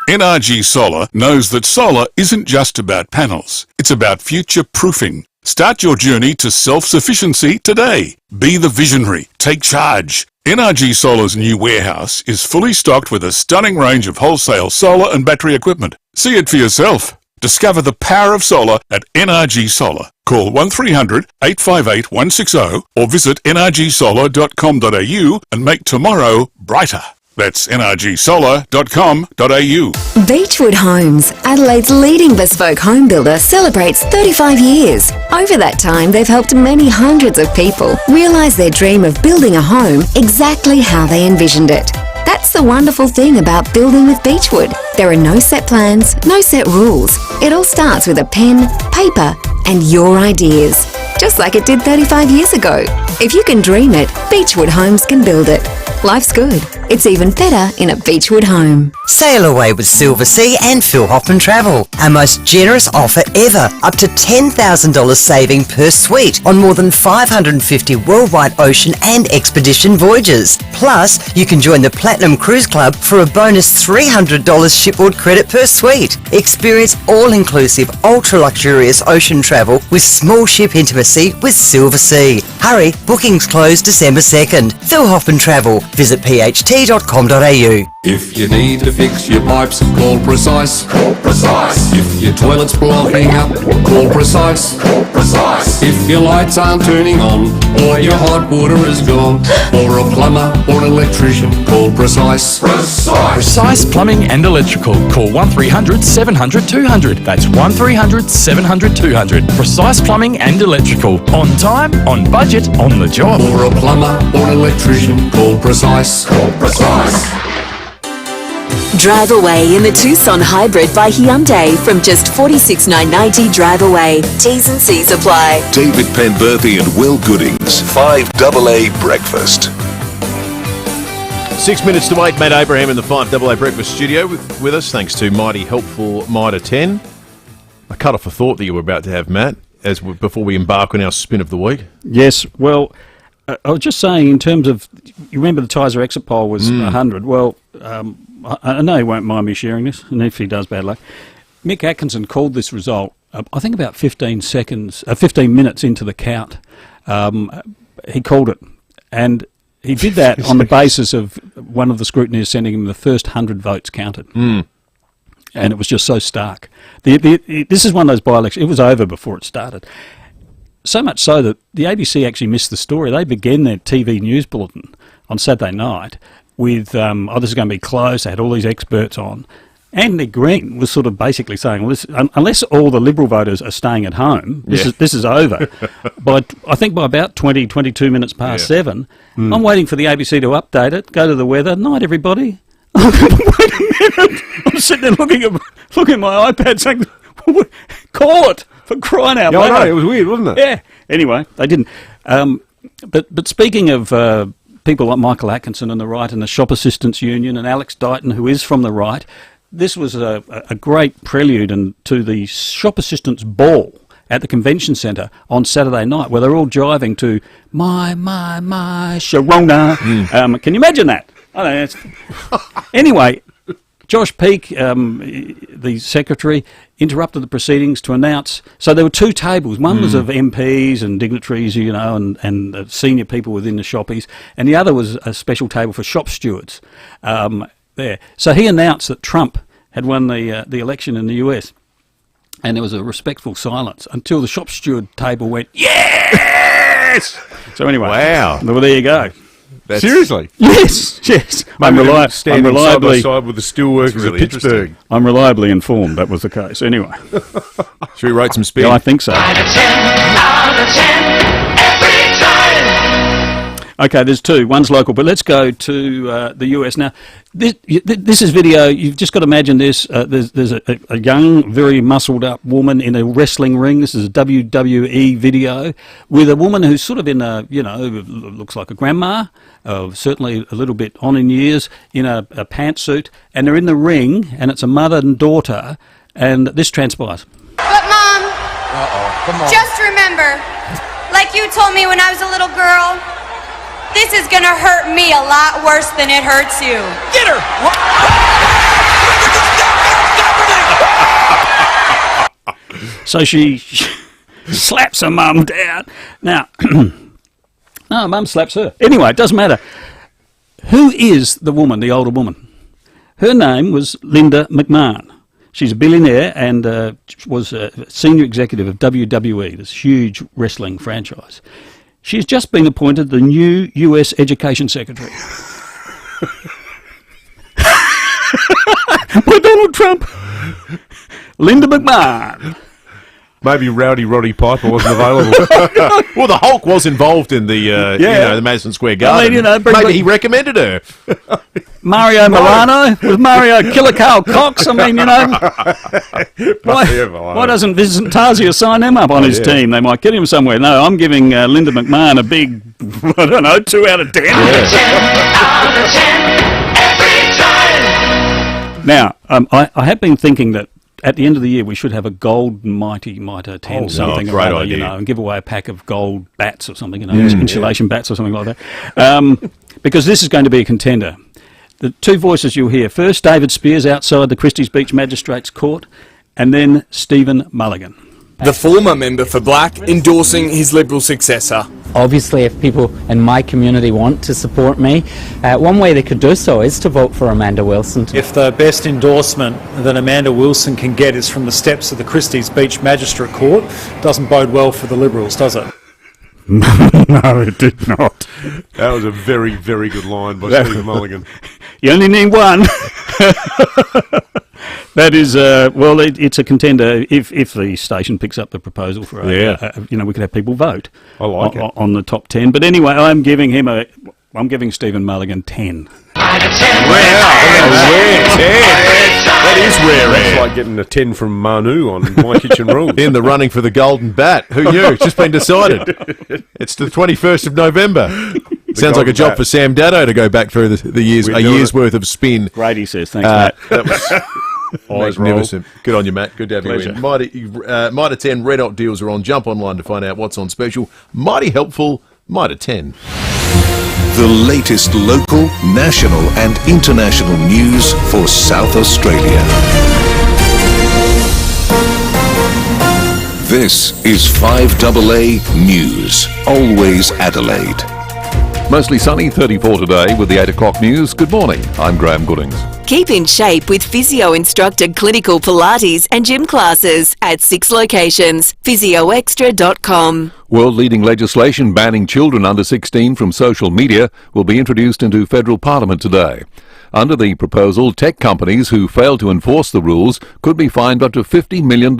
Speaker 1: NRG Solar knows that solar isn't just about panels, it's about future-proofing. Start your journey to self-sufficiency today. Be the visionary. Take charge. NRG Solar's new warehouse is fully stocked with a stunning range of wholesale solar and battery equipment. See it for yourself. Discover the power of solar at NRG Solar. Call 1300 858 160 or visit nrgsolar.com.au and make tomorrow brighter. That's nrgsolar.com.au.
Speaker 2: Beechwood Homes, Adelaide's leading bespoke home builder, celebrates 35 years. Over that time, they've helped many hundreds of people realise their dream of building a home exactly how they envisioned it. That's the wonderful thing about building with Beechwood. There are no set plans, no set rules. It all starts with a pen, paper, and your ideas. Just like it did 35 years ago. If you can dream it, Beechwood Homes can build it. Life's good. It's even better in a Beechwood home.
Speaker 11: Sail away with Silver Sea and Phil Hoffman Travel. Our most generous offer ever. Up to $10,000 saving per suite on more than 550 worldwide ocean and expedition voyages. Plus, you can join the Platinum Cruise Club for a bonus $300 shipboard credit per suite. Experience all-inclusive, ultra-luxurious ocean travel with small ship intimacy with Silver Sea. Hurry, bookings close December 2nd. Phil Hoffman Travel. Visit pht.com.au.
Speaker 14: If you need to fix your pipes, call Precise. Call Precise. If your toilet's blocking up, call Precise. Call Precise. If your lights aren't turning on, or your hot water is gone, or a plumber or an electrician, call Precise. Precise.
Speaker 20: Precise Plumbing and Electrical. Call 1300 700 200. That's 1300 700 200. Precise Plumbing and Electrical. On time, on budget, on the job.
Speaker 14: Or a plumber or an electrician, call Precise. Call Precise.
Speaker 2: Drive away in the Tucson Hybrid by Hyundai from just $46,990 drive away. T's and C's apply.
Speaker 6: David Penberthy and Will Goodings, 5AA Breakfast.
Speaker 15: 6 minutes to 8, Matt Abraham in the 5AA Breakfast studio with us, thanks to mighty helpful Mitre 10. I cut off a thought that you were about to have, Matt, before we embark on our spin of the week.
Speaker 22: Yes, well, I was just saying in terms of, you remember the Tizer exit poll was 100. Well, I know he won't mind me sharing this, and if he does, bad luck. Mick Atkinson called this result, I think about 15 minutes into the count. He called it, and he did that on the basis of one of the scrutineers sending him the first 100 votes counted. And it was just so stark. This is one of those by-elections. It was over before it started. So much so that the ABC actually missed the story. They began their TV news bulletin on Saturday night with, this is going to be close. They had all these experts on. Anthony Green was sort of basically saying, well, unless all the Liberal voters are staying at home, this is over. But I think by about 22 minutes past 7, I'm waiting for the ABC to update it, go to the weather. Night, everybody. Wait a minute. I'm sitting there looking at my iPad saying, call it, for crying out loud.
Speaker 16: I know, it was weird, wasn't it?
Speaker 22: Yeah. Anyway, they didn't. But speaking of people like Michael Atkinson on the right and the Shop Assistants Union and Alex Dighton, who is from the right, this was a great prelude to the Shop Assistants Ball at the Convention Centre on Saturday night, where they're all jiving to My Sharona. Can you imagine that? I don't know. Anyway, Josh Peake, the secretary, interrupted the proceedings to announce. So there were two tables. One was of MPs and dignitaries, and senior people within the shoppies, and the other was a special table for shop stewards. There. So he announced that Trump had won the election in the US. And there was a respectful silence until the shop steward table went, yes! So anyway,
Speaker 15: wow.
Speaker 22: Well, there you go.
Speaker 16: Seriously?
Speaker 22: Yes.
Speaker 16: I'm standing side by side with the steelworkers
Speaker 15: really
Speaker 16: of Pittsburgh.
Speaker 22: I'm reliably informed that was the case. Anyway.
Speaker 15: Should we rate some speed?
Speaker 22: Yeah, I think so.
Speaker 19: 9 out of 10 every time.
Speaker 22: Okay, there's two. One's local, but let's go to the US. Now, this is video. You've just got to imagine this. There's a young, very muscled-up woman in a wrestling ring. This is a WWE video with a woman who's sort of in a, looks like a grandma, certainly a little bit on in years, in a pantsuit, and they're in the ring, and it's a mother and daughter, and this transpires.
Speaker 5: But Mom, just remember, like you told me when I was a little girl, this is gonna hurt me a lot worse than it hurts you.
Speaker 19: Get her!
Speaker 22: So she slaps her mum down. Now, no, mum slaps her. Anyway, it doesn't matter. Who is the woman, the older woman? Her name was Linda McMahon. She's a billionaire and was a senior executive of WWE, this huge wrestling franchise. She's just been appointed the new US Education Secretary. By Donald Trump. Linda McMahon.
Speaker 16: Maybe Rowdy Roddy Piper wasn't available.
Speaker 15: Well, the Hulk was involved in the the Madison Square Garden. Maybe he recommended her.
Speaker 22: Mario Milano with Mario Killer Carl Cox. I mean, why doesn't Vincent Tarzia sign them up on his team? They might get him somewhere. No, I'm giving Linda McMahon a big, 2 out of 10. 10
Speaker 19: out of 10 every time.
Speaker 22: Now, I have been thinking that at the end of the year, we should have a gold Mighty Mitre 10 something or other, and give away a pack of gold bats or something, insulation bats or something like that. Because this is going to be a contender. The two voices you'll hear. First, David Spears outside the Christie's Beach Magistrates Court, and then Stephen Mulligan.
Speaker 7: The former member for Black endorsing his Liberal successor.
Speaker 17: Obviously, if people in my community want to support me, one way they could do so is to vote for Amanda Wilson.
Speaker 23: If the best endorsement that Amanda Wilson can get is from the steps of the Christie's Beach Magistrate Court, doesn't bode well for the Liberals, does it?
Speaker 22: No, it did not.
Speaker 16: That was a very, very good line by Stephen Mulligan.
Speaker 22: You only need one. That is, it's a contender. If the station picks up the proposal for we could have people vote.
Speaker 16: I like it
Speaker 22: on the top 10. But anyway, I'm giving Stephen Mulligan 10.
Speaker 19: Out of 10.
Speaker 16: Rare 10. That is rare. It's like getting a 10 from Manu on My Kitchen Rules.
Speaker 15: In the running for the Golden Bat. Who knew? It's just been decided. It's the 21st of November. Sounds like a job for Sam Dado to go back through a year's worth of spin.
Speaker 22: Grady says, thanks, Matt.
Speaker 15: That was magnificent. Good on you, Matt. Good to have
Speaker 22: Pleasure.
Speaker 15: you in. Mitre 10 Red Hot deals are on. Jump online to find out what's on special. Mighty helpful. Mitre 10.
Speaker 6: The latest local, national and international news for South Australia. This is 5AA News, always Adelaide.
Speaker 14: Mostly sunny, 34 today with the 8 o'clock news. Good morning, I'm Graham Goodings.
Speaker 2: Keep in shape with physio-instructed clinical Pilates and gym classes at 6 locations. physioextra.com.
Speaker 14: World-leading legislation banning children under 16 from social media will be introduced into federal parliament today. Under the proposal, tech companies who fail to enforce the rules could be fined up to $50 million.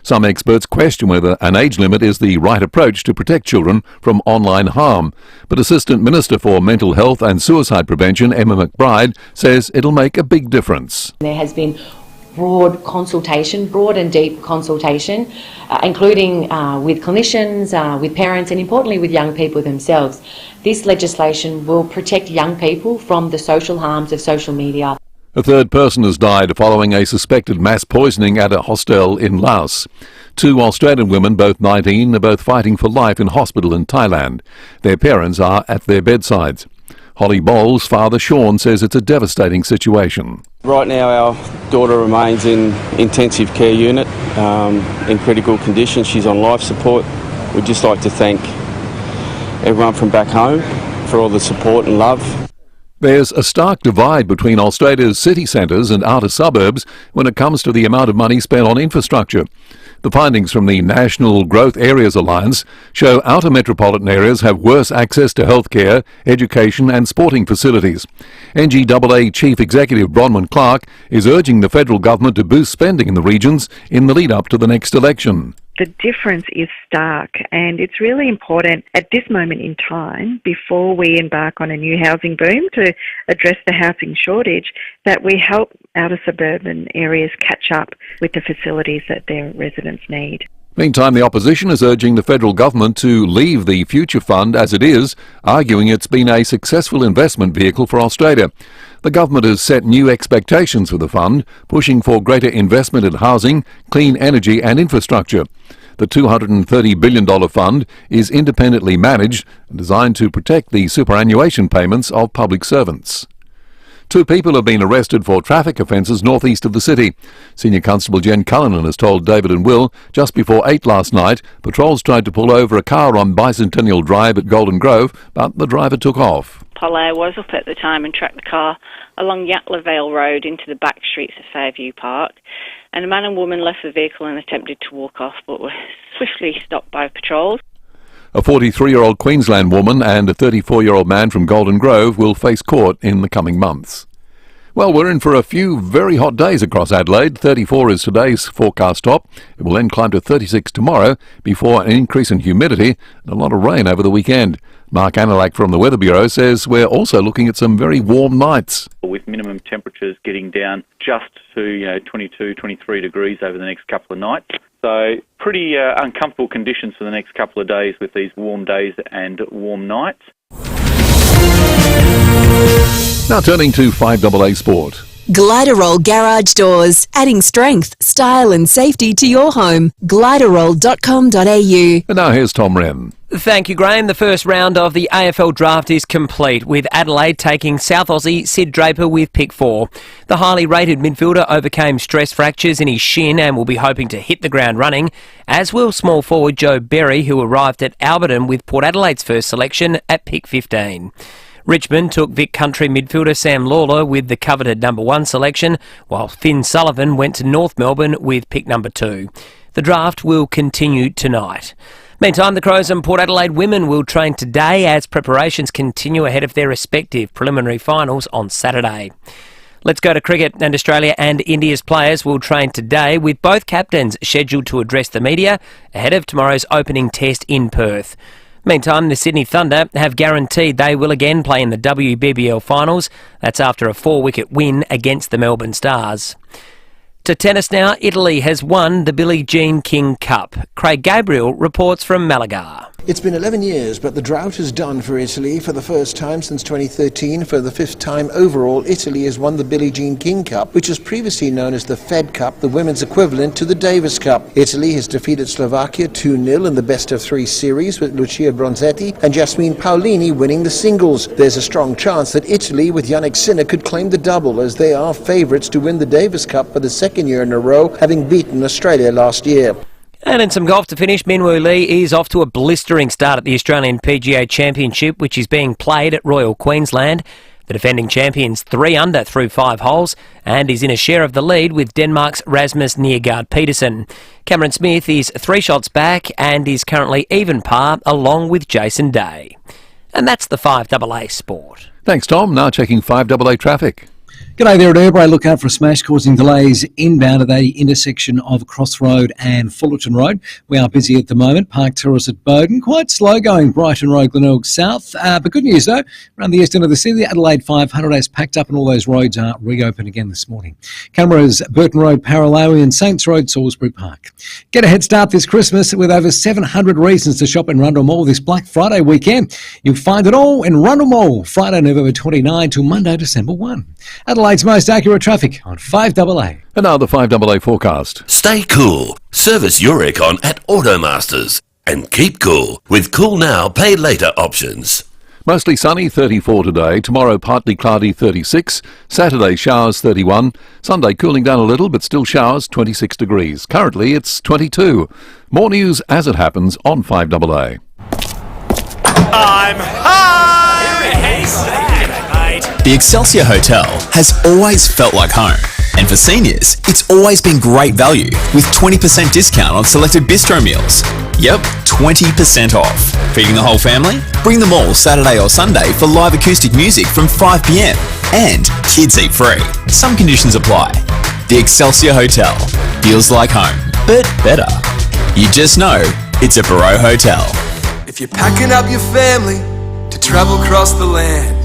Speaker 14: Some experts question whether an age limit is the right approach to protect children from online harm. But Assistant Minister for Mental Health and Suicide Prevention, Emma McBride, says it'll make a big difference.
Speaker 24: There has been
Speaker 8: broad consultation, broad and deep consultation, including with clinicians, with parents, and importantly with young people themselves. This legislation will protect young people from the social harms of social media.
Speaker 14: A third person has died following a suspected mass poisoning at a hostel in Laos. 2 Australian women, both 19, are both fighting for life in hospital in Thailand. Their parents are at their bedsides. Holly Bowles' father Sean says it's a devastating situation.
Speaker 9: Right now our daughter remains in intensive care unit in critical condition. She's on life support. We'd just like to thank everyone from back home for all the support and love.
Speaker 14: There's a stark divide between Australia's city centres and outer suburbs when it comes to the amount of money spent on infrastructure. The findings from the National Growth Areas Alliance show outer metropolitan areas have worse access to healthcare, education and sporting facilities. NGAA Chief Executive Bronwyn Clark is urging the federal government to boost spending in the regions in the lead-up to the next election.
Speaker 21: The difference is stark, and it's really important at this moment in time, before we embark on a new housing boom to address the housing shortage, that we help outer suburban areas catch up with the facilities that their residents need.
Speaker 14: Meantime, the opposition is urging the federal government to leave the Future Fund as it is, arguing it's been a successful investment vehicle for Australia. The government has set new expectations for the fund, pushing for greater investment in housing, clean energy and infrastructure. The $230 billion fund is independently managed and designed to protect the superannuation payments of public servants. 2 people have been arrested for traffic offences northeast of the city. Senior Constable Jen Cullinan has told David and Will just before 8 last night, patrols tried to pull over a car on Bicentennial Drive at Golden Grove, but the driver took off.
Speaker 24: Polaire was up at the time and tracked the car along Yatla Vale Road into the back streets of Fairview Park, and a man and woman left the vehicle and attempted to walk off, but were swiftly stopped by patrols.
Speaker 14: A 43-year-old Queensland woman and a 34-year-old man from Golden Grove will face court in the coming months. Well, we're in for a few very hot days across Adelaide. 34 is today's forecast top. It will then climb to 36 tomorrow before an increase in humidity and a lot of rain over the weekend. Mark Anilak from the Weather Bureau says we're also looking at some very warm nights.
Speaker 25: With minimum temperatures getting down just to 22, 23 degrees over the next couple of nights. So pretty uncomfortable conditions for the next couple of days with these warm days and warm nights.
Speaker 14: Now turning to 5AA Sport.
Speaker 2: Gliderol Garage Doors, adding strength, style and safety to your home. Gliderol.com.au.
Speaker 14: And now here's Tom Wren.
Speaker 10: Thank you, Graham. The first round of the AFL draft is complete, with Adelaide taking South Aussie Sid Draper with pick 4. The highly rated midfielder overcame stress fractures in his shin and will be hoping to hit the ground running, as will small forward Joe Berry, who arrived at Alberton with Port Adelaide's first selection at pick 15. Richmond took Vic Country midfielder Sam Lawler with the coveted number 1 selection, while Finn Sullivan went to North Melbourne with pick number 2. The draft will continue tonight. Meantime, the Crows and Port Adelaide women will train today as preparations continue ahead of their respective preliminary finals on Saturday. Let's go to cricket, and Australia and India's players will train today, with both captains scheduled to address the media ahead of tomorrow's opening test in Perth. Meantime, the Sydney Thunder have guaranteed they will again play in the WBBL finals. That's after a 4-wicket win against the Melbourne Stars. To tennis now, Italy has won the Billie Jean King Cup. Craig Gabriel reports from Malaga.
Speaker 26: It's been 11 years, but the drought is done for Italy. For the first time since 2013, for the 5th time overall, Italy has won the Billie Jean King Cup, which was previously known as the Fed Cup, the women's equivalent to the Davis Cup. Italy has defeated Slovakia 2-0 in the best-of-3 series, with Lucia Bronzetti and Jasmine Paolini winning the singles. There's a strong chance that Italy, with Yannick Sinner, could claim the double, as they are favourites to win the Davis Cup for the second year in a row, having beaten Australia last year.
Speaker 10: And in some golf to finish, Minwoo Lee is off to a blistering start at the Australian PGA Championship, which is being played at Royal Queensland. The defending champion's 3 under through 5 holes and is in a share of the lead with Denmark's Rasmus Niergaard Petersen. Cameron Smith is 3 shots back and is currently even par along with Jason Day. And that's the 5AA Sport.
Speaker 14: Thanks, Tom. Now checking 5AA traffic.
Speaker 1: G'day there at Airbrae. Look out for a smash causing delays inbound at the intersection of Cross Road and Fullerton Road. We are busy at the moment. Park Terrace at Bowden. Quite slow going Brighton Road, Glenelg South. But good news though, around the east end of the city, the Adelaide 500 has packed up and all those roads are reopened again this morning. Cameras, Burton Road, Paralowie and Saints Road, Salisbury Park. Get a head start this Christmas with over 700 reasons to shop in Rundle Mall this Black Friday weekend. You'll find it all in Rundle Mall, Friday, November 29 to Monday, December 1. Adelaide's most accurate traffic on 5AA.
Speaker 14: And now the 5AA forecast.
Speaker 3: Stay cool. Service your aircon at Automasters. And keep cool with Cool Now, Pay Later options.
Speaker 14: Mostly sunny, 34 today. Tomorrow, partly cloudy, 36. Saturday, showers, 31. Sunday, cooling down a little, but still showers, 26 degrees. Currently, it's 22. More news as it happens on 5AA.
Speaker 4: I'm high! Hey, mate. The Excelsior Hotel has always felt like home. And for seniors, it's always been great value with 20% discount on selected bistro meals. Yep, 20% off. Feeding the whole family? Bring them all Saturday or Sunday for live acoustic music from 5 p.m. And kids eat free. Some conditions apply. The Excelsior Hotel feels like home, but better. You just know it's a Barreau Hotel.
Speaker 12: If you're packing up your family to travel across the land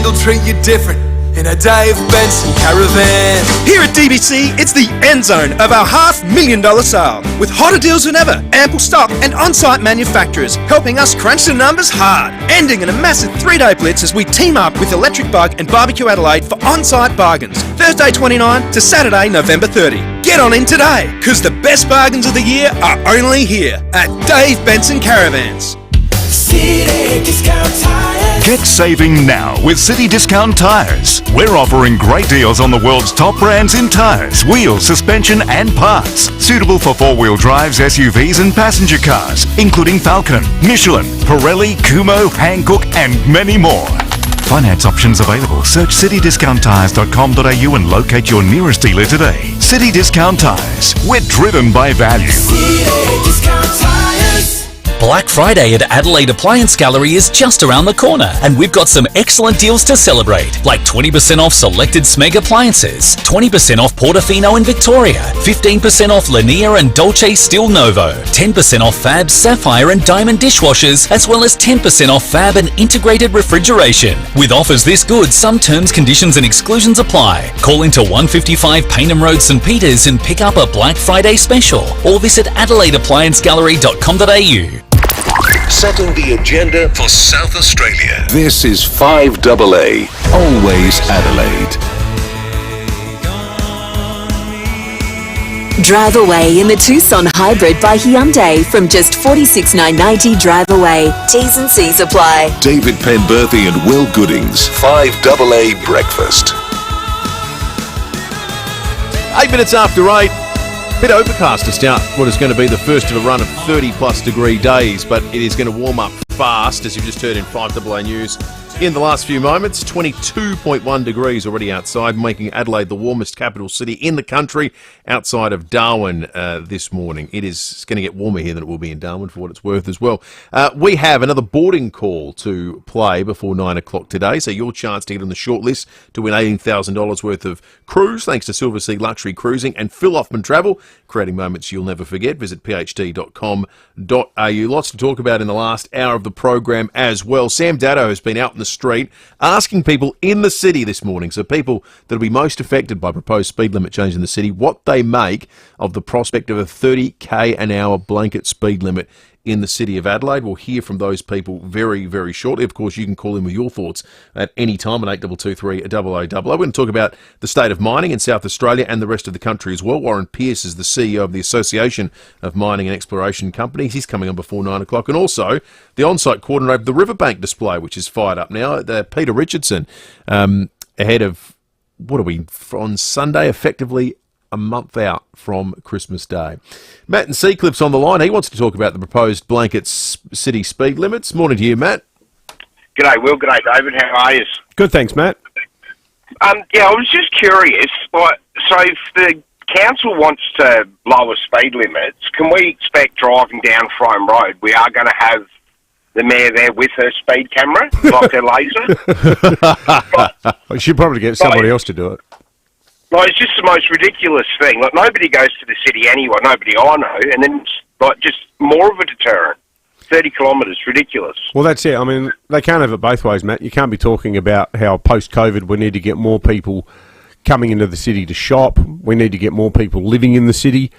Speaker 12: will treat you different in a Dave Benson caravan.
Speaker 13: Here at DBC, it's the end zone of our $500,000 sale. With hotter deals than ever, ample stock and on-site manufacturers helping us crunch the numbers hard. Ending in a massive 3-day blitz as we team up with Electric Bug and Barbecue Adelaide for on-site bargains. Thursday 29 to Saturday November 30. Get on in today, because the best bargains of the year are only here at Dave Benson Caravans.
Speaker 19: City Discount Tires.
Speaker 18: Get saving now with City Discount Tires. We're offering great deals on the world's top brands in tires, wheels, suspension and parts. Suitable for 4-wheel drives, SUVs and passenger cars, including Falcon, Michelin, Pirelli, Kumho, Hankook and many more. Finance options available. Search citydiscounttires.com.au and locate your nearest dealer today. City Discount Tires. We're driven by value.
Speaker 19: City Discount Tires.
Speaker 20: Black Friday at Adelaide Appliance Gallery is just around the corner, and we've got some excellent deals to celebrate, like 20% off selected Smeg appliances, 20% off Portofino and Victoria, 15% off Lanier and Dolce Stil Novo, 10% off Fab, Sapphire and Diamond dishwashers, as well as 10% off Fab and integrated refrigeration. With offers this good, some terms, conditions and exclusions apply. Call into 155 Paynham Road, St Peters and pick up a Black Friday special, or visit adelaideappliancegallery.com.au.
Speaker 6: Setting the agenda for South Australia. This is 5AA, always Adelaide.
Speaker 2: Drive away in the Tucson Hybrid by Hyundai from just $46,990 drive away. T's and C's apply.
Speaker 6: David Penberthy and Will Goodings, 5AA Breakfast.
Speaker 15: 8 minutes after 8. Bit overcast to start what is going to be the first of a run of 30-plus degree days, but it is going to warm up fast, as you've just heard in 5AA News. In the last few moments, 22.1 degrees already outside, making Adelaide the warmest capital city in the country outside of Darwin this morning. It is going to get warmer here than it will be in Darwin, for what it's worth as well. We have another boarding call to play before 9 o'clock today, so your chance to get on the shortlist to win $18,000 worth of cruise, thanks to Silver Sea Luxury Cruising and Phil Hoffman Travel, creating moments you'll never forget. Visit phd.com.au. Lots to talk about in the last hour of the program as well. Sam Daddo has been out in the street asking people in the city this morning, so people that will be most affected by proposed speed limit change in the city, what they make of the prospect of a 30k an hour blanket speed limit in the city of Adelaide. We'll hear from those people very, very shortly. Of course, you can call in with your thoughts at any time on 8223 0000. We're going to talk about the state of mining in South Australia and the rest of the country as well. Warren Pearce is the CEO of the Association of Mining and Exploration Companies. He's coming on before 9 o'clock. And also the on-site coordinator of the Riverbank display, which is fired up now, Peter Richardson, ahead of, what are we, on Sunday, effectively a month out from Christmas Day. Matt and Seacliff's on the line. He wants to talk about the proposed blanket city speed limits. Morning to you, Matt.
Speaker 27: G'day, Will. G'day, David. How are you?
Speaker 16: Good, thanks, Matt.
Speaker 27: Yeah, I was just curious. So if the council wants to lower speed limits, can we expect driving down Frome Road, we are going to have the mayor there with her speed camera, like her laser.
Speaker 16: She'd probably get somebody else to do it.
Speaker 27: Like, it's just the most ridiculous thing. Like, nobody goes to the city anyway, nobody I know, and then it's, like, just more of a deterrent. 30 kilometres, ridiculous.
Speaker 16: Well, that's it. I mean, they can't have it both ways, Matt. You can't be talking about how post-COVID we need to get more people coming into the city to shop. We need to get more people living in the city.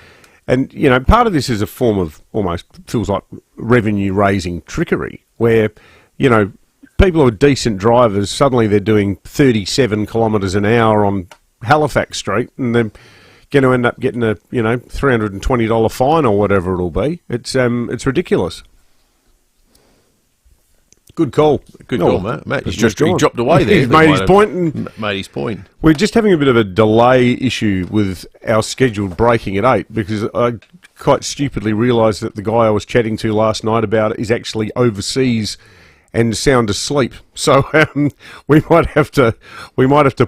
Speaker 16: And, you know, part of this is a form of almost feels like revenue-raising trickery where, you know, people who are decent drivers, suddenly they're doing 37 kilometres an hour on Halifax Street and they're going to end up getting a, you know, $320 fine or whatever it'll be. It's ridiculous. Good call.
Speaker 15: Good call, Matt. He dropped away there.
Speaker 16: He's made his point. And
Speaker 15: made his point.
Speaker 16: We're just having a bit of a delay issue with our scheduled breaking at 8 because I quite stupidly realised that the guy I was chatting to last night about it is actually overseas and sound asleep. So we might have to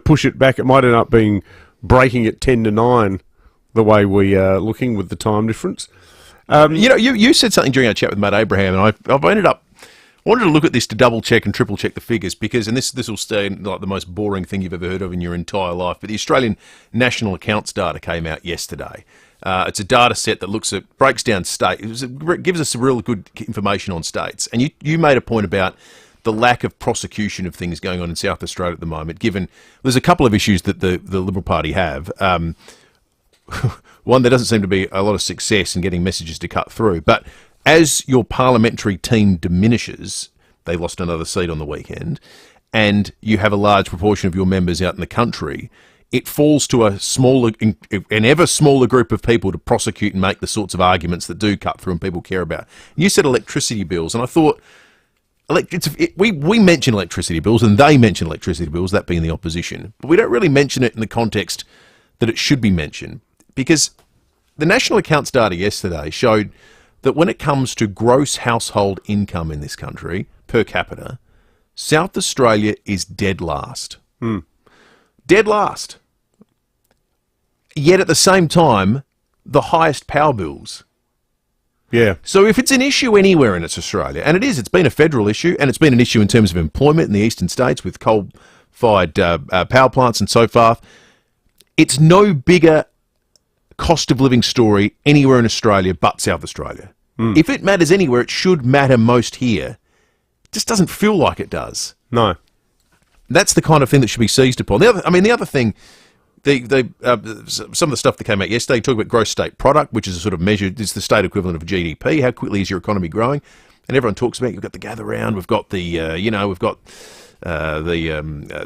Speaker 16: push it back. It might end up being breaking at 10 to 9 the way we are looking with the time difference.
Speaker 15: You know, you said something during our chat with Matt Abraham, and I've ended up wanted to look at this to double check and triple check the figures because, and this will stay like the most boring thing you've ever heard of in your entire life, but the Australian National Accounts data came out yesterday. It's a data set that breaks down gives us some real good information on states. And you made a point about the lack of prosecution of things going on in South Australia at the moment, given there's a couple of issues that the Liberal Party have. One, there doesn't seem to be a lot of success in getting messages to cut through, but as your parliamentary team diminishes, they lost another seat on the weekend, and you have a large proportion of your members out in the country, it falls to an ever smaller group of people to prosecute and make the sorts of arguments that do cut through and people care about. You said electricity bills, and I thought we mention electricity bills and they mention electricity bills, that being the opposition, but we don't really mention it in the context that it should be mentioned, because the National Accounts data yesterday showed that when it comes to gross household income in this country, per capita, South Australia is dead last. Dead last. Yet at the same time, the highest power bills.
Speaker 16: Yeah.
Speaker 15: So if it's an issue anywhere in Australia, and it's been a federal issue, and it's been an issue in terms of employment in the eastern states with coal-fired power plants and so forth, it's no bigger cost of living story anywhere in Australia but South Australia. If it matters anywhere, it should matter most here. It just doesn't feel like it does.
Speaker 16: No.
Speaker 15: That's the kind of thing that should be seized upon. The other thing, some of the stuff that came out yesterday, talk about gross state product, which is a sort of measure, it's the state equivalent of GDP. How quickly is your economy growing? And everyone talks about, you've got the Gather Round, we've got the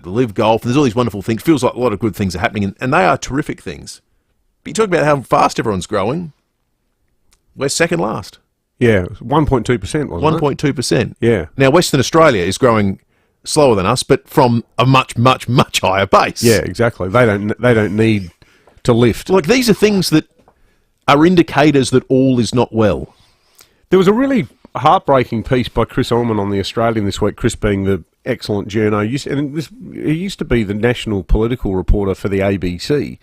Speaker 15: Live Golf, and there's all these wonderful things. Feels like a lot of good things are happening, and they are terrific things. But you talk about how fast everyone's growing. We're second last.
Speaker 16: Yeah, 1.2%, wasn't it?
Speaker 15: 1.2%.
Speaker 16: Yeah.
Speaker 15: Now, Western Australia is growing slower than us, but from a much, much, much higher base.
Speaker 16: Yeah, exactly. They don't need to lift.
Speaker 15: Like, these are things that are indicators that all is not well.
Speaker 16: There was a really heartbreaking piece by Chris Ullman on The Australian this week, Chris being the excellent journo. He used to be the national political reporter for the ABC.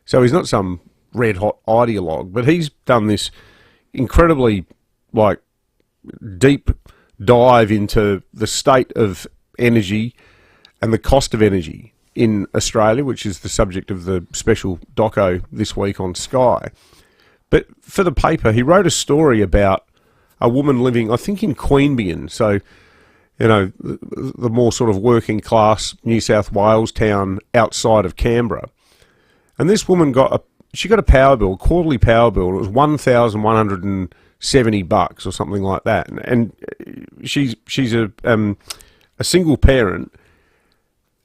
Speaker 16: So he's not some red-hot ideologue, but he's done this incredibly, deep dive into the state of energy and the cost of energy in Australia, which is the subject of the special doco this week on Sky. But for the paper, he wrote a story about a woman living, I think, in Queanbeyan, so, the more sort of working-class New South Wales town outside of Canberra. And this woman got a power bill, quarterly power bill. It was $1,170 or something like that. And she's a single parent.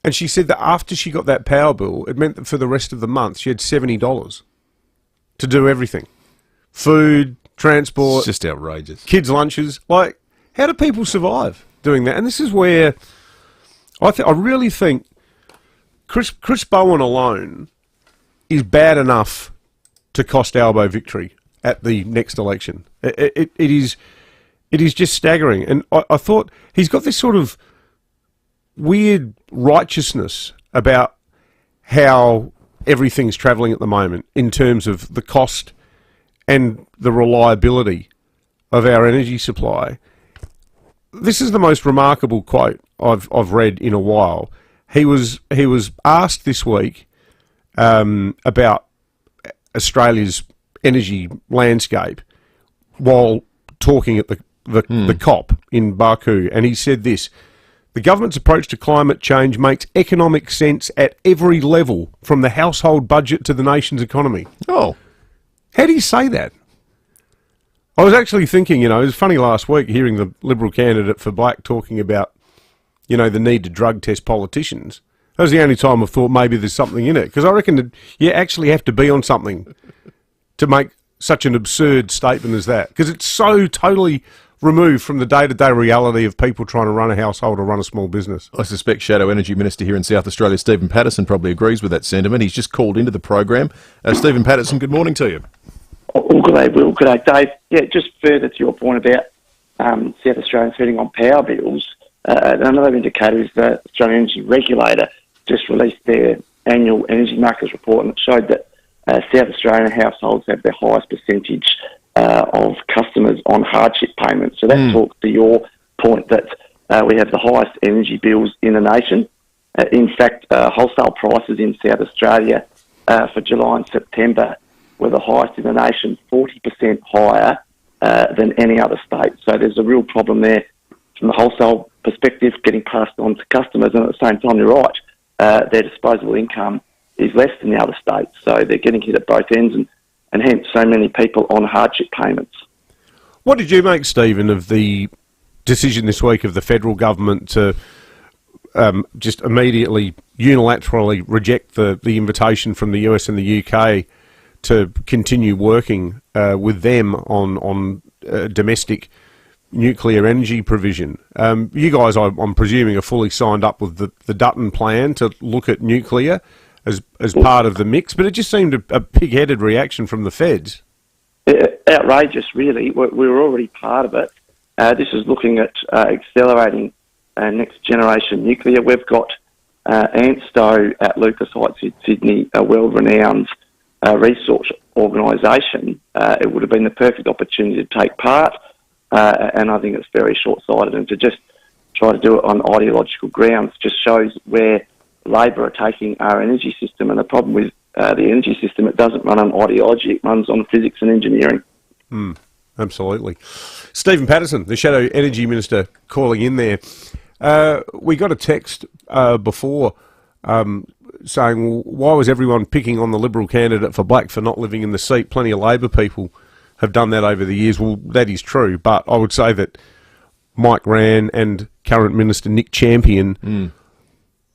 Speaker 16: And she said that after she got that power bill, it meant that for the rest of the month she had $70 to do everything: food, transport.
Speaker 15: It's just outrageous.
Speaker 16: Kids' lunches. How do people survive doing that? And this is where I really think Chris Bowen alone is bad enough to cost Albo victory at the next election. It is just staggering. And I thought he's got this sort of weird righteousness about how everything's travelling at the moment in terms of the cost and the reliability of our energy supply. this is the most remarkable quote I've read in a while. He was asked this week about Australia's energy landscape while talking at the COP in Baku, and he said this: "The government's approach to climate change makes economic sense at every level, from the household budget to the nation's economy." Oh, how do you say that? I was actually thinking, it was funny last week hearing the Liberal candidate for Black talking about, the need to drug test politicians. That was the only time I thought maybe there's something in it, because I reckon that you actually have to be on something to make such an absurd statement as that, because it's so totally removed from the day-to-day reality of people trying to run a household or run a small business.
Speaker 15: I suspect Shadow Energy Minister here in South Australia, Stephen Patterson, probably agrees with that sentiment. He's just called into the program. Stephen Patterson, good morning to you.
Speaker 5: Oh, good day, Will. Good day, Dave. Yeah, just further to your point about South Australians heading on power bills, another indicator is the Australian Energy Regulator just released their annual energy markets report, and it showed that South Australian households have their highest percentage of customers on hardship payments. So that talks to your point that we have the highest energy bills in the nation. In fact, wholesale prices in South Australia for July and September were the highest in the nation, 40% higher than any other state. So there's a real problem there from the wholesale perspective, getting passed on to customers, and at the same time, you're right, their disposable income is less than the other states. So they're getting hit at both ends, and hence so many people on hardship payments.
Speaker 16: What did you make, Stephen, of the decision this week of the federal government to just immediately, unilaterally reject the invitation from the US and the UK to continue working with them on domestic nuclear energy provision? You guys, I'm presuming, are fully signed up with the Dutton plan to look at nuclear as part of the mix, but it just seemed a pig-headed reaction from the feds.
Speaker 5: Outrageous, really. We're already part of it. This is looking at accelerating next-generation nuclear. We've got ANSTO at Lucas Heights in Sydney, a world-renowned resource organisation. It would have been the perfect opportunity to take part, and I think it's very short-sighted, and to just try to do it on ideological grounds just shows where Labor are taking our energy system. And the problem with the energy system, it doesn't run on ideology, it runs on physics and engineering.
Speaker 16: Absolutely. Stephen Patterson, the Shadow Energy Minister, calling in there. We got a text before saying, well, why was everyone picking on the Liberal candidate for Black for not living in the seat? Plenty of Labor people have done that over the years. Well, that is true, but I would say that Mike Rann and current Minister Nick Champion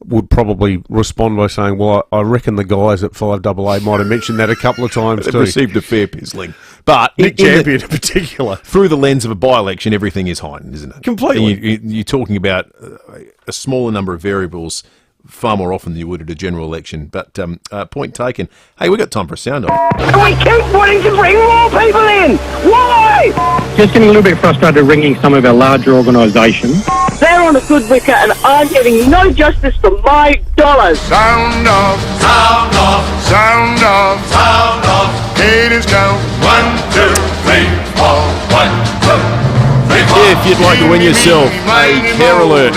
Speaker 16: would probably respond by saying, well, I reckon the guys at FIVEAA might have mentioned that a couple of times too.
Speaker 15: Received a fair pizzling. But
Speaker 16: Nick Champion in particular.
Speaker 15: Through the lens of a by-election, everything is heightened, isn't it?
Speaker 16: Completely.
Speaker 15: You're talking about a smaller number of variables far more often than you would at a general election. But point taken. Hey, we've got time for a sound-off.
Speaker 19: We keep wanting to bring more people in. Why?
Speaker 7: Just getting a little bit frustrated ringing some of our larger organisations.
Speaker 19: They're on a good wicket and I'm getting no justice for my dollars.
Speaker 8: Sound off, sound off, sound off, sound off. Haters count 1, 2, 3, 4. 1, 2, 3, 4.
Speaker 15: If you'd like to win yourself a Care Alert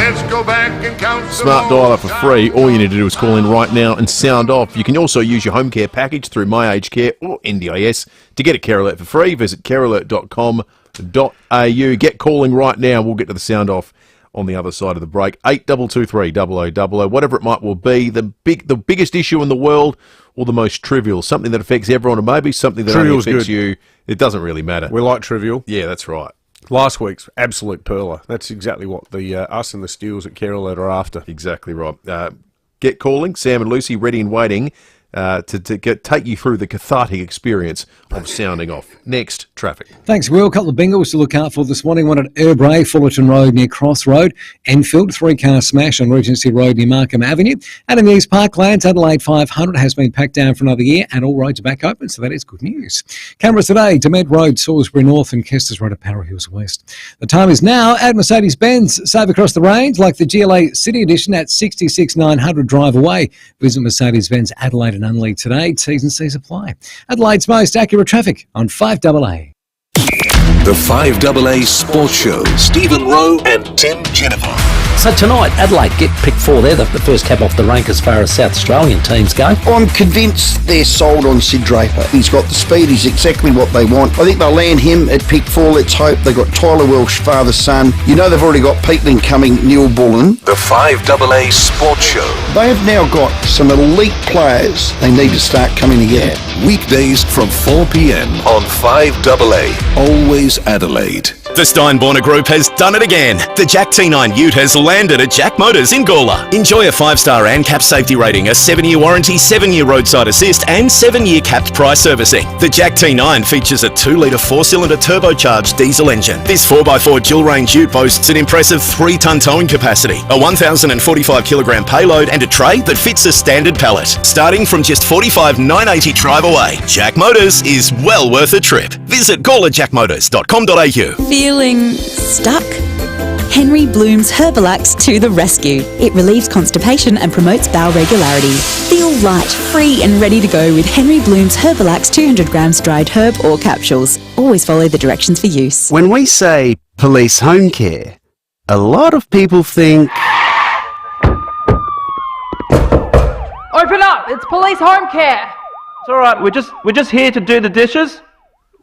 Speaker 15: smart dialer for free, all you need to do is call in right now and sound off. You can also use your home care package through My Aged Care or NDIS to get a Care Alert for free. Visit carealert.com.au. Get calling right now. We'll get to the sound off on the other side of the break. 8223 0000, whatever it might well be, the biggest issue in the world or the most trivial, something that affects everyone or maybe something that only affects you. It doesn't really matter.
Speaker 16: We like trivial.
Speaker 15: Yeah, that's right.
Speaker 16: Last week's absolute perler. That's exactly what the us and the Steels at Care Alert are after.
Speaker 15: Exactly right. Get calling. Sam and Lucy ready and waiting to take you through the cathartic experience of sounding off. Next, traffic.
Speaker 1: Thanks, Will. A couple of bingles to look out for this morning. One at Erbray, Fullerton Road near Cross Road. Enfield, 3-car smash on Regency Road near Markham Avenue. And in the East Parklands, Adelaide 500 has been packed down for another year and all roads are back open, so that is good news. Cameras today, Demed Road, Salisbury North and Kester's Road at Para Hills West. The time is now at Mercedes-Benz. Save across the range like the GLA City Edition at 66,900 drive away. Visit Mercedes-Benz Adelaide and Unley today. T's and C's apply. Adelaide's most accurate traffic on 5AA.
Speaker 6: The 5AA Sports Show. Stephen Rowe and Tim Jennifer.
Speaker 9: So tonight, Adelaide get picked 4 there, the first cab off the rank as far as South Australian teams go.
Speaker 11: I'm convinced they're sold on Sid Draper. He's got the speed, he's exactly what they want. I think they'll land him at pick 4, let's hope. They've got Tyler Welsh, father, son. You know they've already got Peatling coming, Neil Bullen.
Speaker 6: The 5AA Sports Show.
Speaker 11: They have now got some elite players they need to start coming together.
Speaker 6: Weekdays from 4 p.m. on 5AA. Always Adelaide.
Speaker 4: The Steinborner Group has done it again. The Jack T9 Ute has landed at Jack Motors in Gawler. Enjoy a 5-star ANCAP safety rating, a 7-year warranty, 7-year roadside assist and 7-year capped price servicing. The Jack T9 features a 2-litre 4-cylinder turbocharged diesel engine. This 4x4 dual-range Ute boasts an impressive 3-tonne towing capacity, a 1,045-kilogram payload and a tray that fits a standard pallet. Starting from just $45,980 drive away, Jack Motors is well worth a trip. Visit gawlerjackmotors.com.au.
Speaker 17: Feeling stuck? Henry Bloom's Herbalax to the rescue. It relieves constipation and promotes bowel regularity. Feel light, free and ready to go with Henry Bloom's Herbalax 200 grams dried herb or capsules. Always follow the directions for use.
Speaker 21: When we say police home care, a lot of people think...
Speaker 22: Open up! It's police home care! It's alright, we're just here to do the dishes.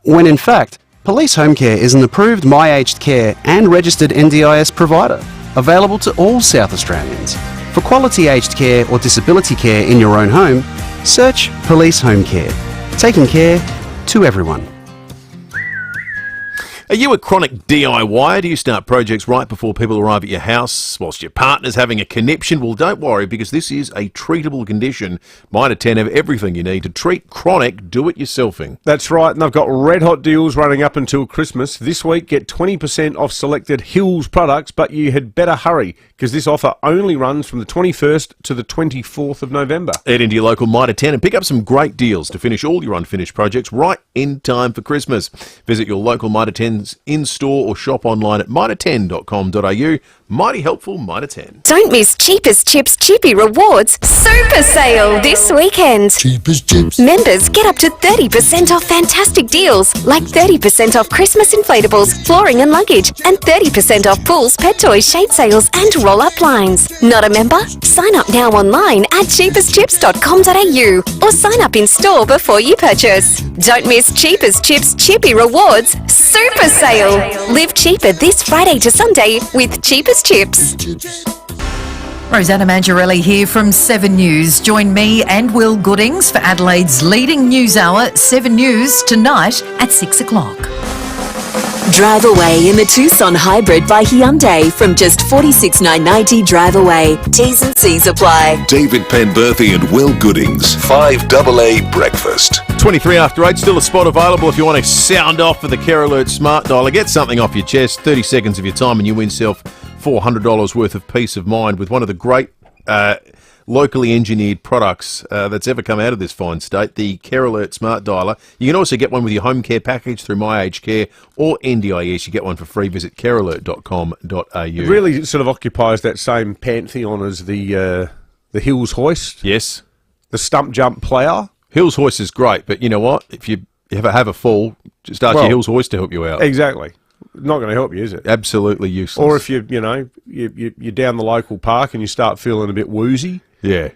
Speaker 21: When in fact, Police Home Care is an approved My Aged Care and registered NDIS provider, available to all South Australians. For quality aged care or disability care in your own home, search Police Home Care, taking care to everyone.
Speaker 15: Are you a chronic DIYer? Do you start projects right before people arrive at your house whilst your partner's having a conniption? Well, don't worry, because this is a treatable condition. Mitre 10 have everything you need to treat chronic do-it-yourselfing.
Speaker 16: That's right, and they've got red hot deals running up until Christmas. This week, get 20% off selected Hills products, but you had better hurry, because this offer only runs from the 21st to the 24th of November.
Speaker 15: Head into your local Mitre 10 and pick up some great deals to finish all your unfinished projects right in time for Christmas. Visit your local Mitre 10 in-store or shop online at mitre10.com.au. Mighty helpful, Mitre 10.
Speaker 23: Don't miss Cheapest Chips Chippy Rewards Super Sale this weekend.
Speaker 6: Cheapest Chips.
Speaker 23: Members get up to 30% off fantastic deals, like 30% off Christmas inflatables, flooring and luggage, and 30% off pools, pet toys, shade sails, and roll-up blinds. Not a member? Sign up now online at cheapestchips.com.au or sign up in store before you purchase. Don't miss Cheapest Chips Chippy Rewards Super Sale. Live cheaper this Friday to Sunday with Cheapest Chips.
Speaker 24: Rosanna Mangiarelli here from 7 News. Join me and Will Goodings for Adelaide's leading news hour, 7 News, tonight at 6 o'clock.
Speaker 2: Drive away in the Tucson Hybrid by Hyundai from just $46,990 drive away. T's and C's apply.
Speaker 6: David Penberthy and Will Goodings. 5AA Breakfast.
Speaker 15: 23 after 8, still a spot available if you want to sound off for the Care Alert Smart Dialer. Get something off your chest, 30 seconds of your time and you win yourself $400 worth of peace of mind with one of the great locally engineered products that's ever come out of this fine state, the Care Alert Smart Dialer. You can also get one with your home care package through My Aged Care or NDIS. You get one for free. Visit carealert.com.au.
Speaker 16: It really sort of occupies that same pantheon as the Hills Hoist.
Speaker 15: Yes.
Speaker 16: The stump jump player.
Speaker 15: Hills Hoist is great, but you know what? If you ever have a fall, just ask your Hills Hoist to help you out.
Speaker 16: Exactly. Not going to help you, is it?
Speaker 15: Absolutely useless.
Speaker 16: Or if you're down the local park and you start feeling a bit woozy.
Speaker 15: Yeah.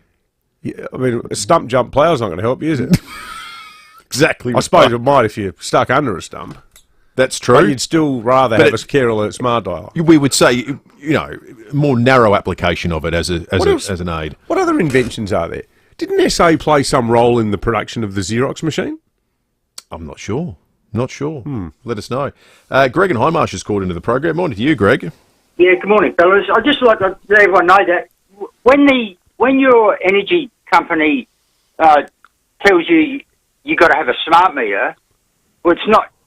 Speaker 16: I mean, a stump jump plough's not going to help you, is it?
Speaker 15: Exactly.
Speaker 16: I suppose it might if you're stuck under a stump.
Speaker 15: That's true.
Speaker 16: But you'd still rather have a Care Alert Smart Dialer.
Speaker 15: We would say, more narrow application of it as an aid.
Speaker 16: What other inventions are there? Didn't SA play some role in the production of the Xerox machine?
Speaker 15: I'm not sure. Not sure. Let us know. Greg and Highmarsh has called into the program. Morning to you, Greg.
Speaker 28: Yeah, good morning, fellas. I'd just like to let everyone know that when your energy company tells you got to have a smart meter, well,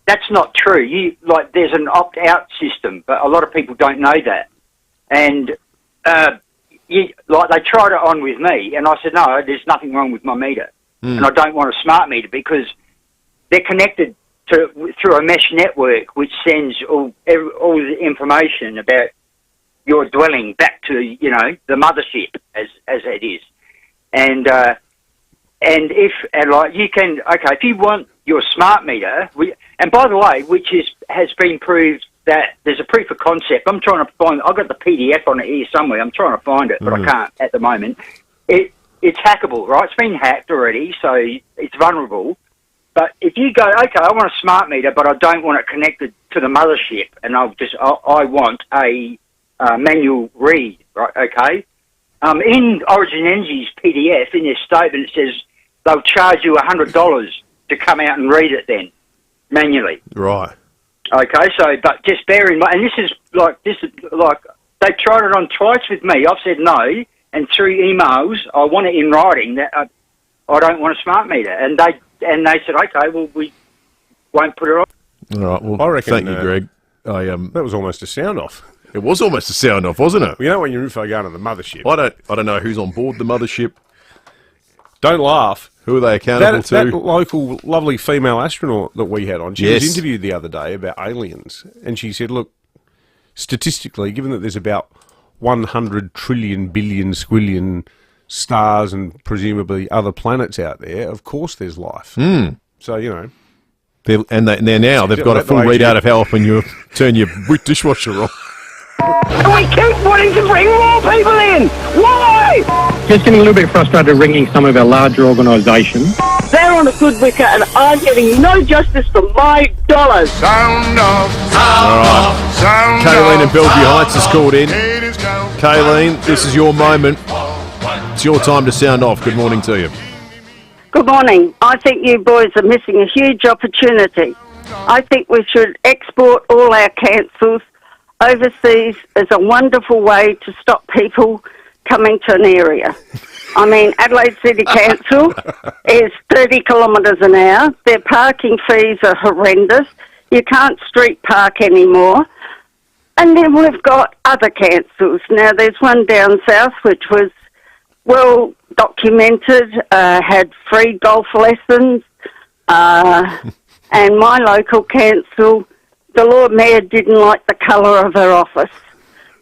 Speaker 28: that's not true. There's an opt-out system, but a lot of people don't know that. And they tried it on with me, and I said, no, there's nothing wrong with my meter, and I don't want a smart meter because they're connected through a mesh network which sends all the information about your dwelling back to the mothership as it is, if you want your smart meter, And by the way, which has been proved that there's a proof of concept. I'm trying to find. I've got the PDF on it here somewhere. I'm trying to find it, but I can't at the moment. It's hackable, right? It's been hacked already, so it's vulnerable. But if you go, okay, I want a smart meter, but I don't want it connected to the mothership, and I want a manual read, right? Okay. In Origin Energy's PDF, in their statement, it says they'll charge you $100 to come out and read it then, manually.
Speaker 15: Right.
Speaker 28: Okay, so, but just bear in mind, and this is like, they tried it on twice with me. I've said no, and through emails, I want it in writing that I don't want a smart meter. And they said, okay, well, we won't put it on.
Speaker 15: All right, well,
Speaker 16: I reckon,
Speaker 15: thank you, Greg.
Speaker 16: That was almost a sound-off.
Speaker 15: It was almost a sound-off, wasn't it?
Speaker 16: You know when your info going to the mothership.
Speaker 15: I don't know who's on board the mothership.
Speaker 16: Don't laugh.
Speaker 15: Who are they accountable to?
Speaker 16: That local lovely female astronaut that we had on, she
Speaker 15: Yes.
Speaker 16: was interviewed the other day about aliens, and she said, look, statistically, given that there's about 100 trillion, billion, squillion stars and presumably other planets out there, of course there's life. So, you know.
Speaker 15: They've got a full readout of how often you turn your dishwasher off.
Speaker 19: And we keep wanting to bring more people in. Why?
Speaker 7: Just getting a little bit frustrated ringing some of our larger organisations.
Speaker 19: They're on a good wicket and I'm getting no justice for my dollars.
Speaker 8: Sound off.
Speaker 15: All right. Kayleen in Bellevue Heights has called in. Kayleen, this is your moment. It's your time to sound off. Good morning to you.
Speaker 3: Good morning. I think you boys are missing a huge opportunity. I think we should export all our councils overseas as a wonderful way to stop people coming to an area. I mean, Adelaide City Council is 30 kilometres an hour. Their parking fees are horrendous. You can't street park anymore. And then we've got other councils. Now, there's one down south which was well documented, had free golf lessons, and my local council, the Lord Mayor didn't like the colour of her office.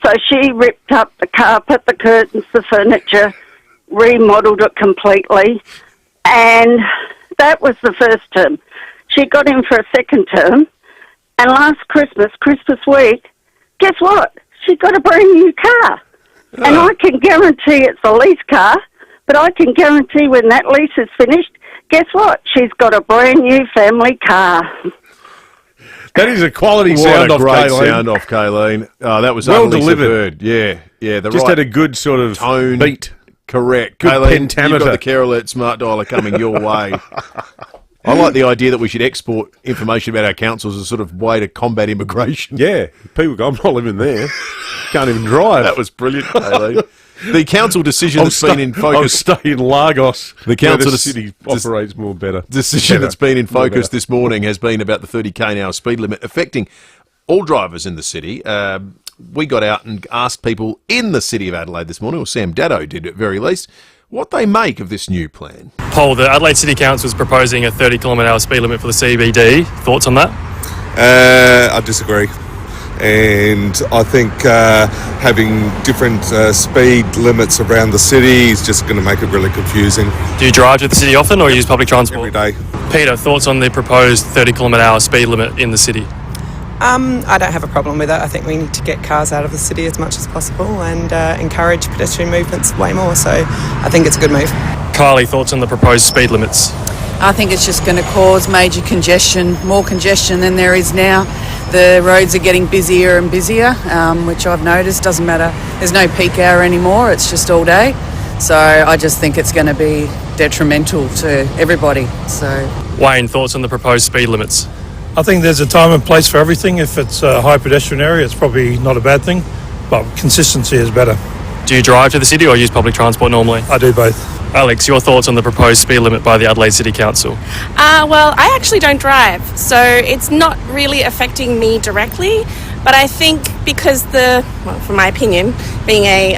Speaker 3: So she ripped up the carpet, the curtains, the furniture, remodelled it completely, and that was the first term. She got in for a second term, and last Christmas week, guess what? She got a brand new car. And I can guarantee it's a lease car, but I can guarantee when that lease is finished, guess what? She's got a brand new family car.
Speaker 16: That is a quality sound off, Kayleen.
Speaker 15: What a great sound off, Kayleen. That was
Speaker 16: well
Speaker 15: utterly
Speaker 16: delivered.
Speaker 15: superb. Yeah.
Speaker 16: Just had a good sort of
Speaker 15: tone.
Speaker 16: Beat.
Speaker 15: Correct.
Speaker 16: Good
Speaker 15: Kayleen,
Speaker 16: pentameter.
Speaker 15: you've got the Care Alert Smart Dialer coming your way. I like the idea that we should export information about our councils as a sort of way to combat immigration.
Speaker 16: Yeah. People go, I'm not living there. Can't even drive.
Speaker 15: That was brilliant, Kayleen. The council decision that's been in focus.
Speaker 16: I'll stay in Lagos.
Speaker 15: The council
Speaker 16: the city operates more better.
Speaker 15: Decision that's been in focus this morning has been about the 30k an hour speed limit affecting all drivers in the city. We got out and asked people in the city of Adelaide this morning, or Sam Daddo did at very least, what they make of this new plan.
Speaker 10: Paul, the Adelaide City Council is proposing a 30 kilometre hour speed limit for the CBD. Thoughts on that?
Speaker 12: I disagree. And I think having different speed limits around the city is just going to make it really confusing.
Speaker 10: Do you drive to the city often or use public transport?
Speaker 12: Every day.
Speaker 10: Peter, thoughts on the proposed 30 kilometre hour speed limit in the city?
Speaker 13: I don't have a problem with it. I think we need to get cars out of the city as much as possible and encourage pedestrian movements way more. So I think it's a good move.
Speaker 10: Kylie, thoughts on the proposed speed limits?
Speaker 14: I think it's just going to cause major congestion, more congestion than there is now. The roads are getting busier and busier, which I've noticed. Doesn't matter. There's no peak hour anymore. It's just all day. So I just think it's going to be detrimental to everybody. So,
Speaker 10: Wayne, thoughts on the proposed speed limits?
Speaker 18: I think there's a time and place for everything. If it's a high pedestrian area, it's probably not a bad thing, but consistency is better.
Speaker 10: Do you drive to the city or use public transport normally?
Speaker 18: I do both.
Speaker 10: Alex, your thoughts on the proposed speed limit by the Adelaide City Council?
Speaker 25: Well, I actually don't drive, so it's not really affecting me directly, but I think because from my opinion, being a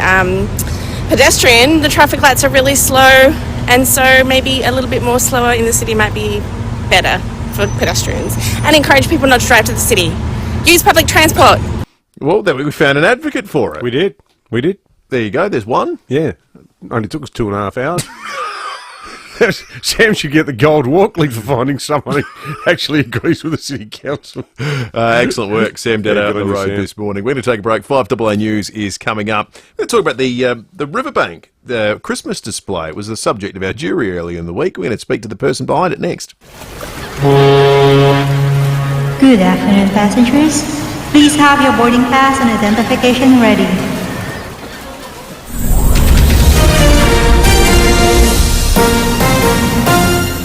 Speaker 25: pedestrian, the traffic lights are really slow, and so maybe a little bit more slower in the city might be better for pedestrians, and encourage people not to drive to the city. Use public transport.
Speaker 15: Well, we found an advocate for it.
Speaker 16: We did.
Speaker 15: There you go. There's one.
Speaker 16: Yeah. Only took us 2.5 hours. Sam should get the Gold Walkley for finding someone who actually agrees with the City Council.
Speaker 15: Excellent work, Sam, down out
Speaker 16: good
Speaker 15: on the
Speaker 16: on you,
Speaker 15: road
Speaker 16: Sam.
Speaker 15: this morning. We're going to take a break. 5AA News is coming up. We're going to talk about the Riverbank Christmas display. It was the subject of our jury earlier in the week. We're going to speak to the person behind it next.
Speaker 1: Good afternoon, passengers. Please have your boarding pass and identification ready.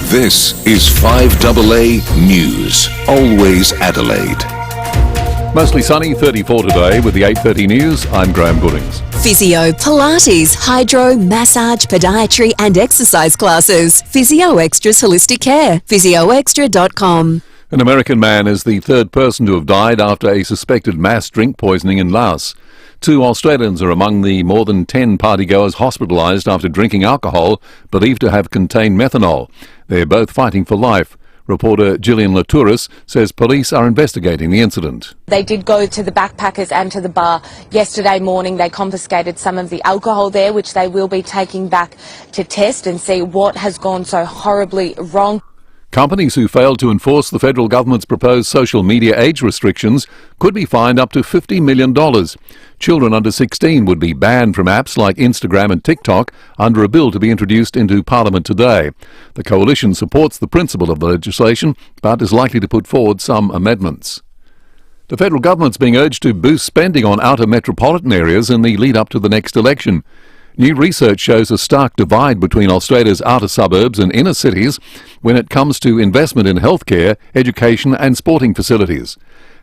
Speaker 6: This is 5AA News, always Adelaide.
Speaker 4: Mostly sunny, 34 today. With the 8:30 news, I'm Graham Goodings.
Speaker 2: Physio, Pilates, hydro, massage, podiatry and exercise classes. Physio Extra's Holistic Care. PhysioExtra.com.
Speaker 4: An American man is the third person to have died after a suspected mass drink poisoning in Laos. 2 Australians are among the more than 10 partygoers hospitalised after drinking alcohol believed to have contained methanol. They're both fighting for life. Reporter Gillian Latouris says police are investigating the incident.
Speaker 5: They did go to the backpackers and to the bar yesterday morning. They confiscated some of the alcohol there, which they will be taking back to test and see what has gone so horribly wrong.
Speaker 4: Companies who failed to enforce the federal government's proposed social media age restrictions could be fined up to $50 million. Children under 16 would be banned from apps like Instagram and TikTok under a bill to be introduced into Parliament today. The coalition supports the principle of the legislation, but is likely to put forward some amendments. The federal government's being urged to boost spending on outer metropolitan areas in the lead-up to the next election. New research shows a stark divide between Australia's outer suburbs and inner cities when it comes to investment in healthcare, education and sporting facilities.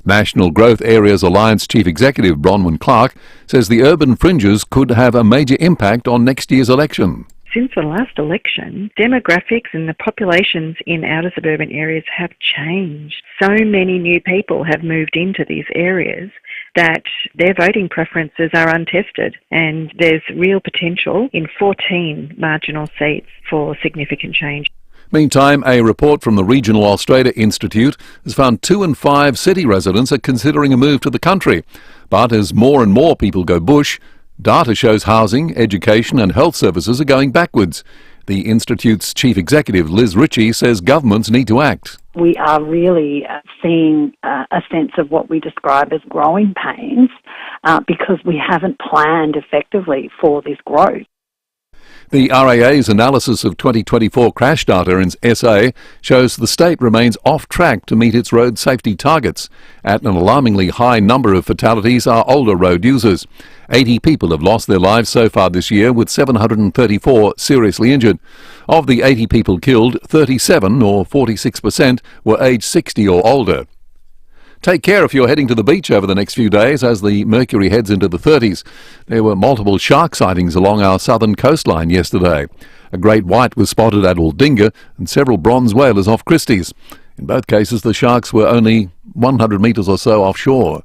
Speaker 4: National Growth Areas Alliance Chief Executive Bronwyn Clark says the urban fringes could have a major impact on next year's election.
Speaker 9: Since the last election, demographics and the populations in outer suburban areas have changed. So many new people have moved into these areas that their voting preferences are untested, and there's real potential in 14 marginal seats for significant change.
Speaker 4: Meantime, a report from the Regional Australia Institute has found 2 in 5 city residents are considering a move to the country. But as more and more people go bush, data shows housing, education and health services are going backwards. The Institute's Chief Executive, Liz Ritchie, says governments need to act.
Speaker 11: We are really seeing a sense of what we describe as growing pains because we haven't planned effectively for this growth.
Speaker 4: The RAA's analysis of 2024 crash data in SA shows the state remains off track to meet its road safety targets. At an alarmingly high number of fatalities are older road users. 80 people have lost their lives so far this year, with 734 seriously injured. Of the 80 people killed, 37 or 46% were aged 60 or older. Take care if you're heading to the beach over the next few days as the mercury heads into the 30s. There were multiple shark sightings along our southern coastline yesterday. A great white was spotted at Aldinga and several bronze whalers off Christie's. In both cases, the sharks were only 100 metres or so offshore.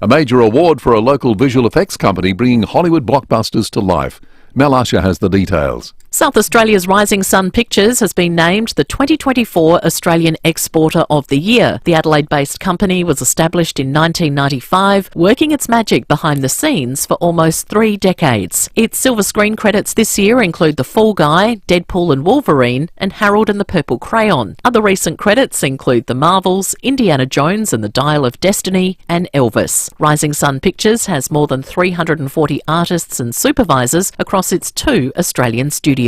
Speaker 4: A major award for a local visual effects company bringing Hollywood blockbusters to life. Mel Usher has the details.
Speaker 20: South Australia's Rising Sun Pictures has been named the 2024 Australian Exporter of the Year. The Adelaide-based company was established in 1995, working its magic behind the scenes for almost 3 decades. Its silver screen credits this year include The Fall Guy, Deadpool and Wolverine, and Harold and the Purple Crayon. Other recent credits include The Marvels, Indiana Jones and the Dial of Destiny, and Elvis. Rising Sun Pictures has more than 340 artists and supervisors across its 2 Australian studios.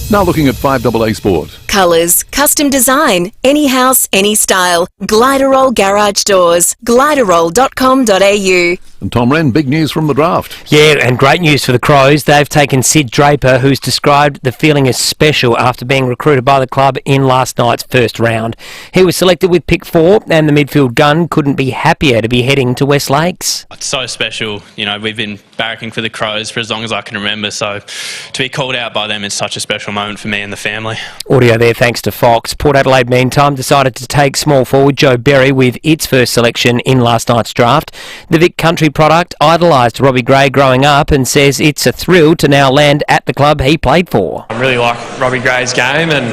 Speaker 4: Now looking at 5AA Sport.
Speaker 2: Colours, custom design, any house, any style. Gliderol Garage Doors. Gliderol.com.au.
Speaker 4: And Tom Wren, big news from the draft.
Speaker 26: Yeah, and great news for the Crows. They've taken Sid Draper, who's described the feeling as special after being recruited by the club in last night's first round. He was selected with pick 4, and the midfield gun couldn't be happier to be heading to West Lakes.
Speaker 27: It's so special. You know, we've been barracking for the Crows for as long as I can remember, so to be called out by them is such a special moment for me and the family.
Speaker 26: Audio there thanks to Fox. Port Adelaide, meantime, decided to take small forward Joe Berry with its first selection in last night's draft. The Vic Country product idolised Robbie Gray growing up and says it's a thrill to now land at the club he played for.
Speaker 10: I really like Robbie Gray's game and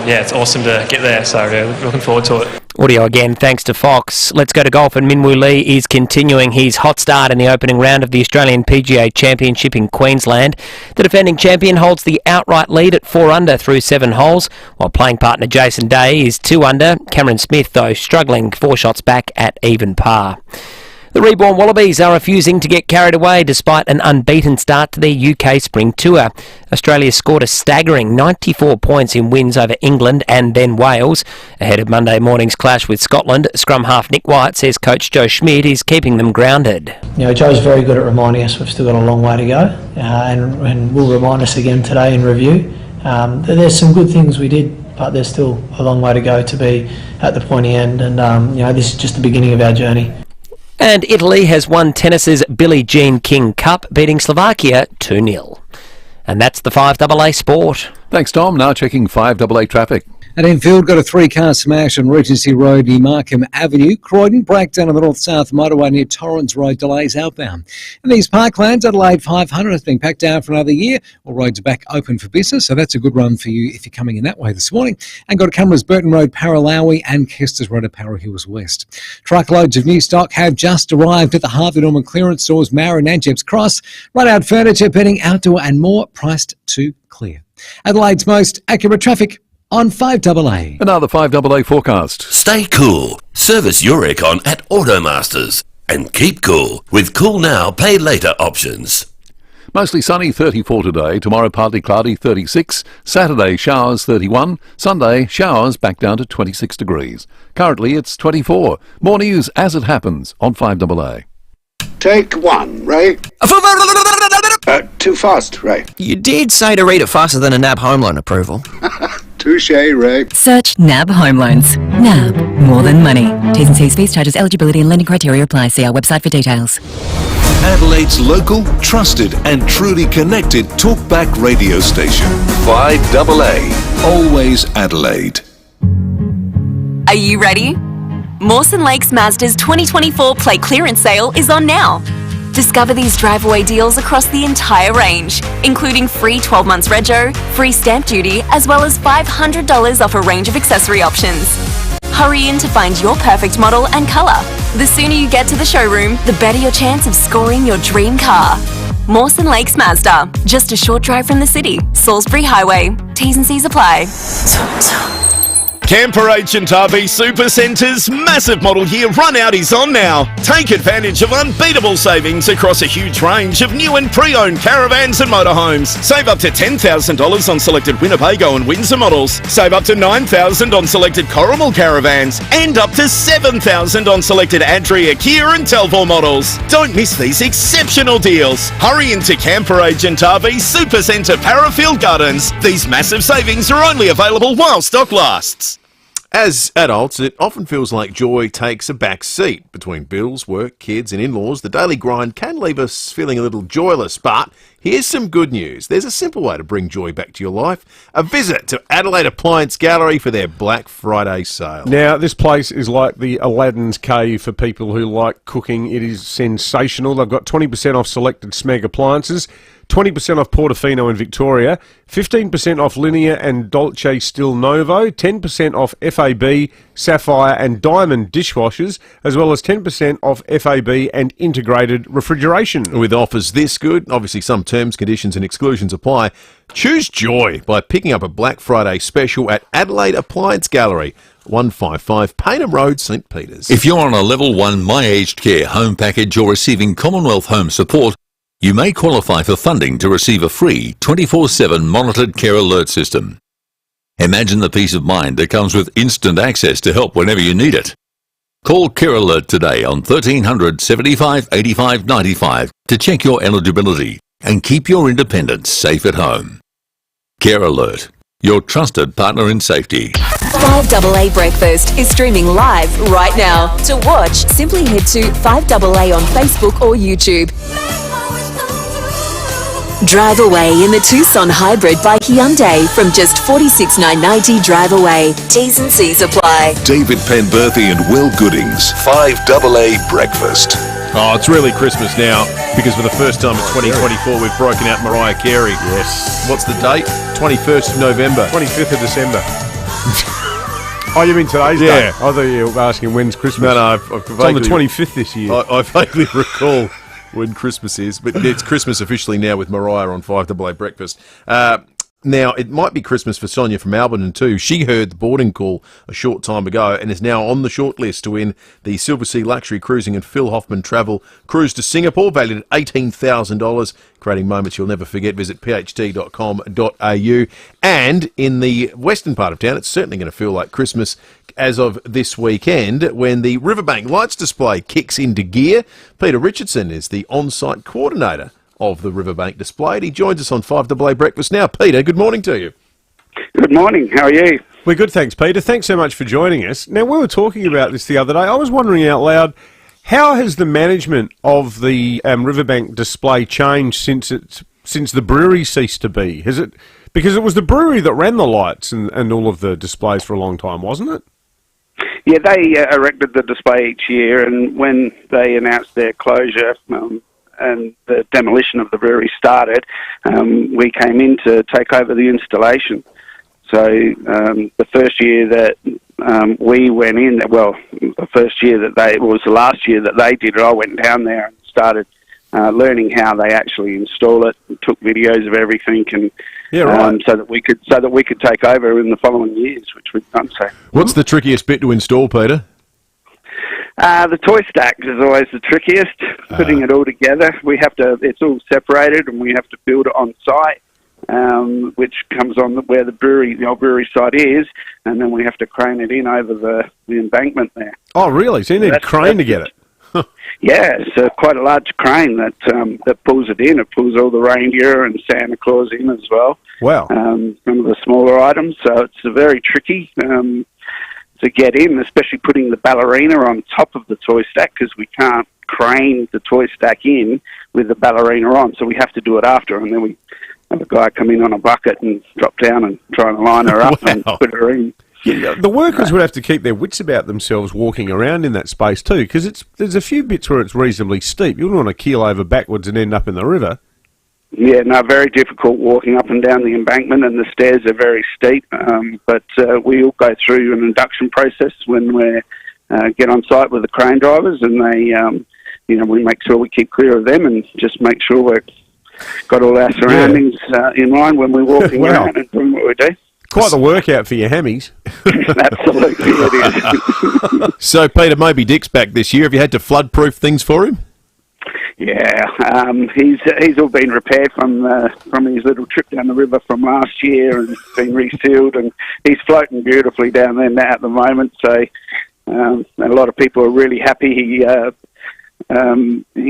Speaker 10: yeah, it's awesome to get there, so yeah, looking forward to it.
Speaker 26: Audio again, thanks to Fox. Let's go to golf, and Minwoo Lee is continuing his hot start in the opening round of the Australian PGA Championship in Queensland. The defending champion holds the outright lead at 4 under through 7 holes, while playing partner Jason Day is 2 under. Cameron Smith, though, struggling 4 shots back at even par. The reborn Wallabies are refusing to get carried away despite an unbeaten start to their UK Spring Tour. Australia scored a staggering 94 points in wins over England and then Wales. Ahead of Monday morning's clash with Scotland, scrum half Nick White says coach Joe Schmidt is keeping them grounded.
Speaker 7: Joe's very good at reminding us we've still got a long way to go, and will remind us again today in review. There's some good things we did, but there's still a long way to go to be at the pointy end, and this is just the beginning of our journey.
Speaker 26: And Italy has won tennis's Billie Jean King Cup, beating Slovakia 2-0. And that's the 5AA Sport.
Speaker 4: Thanks, Tom. Now checking 5AA traffic.
Speaker 17: At Enfield, got a 3-car smash on Regency Road near Markham Avenue. Croydon, breakdown on the north-south motorway near Torrens Road, delays outbound. In these Parklands, Adelaide 500 has been packed down for another year. All roads are back open for business, so that's a good run for you if you're coming in that way this morning. And got cameras Burton Road, Paralowie and Kester's Road at Para Hills West. Truckloads of new stock have just arrived at the Harvey Norman clearance stores, Marin and Jeps Cross. Run-out furniture, bedding, outdoor and more, priced to clear. Adelaide's most accurate traffic on 5AA.
Speaker 4: And now the 5AA forecast.
Speaker 19: Stay cool. Service your aircon at Automasters. And keep cool with Cool Now, Pay Later options.
Speaker 4: Mostly sunny, 34 today. Tomorrow partly cloudy, 36. Saturday showers, 31. Sunday showers back down to 26 degrees. Currently it's 24. More news as it happens on 5AA.
Speaker 21: Take 1, Ray. Too fast, Ray.
Speaker 22: You did say to read it faster than a NAB home loan approval.
Speaker 21: Touche, Ray.
Speaker 23: Search NAB Home Loans. NAB, more than money. T's and C's, fees, charges, eligibility and lending criteria apply. See our website for details.
Speaker 6: Adelaide's local, trusted and truly connected talkback radio station. 5AA. Always Adelaide.
Speaker 2: Are you ready? Mawson Lakes Mazda's 2024 plate clearance sale is on now. Discover these drive-away deals across the entire range, including free 12 months rego, free stamp duty, as well as $500 off a range of accessory options. Hurry in to find your perfect model and colour. The sooner you get to the showroom, the better your chance of scoring your dream car. Mawson Lakes Mazda, just a short drive from the city. Salisbury Highway. T's and C's apply.
Speaker 24: Camper Agent RV Supercenter's massive model year run out is on now. Take advantage of unbeatable savings across a huge range of new and pre-owned caravans and motorhomes. Save up to $10,000 on selected Winnebago and Windsor models. Save up to $9,000 on selected Corrimal caravans and up to $7,000 on selected Adria, Kia and Telvor models. Don't miss these exceptional deals. Hurry into Camper Agent RV Supercenter Parafield Gardens. These massive savings are only available while stock lasts.
Speaker 15: As adults, it often feels like joy takes a back seat. Between bills, work, kids and in-laws, the daily grind can leave us feeling a little joyless. But here's some good news. There's a simple way to bring joy back to your life. A visit to Adelaide Appliance Gallery for their Black Friday sale.
Speaker 16: Now, this place is like the Aladdin's Cave for people who like cooking. It is sensational. They've got 20% off selected Smeg appliances, 20% off Portofino and Victoria, 15% off Linear and Dolce Stil Novo, 10% off FAB, Sapphire and Diamond dishwashers, as well as 10% off FAB and integrated refrigeration.
Speaker 15: With offers this good, obviously some terms, conditions and exclusions apply. Choose joy by picking up a Black Friday special at Adelaide Appliance Gallery, 155 Paynham Road, St Peters.
Speaker 28: If you're on a Level 1 My Aged Care home package or receiving Commonwealth Home Support, you may qualify for funding to receive a free 24/7 monitored care alert system. Imagine the peace of mind that comes with instant access to help whenever you need it. Call Care Alert today on 1300 75 85 95 to check your eligibility and keep your independence safe at home. Care Alert, your trusted partner in safety.
Speaker 2: 5AA Breakfast is streaming live right now. To watch, simply head to 5AA on Facebook or YouTube. Drive away in the Tucson Hybrid by Hyundai from just $46,990 drive away. T's and C's apply.
Speaker 6: David Penberthy and Will Goodings, 5AA Breakfast.
Speaker 15: Oh, it's really Christmas now because for the first time in 2024 we've broken out Mariah Carey.
Speaker 16: Yes.
Speaker 15: What's the date? 21st of November.
Speaker 16: 25th of December. Oh, you mean today's
Speaker 15: Yeah.
Speaker 16: day? I thought you were asking when's Christmas.
Speaker 15: No, I
Speaker 16: it's on the 25th this year.
Speaker 15: I vaguely recall when Christmas is, but it's Christmas officially now with Mariah on 5AA Breakfast. Now, it might be Christmas for Sonia from Alberton too. She heard the boarding call a short time ago and is now on the short list to win the Silver Sea Luxury Cruising and Phil Hoffman Travel Cruise to Singapore, valued at $18,000, creating moments you'll never forget. Visit pht.com.au. And in the western part of town, it's certainly going to feel like Christmas as of this weekend when the Riverbank lights display kicks into gear. Peter Richardson is the on-site coordinator of the Riverbank display. He joins us on 5AA Breakfast now. Peter, good morning to you.
Speaker 21: Good morning. How are you?
Speaker 16: We're good, thanks, Peter. Thanks so much for joining us. Now, we were talking about this the other day. I was wondering out loud, how has the management of the Riverbank display changed since the brewery ceased to be? Has it, because it was the brewery that ran the lights and all of the displays for a long time, wasn't it?
Speaker 21: Yeah, they erected the display each year, and when they announced their closure and the demolition of the brewery started, we came in to take over the installation. So the first year that we went in, well, the first year that it was the last year that they did it, I went down there and started learning how they actually install it, and took videos of everything, and so that we could take over in the following years, which we've done. So,
Speaker 15: what's the trickiest bit to install, Peter?
Speaker 21: The toy stack is always the trickiest, putting it all together. It's all separated, and we have to build it on site, which comes on where the old brewery site is, and then we have to crane it in over the embankment there.
Speaker 16: Oh, really? So you need a crane to get it?
Speaker 21: Yeah, it's quite a large crane that pulls it in. It pulls all the reindeer and Santa Claus in as well.
Speaker 16: Wow.
Speaker 21: Some of the smaller items, so it's very tricky to get in, especially putting the ballerina on top of the toy stack, because we can't crane the toy stack in with the ballerina on, so we have to do it after, and then we have a guy come in on a bucket and drop down and try and line her up and put her in.
Speaker 16: Yeah, the workers would have to keep their wits about themselves walking around in that space too, because there's a few bits where it's reasonably steep. You wouldn't want to keel over backwards and end up in the river.
Speaker 21: Yeah, no, very difficult walking up and down the embankment, and the stairs are very steep. But we all go through an induction process when we get on site with the crane drivers, and they, we make sure we keep clear of them and just make sure we've got all our surroundings in line when we're walking around and doing what we do.
Speaker 16: Quite the workout for your hammies.
Speaker 21: Absolutely, it is.
Speaker 15: So, Peter, Moby Dick's back this year. Have you had to flood-proof things for him?
Speaker 21: Yeah, he's all been repaired from his little trip down the river from last year, and been resealed, and he's floating beautifully down there now at the moment. So a lot of people are really happy. He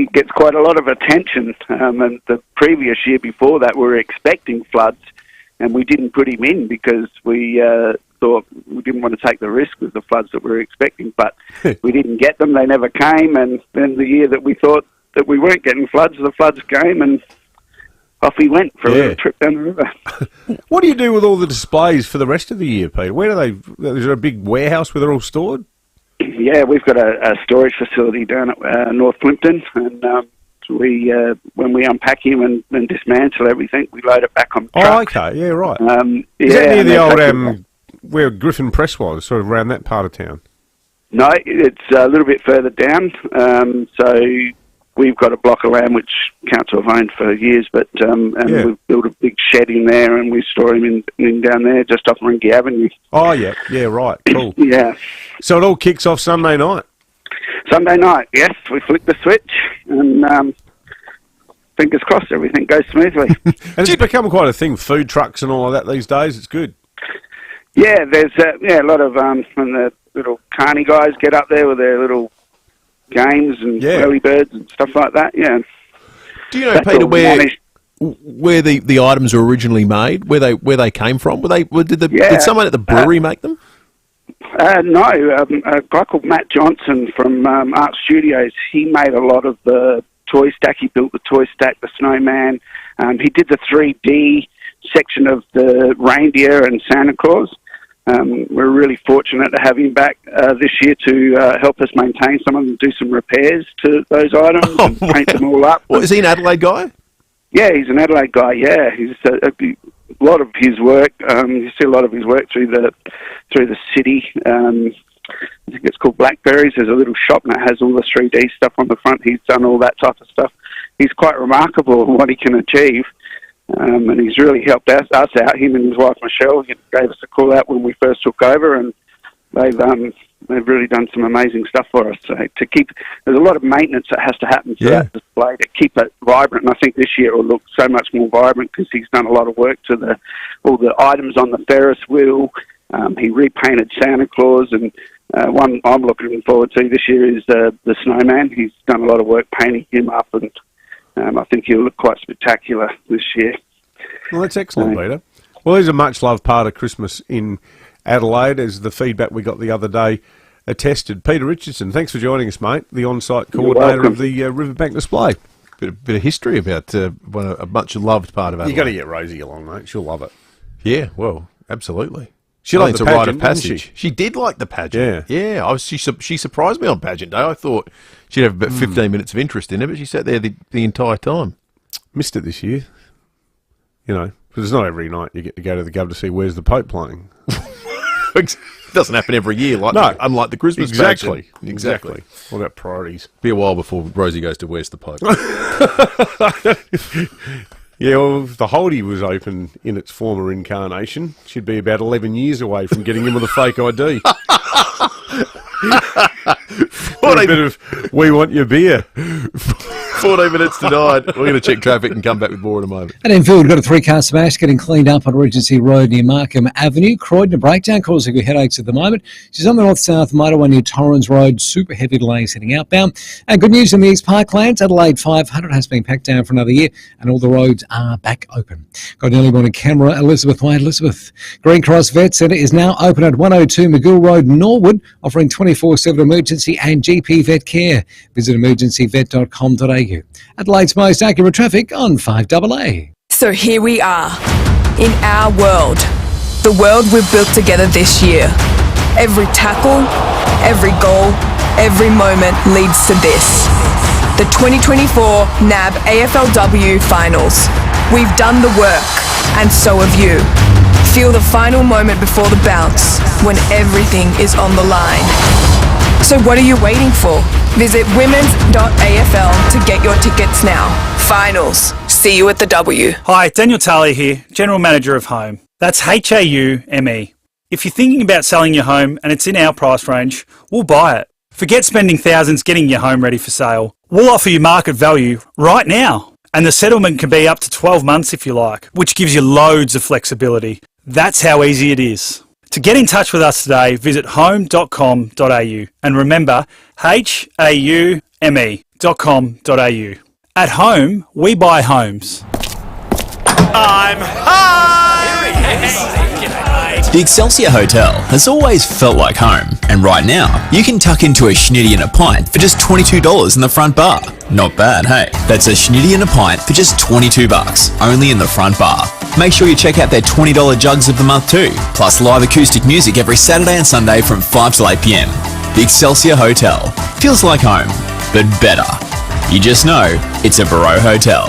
Speaker 21: gets quite a lot of attention, and the previous year before that we were expecting floods, and we didn't put him in because we thought we didn't want to take the risk with the floods that we were expecting, but we didn't get them. They never came, and then the year that we thought that we weren't getting floods, the floods came, and off he went for a little trip down the river.
Speaker 16: What do you do with all the displays for the rest of the year, Peter? Where do they? Is there a big warehouse where they're all stored?
Speaker 21: Yeah, we've got a storage facility down at North Plympton, and when we unpack him and dismantle everything, we load it back on the truck.
Speaker 16: Oh, okay, yeah, right.
Speaker 21: Is
Speaker 16: that near the old where Griffin Press was, sort of around that part of town?
Speaker 21: No, it's a little bit further down. So we've got a block of land which council have owned for years, but we've built a big shed in there, and we store him in down there just off Ringy Avenue.
Speaker 16: Oh, yeah, right, cool.
Speaker 21: Yeah.
Speaker 16: So it all kicks off Sunday night?
Speaker 21: Sunday night, yes. We flick the switch, and fingers crossed everything goes smoothly.
Speaker 16: And it's become quite a thing, food trucks and all of that these days. It's good.
Speaker 21: Yeah, there's a lot of when the little carny guys get up there with their little games and early birds and stuff like that. Yeah.
Speaker 15: Do you know, Peter, where the items were originally made, where they came from? Did someone at the brewery make them?
Speaker 21: No, a guy called Matt Johnson from Art Studios. He made a lot of the toy stack. He built the toy stack, the snowman. He did the 3D section of the reindeer and Santa Claus. We're really fortunate to have him back this year to help us maintain some of them, do some repairs to those items and paint them all up.
Speaker 15: Is he an Adelaide guy?
Speaker 21: Yeah, he's an Adelaide guy, yeah. He's lot of his work. You see a lot of his work through the city. I think it's called Blackberries. There's a little shop and it has all the 3D stuff on the front. He's done all that type of stuff. He's quite remarkable in what he can achieve, and he's really helped us out. Him and his wife Michelle gave us a call out when we first took over, and they've really done some amazing stuff for us. So there's a lot of maintenance that has to happen to that display to keep it vibrant. And I think this year it will look so much more vibrant because he's done a lot of work to all the items on the Ferris wheel. He repainted Santa Claus, and one I'm looking forward to this year is the snowman. He's done a lot of work painting him up, and I think he'll look quite spectacular this year.
Speaker 16: Well, that's excellent, Peter. Well, there's a much-loved part of Christmas in Adelaide, as the feedback we got the other day attested. Peter Richardson, thanks for joining us, mate, the on-site coordinator of the Riverbank display.
Speaker 15: Bit of history about a much-loved part of Adelaide.
Speaker 16: You've got to get Rosie along, mate. She'll love it.
Speaker 15: Yeah, well, absolutely.
Speaker 16: She liked the
Speaker 15: a rite
Speaker 16: pageant,
Speaker 15: of passage.
Speaker 16: didn't
Speaker 15: She did like the pageant. Yeah. She surprised me on pageant day. I thought she'd have about 15 minutes of interest in it, but she sat there the entire time.
Speaker 16: Missed it this year. You know, because it's not every night you get to go to the Gov to see Where's the Pope playing.
Speaker 15: It doesn't happen every year, unlike the Christmas pageant. Exactly.
Speaker 16: What about priorities?
Speaker 15: Be a while before Rosie goes to Where's the Pope.
Speaker 16: Yeah, well, if the Holdie was open in its former incarnation, she'd be about 11 years away from getting in with a fake ID. What a bit of, we want your beer.
Speaker 15: 14 minutes to 9. We're going to check traffic and come back with more in a moment.
Speaker 17: And in Phil, we've got a 3-car smash getting cleaned up on Regency Road near Markham Avenue. Croydon, a breakdown causing you headaches at the moment. She's on the north-south motorway near Torrens Road. Super heavy delays heading outbound. And good news in the East Parklands. Adelaide 500 has been packed down for another year, and all the roads are back open. Got an early morning camera. Elizabeth Wade. Elizabeth. Green Cross Vet Centre is now open at 102 McGill Road, Norwood, offering 24/7 emergency and GP vet care. Visit emergencyvet.com.au. Adelaide's most accurate traffic on 5AA.
Speaker 1: So here we are, in our world, the world we've built together this year. Every tackle, every goal, every moment leads to this. The 2024 NAB AFLW Finals. We've done the work, and so have you. Feel the final moment before the bounce, when everything is on the line. So what are you waiting for? Visit women's.afl to get your tickets now. Finals. See you at the W.
Speaker 3: Hi, Daniel Talia here, General Manager of Home. That's HAUME. If you're thinking about selling your home and it's in our price range, we'll buy it. Forget spending thousands getting your home ready for sale. We'll offer you market value right now. And the settlement can be up to 12 months if you like, which gives you loads of flexibility. That's how easy it is. To get in touch with us today, visit home.com.au and remember HAUME.com.au. At Home, we buy homes.
Speaker 8: I'm home! The Excelsior Hotel has always felt like home, and right now you can tuck into a schnitty and a pint for just $22 in the front bar. Not bad, hey? That's a schnitty and a pint for just $22, only in the front bar. Make sure you check out their $20 jugs of the month too, plus live acoustic music every Saturday and Sunday from 5 till 8 p.m. The Excelsior Hotel feels like home, but better. You just know it's a Barreau Hotel.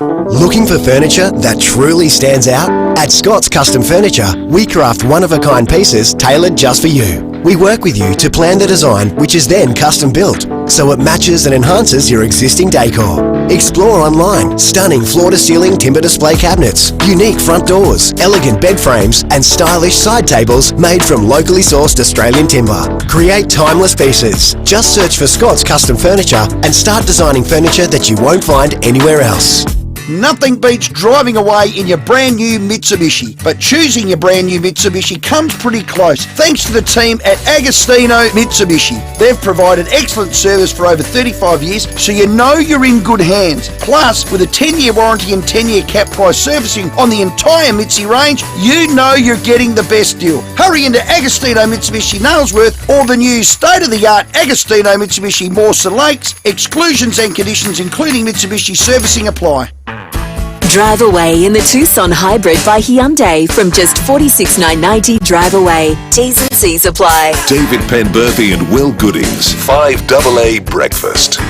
Speaker 12: Looking for furniture that truly stands out? At Scott's Custom Furniture, we craft one-of-a-kind pieces tailored just for you. We work with you to plan the design, which is then custom built, so it matches and enhances your existing decor. Explore online stunning floor-to-ceiling timber display cabinets, unique front doors, elegant bed frames, and stylish side tables made from locally sourced Australian timber. Create timeless pieces. Just search for Scott's Custom Furniture and start designing furniture that you won't find anywhere else.
Speaker 13: Nothing beats driving away in your brand new Mitsubishi, but choosing your brand new Mitsubishi comes pretty close thanks to the team at Agostino Mitsubishi. They've provided excellent service for over 35 years, so you know you're in good hands. Plus, with a 10-year warranty and 10-year cap price servicing on the entire Mitsi range, you know you're getting the best deal. Hurry into Agostino Mitsubishi Nailsworth or the new state-of-the-art Agostino Mitsubishi Mawson Lakes. Exclusions and conditions including Mitsubishi servicing apply.
Speaker 2: Drive away in the Tucson Hybrid by Hyundai from just $46,990 drive away. T's and C's apply.
Speaker 6: David Penberthy and Will Goodings, 5AA Breakfast.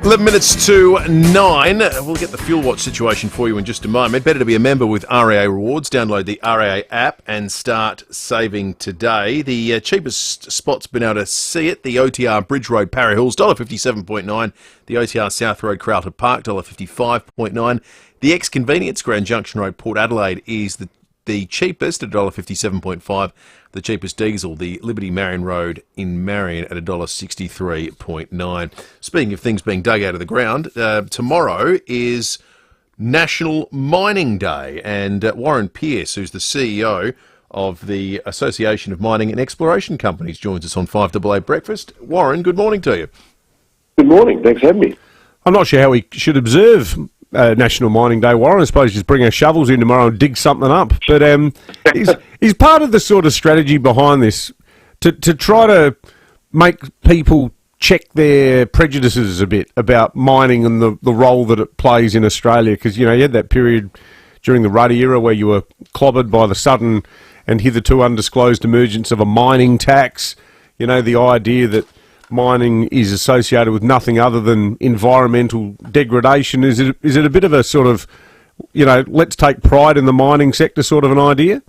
Speaker 15: 11 minutes to 9. We'll get the Fuel Watch situation for you in just a moment. Better to be a member with RAA Rewards. Download the RAA app and start saving today. The cheapest spot's been able to see it. The OTR Bridge Road, Para Hills, $1.57.9. The OTR South Road, Carlton Park, $1.55.9. The ex-convenience, Grand Junction Road, Port Adelaide, is the cheapest at $1.57.5. The cheapest diesel, the Liberty Marion Road in Marion, at $1.63.9. Speaking of things being dug out of the ground, tomorrow is National Mining Day, and Warren Pearce, who's the CEO of the Association of Mining and Exploration Companies, joins us on 5AA Breakfast. Warren, good morning to you.
Speaker 5: Good morning. Thanks for having me.
Speaker 16: I'm not sure how we should observe National Mining Day, Warren. I suppose just bring our shovels in tomorrow and dig something up. But is part of the sort of strategy behind this to try to make people check their prejudices a bit about mining and the role that it plays in Australia? Because, you had that period during the Ruddy era where you were clobbered by the sudden and hitherto undisclosed emergence of a mining tax. The idea that mining is associated with nothing other than environmental degradation. Is it a bit of a sort of, let's take pride in the mining sector sort of an idea?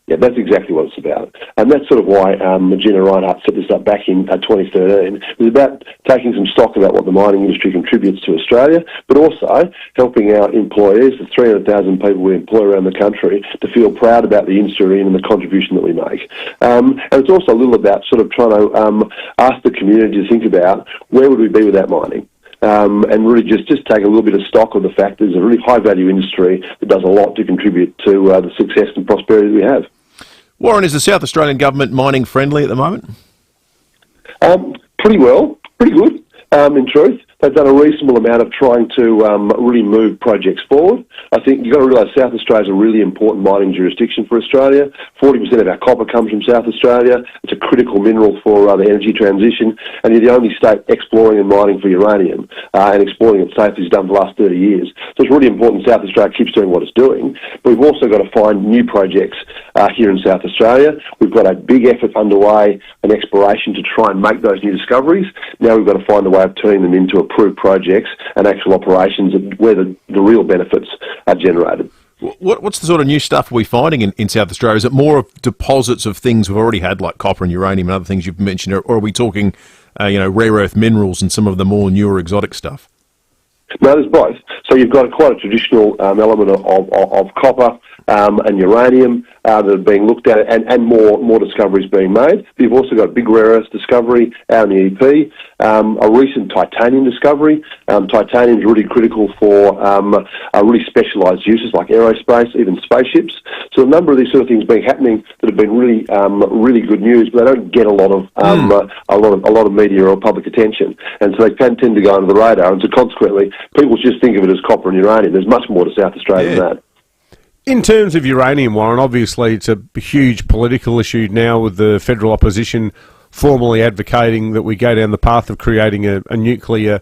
Speaker 5: Yeah, that's exactly what it's about. And that's sort of why Gina Reinhardt set this up back in 2013. It was about taking some stock about what the mining industry contributes to Australia, but also helping our employees, the 300,000 people we employ around the country, to feel proud about the industry and the contribution that we make. And it's also a little about sort of trying to ask the community to think about where would we be without mining. And really just take a little bit of stock of the fact that it's a really high-value industry that does a lot to contribute to the success and prosperity that we have.
Speaker 15: Warren, is the South Australian government mining friendly at the moment?
Speaker 5: Pretty well, pretty good, in truth. They've done a reasonable amount of trying to really move projects forward. I think you've got to realise South Australia is a really important mining jurisdiction for Australia. 40% of our copper comes from South Australia. It's a critical mineral for the energy transition, and you're the only state exploring and mining for uranium, and exploring it safely is done for the last 30 years. So it's really important South Australia keeps doing what it's doing, but we've also got to find new projects here in South Australia. We've got a big effort underway in exploration to try and make those new discoveries. Now we've got to find a way of turning them into approved projects and actual operations where the real benefits are generated.
Speaker 15: What's the sort of new stuff we're finding in South Australia? Is it more of deposits of things we've already had, like copper and uranium and other things you've mentioned, or are we talking, rare earth minerals and some of the more newer exotic stuff?
Speaker 5: No, there's both. So you've got quite a traditional element of copper and uranium that are being looked at, and more discoveries being made. But you've also got a big rare earth discovery out in the EP, a recent titanium discovery. Titanium is really critical for really specialised uses like aerospace, even spaceships. So a number of these sort of things being happening that have been really really good news, but they don't get a lot of media or public attention, and so they tend to go under the radar. And so consequently, people just think of it as copper and uranium. There's much more to South Australia than that.
Speaker 16: In terms of uranium, Warren, obviously it's a huge political issue now with the federal opposition formally advocating that we go down the path of creating a nuclear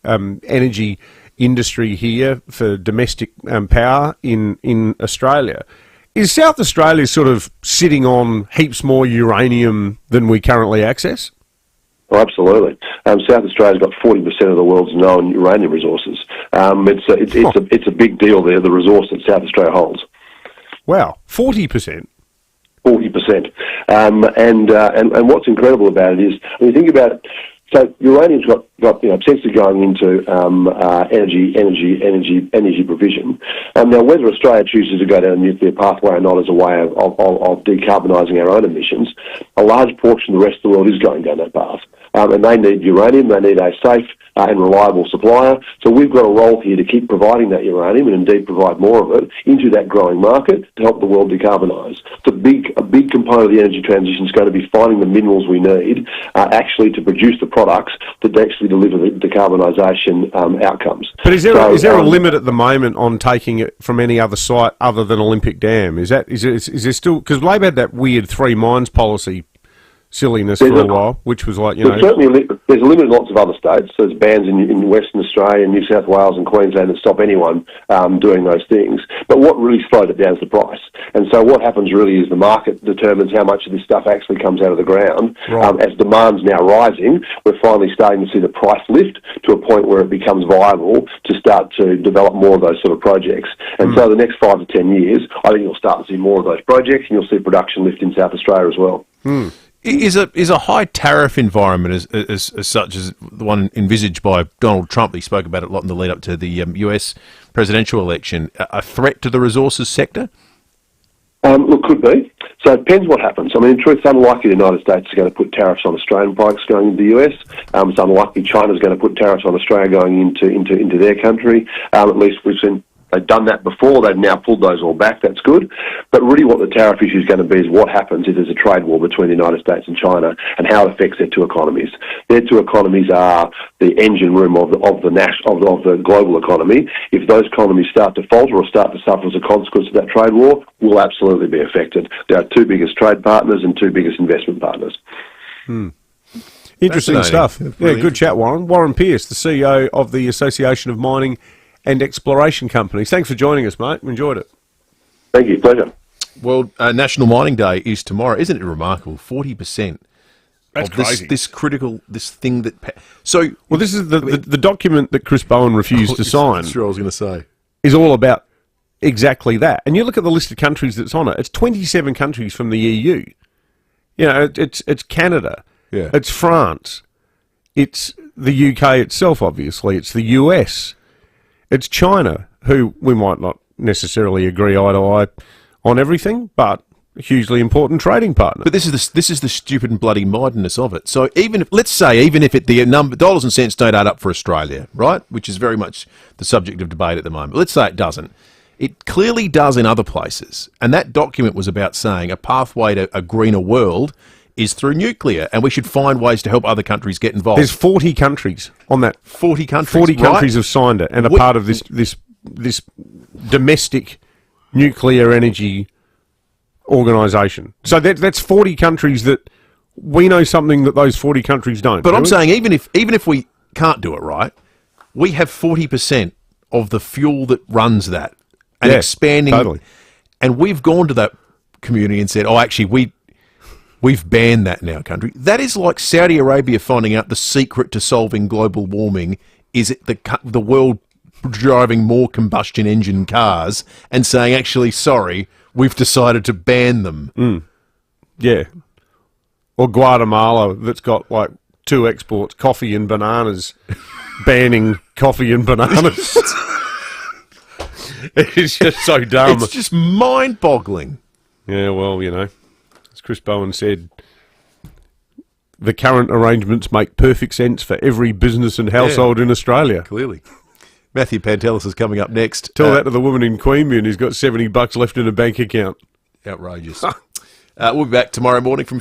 Speaker 16: energy industry here for domestic power in Australia. Is South Australia sort of sitting on heaps more uranium than we currently access?
Speaker 5: Oh, absolutely. South Australia's got 40% of the world's known uranium resources. It's a big deal there, the resource that South Australia holds.
Speaker 16: Wow, 40%?
Speaker 5: 40%. And what's incredible about it is, when you think about it, so uranium's got essentially going into energy provision. Now, whether Australia chooses to go down a nuclear pathway or not as a way of decarbonising our own emissions, a large portion of the rest of the world is going down that path. And they need uranium, they need a safe and reliable supplier. So we've got a role here to keep providing that uranium, and indeed provide more of it, into that growing market to help the world decarbonise. It's a big component of the energy transition is going to be finding the minerals we need actually to produce the products that actually deliver the decarbonisation outcomes.
Speaker 16: But is there a limit at the moment on taking it from any other site other than Olympic Dam? Is there still, because Labor had that weird 3 mines policy silliness for a while, which was like,
Speaker 5: there's a limit in lots of other states. There's bans in Western Australia, New South Wales and Queensland that stop anyone doing those things. But what really slowed it down is the price. And so what happens really is the market determines how much of this stuff actually comes out of the ground.
Speaker 16: Right.
Speaker 5: As demand's now rising, we're finally starting to see the price lift to a point where it becomes viable to start to develop more of those sort of projects. And so the next 5 to 10 years, I think you'll start to see more of those projects, and you'll see production lift in South Australia as well.
Speaker 15: Is a high tariff environment as such as the one envisaged by Donald Trump, he spoke about it a lot in the lead up to the US presidential election, a threat to the resources sector?
Speaker 5: Look, could be. So it depends what happens. I mean, in truth, it's unlikely the United States is going to put tariffs on Australian products going into the US. It's unlikely China's going to put tariffs on Australia going into their country. At least we've seen they've done that before. They've now pulled those all back. That's good. But really what the tariff issue is going to be is what happens if there's a trade war between the United States and China and how it affects their two economies. Their two economies are the engine room of the global economy. If those economies start to falter or start to suffer as a consequence of that trade war, we'll absolutely be affected. They are two biggest trade partners and two biggest investment partners.
Speaker 16: Interesting stuff. Yeah, good chat, Warren. Warren Pearce, the CEO of the Association of Mining and Exploration Companies. Thanks for joining us, mate. We enjoyed it.
Speaker 5: Thank you. Pleasure.
Speaker 15: World National Mining Day is tomorrow. Isn't it remarkable? 40%.
Speaker 16: That's crazy.
Speaker 15: This thing that...
Speaker 16: Well, this is the document that Chris Bowen refused to sign.
Speaker 15: That's what I was going to say.
Speaker 16: Is all about exactly that. And you look at the list of countries that's on it. It's 27 countries from the EU. You know, it's Canada.
Speaker 15: Yeah.
Speaker 16: It's France. It's the UK itself, obviously. It's the US. It's China, who we might not necessarily agree eye to eye on everything, but a hugely important trading partner.
Speaker 15: But this is the stupid and bloody madness of it. So even if the number dollars and cents don't add up for Australia, right, which is very much the subject of debate at the moment. Let's say it doesn't. It clearly does in other places, and that document was about saying a pathway to a greener world is through nuclear, and we should find ways to help other countries get involved.
Speaker 16: There's 40 countries on that.
Speaker 15: 40 countries.
Speaker 16: 40 countries have signed it and are part of this domestic nuclear energy organisation. So that's 40 countries that we know something that those 40 countries don't.
Speaker 15: But I'm saying even if we can't do it right, we have 40% of the fuel that runs that and expanding.
Speaker 16: Totally.
Speaker 15: And we've gone to that community and said, oh, actually, we've banned that in our country. That is like Saudi Arabia finding out the secret to solving global warming is the world driving more combustion engine cars and saying, actually, sorry, we've decided to ban them.
Speaker 16: Yeah. Or Guatemala that's got like 2 exports, coffee and bananas, banning coffee and bananas. It's just so dumb.
Speaker 15: It's just mind-boggling.
Speaker 16: Yeah, well, you know. Chris Bowen said, the current arrangements make perfect sense for every business and household in Australia.
Speaker 15: Clearly. Matthew Pantelis is coming up next.
Speaker 16: Tell that to the woman in Queanbeyan who's got $70 left in a bank account.
Speaker 15: Outrageous. We'll be back tomorrow morning from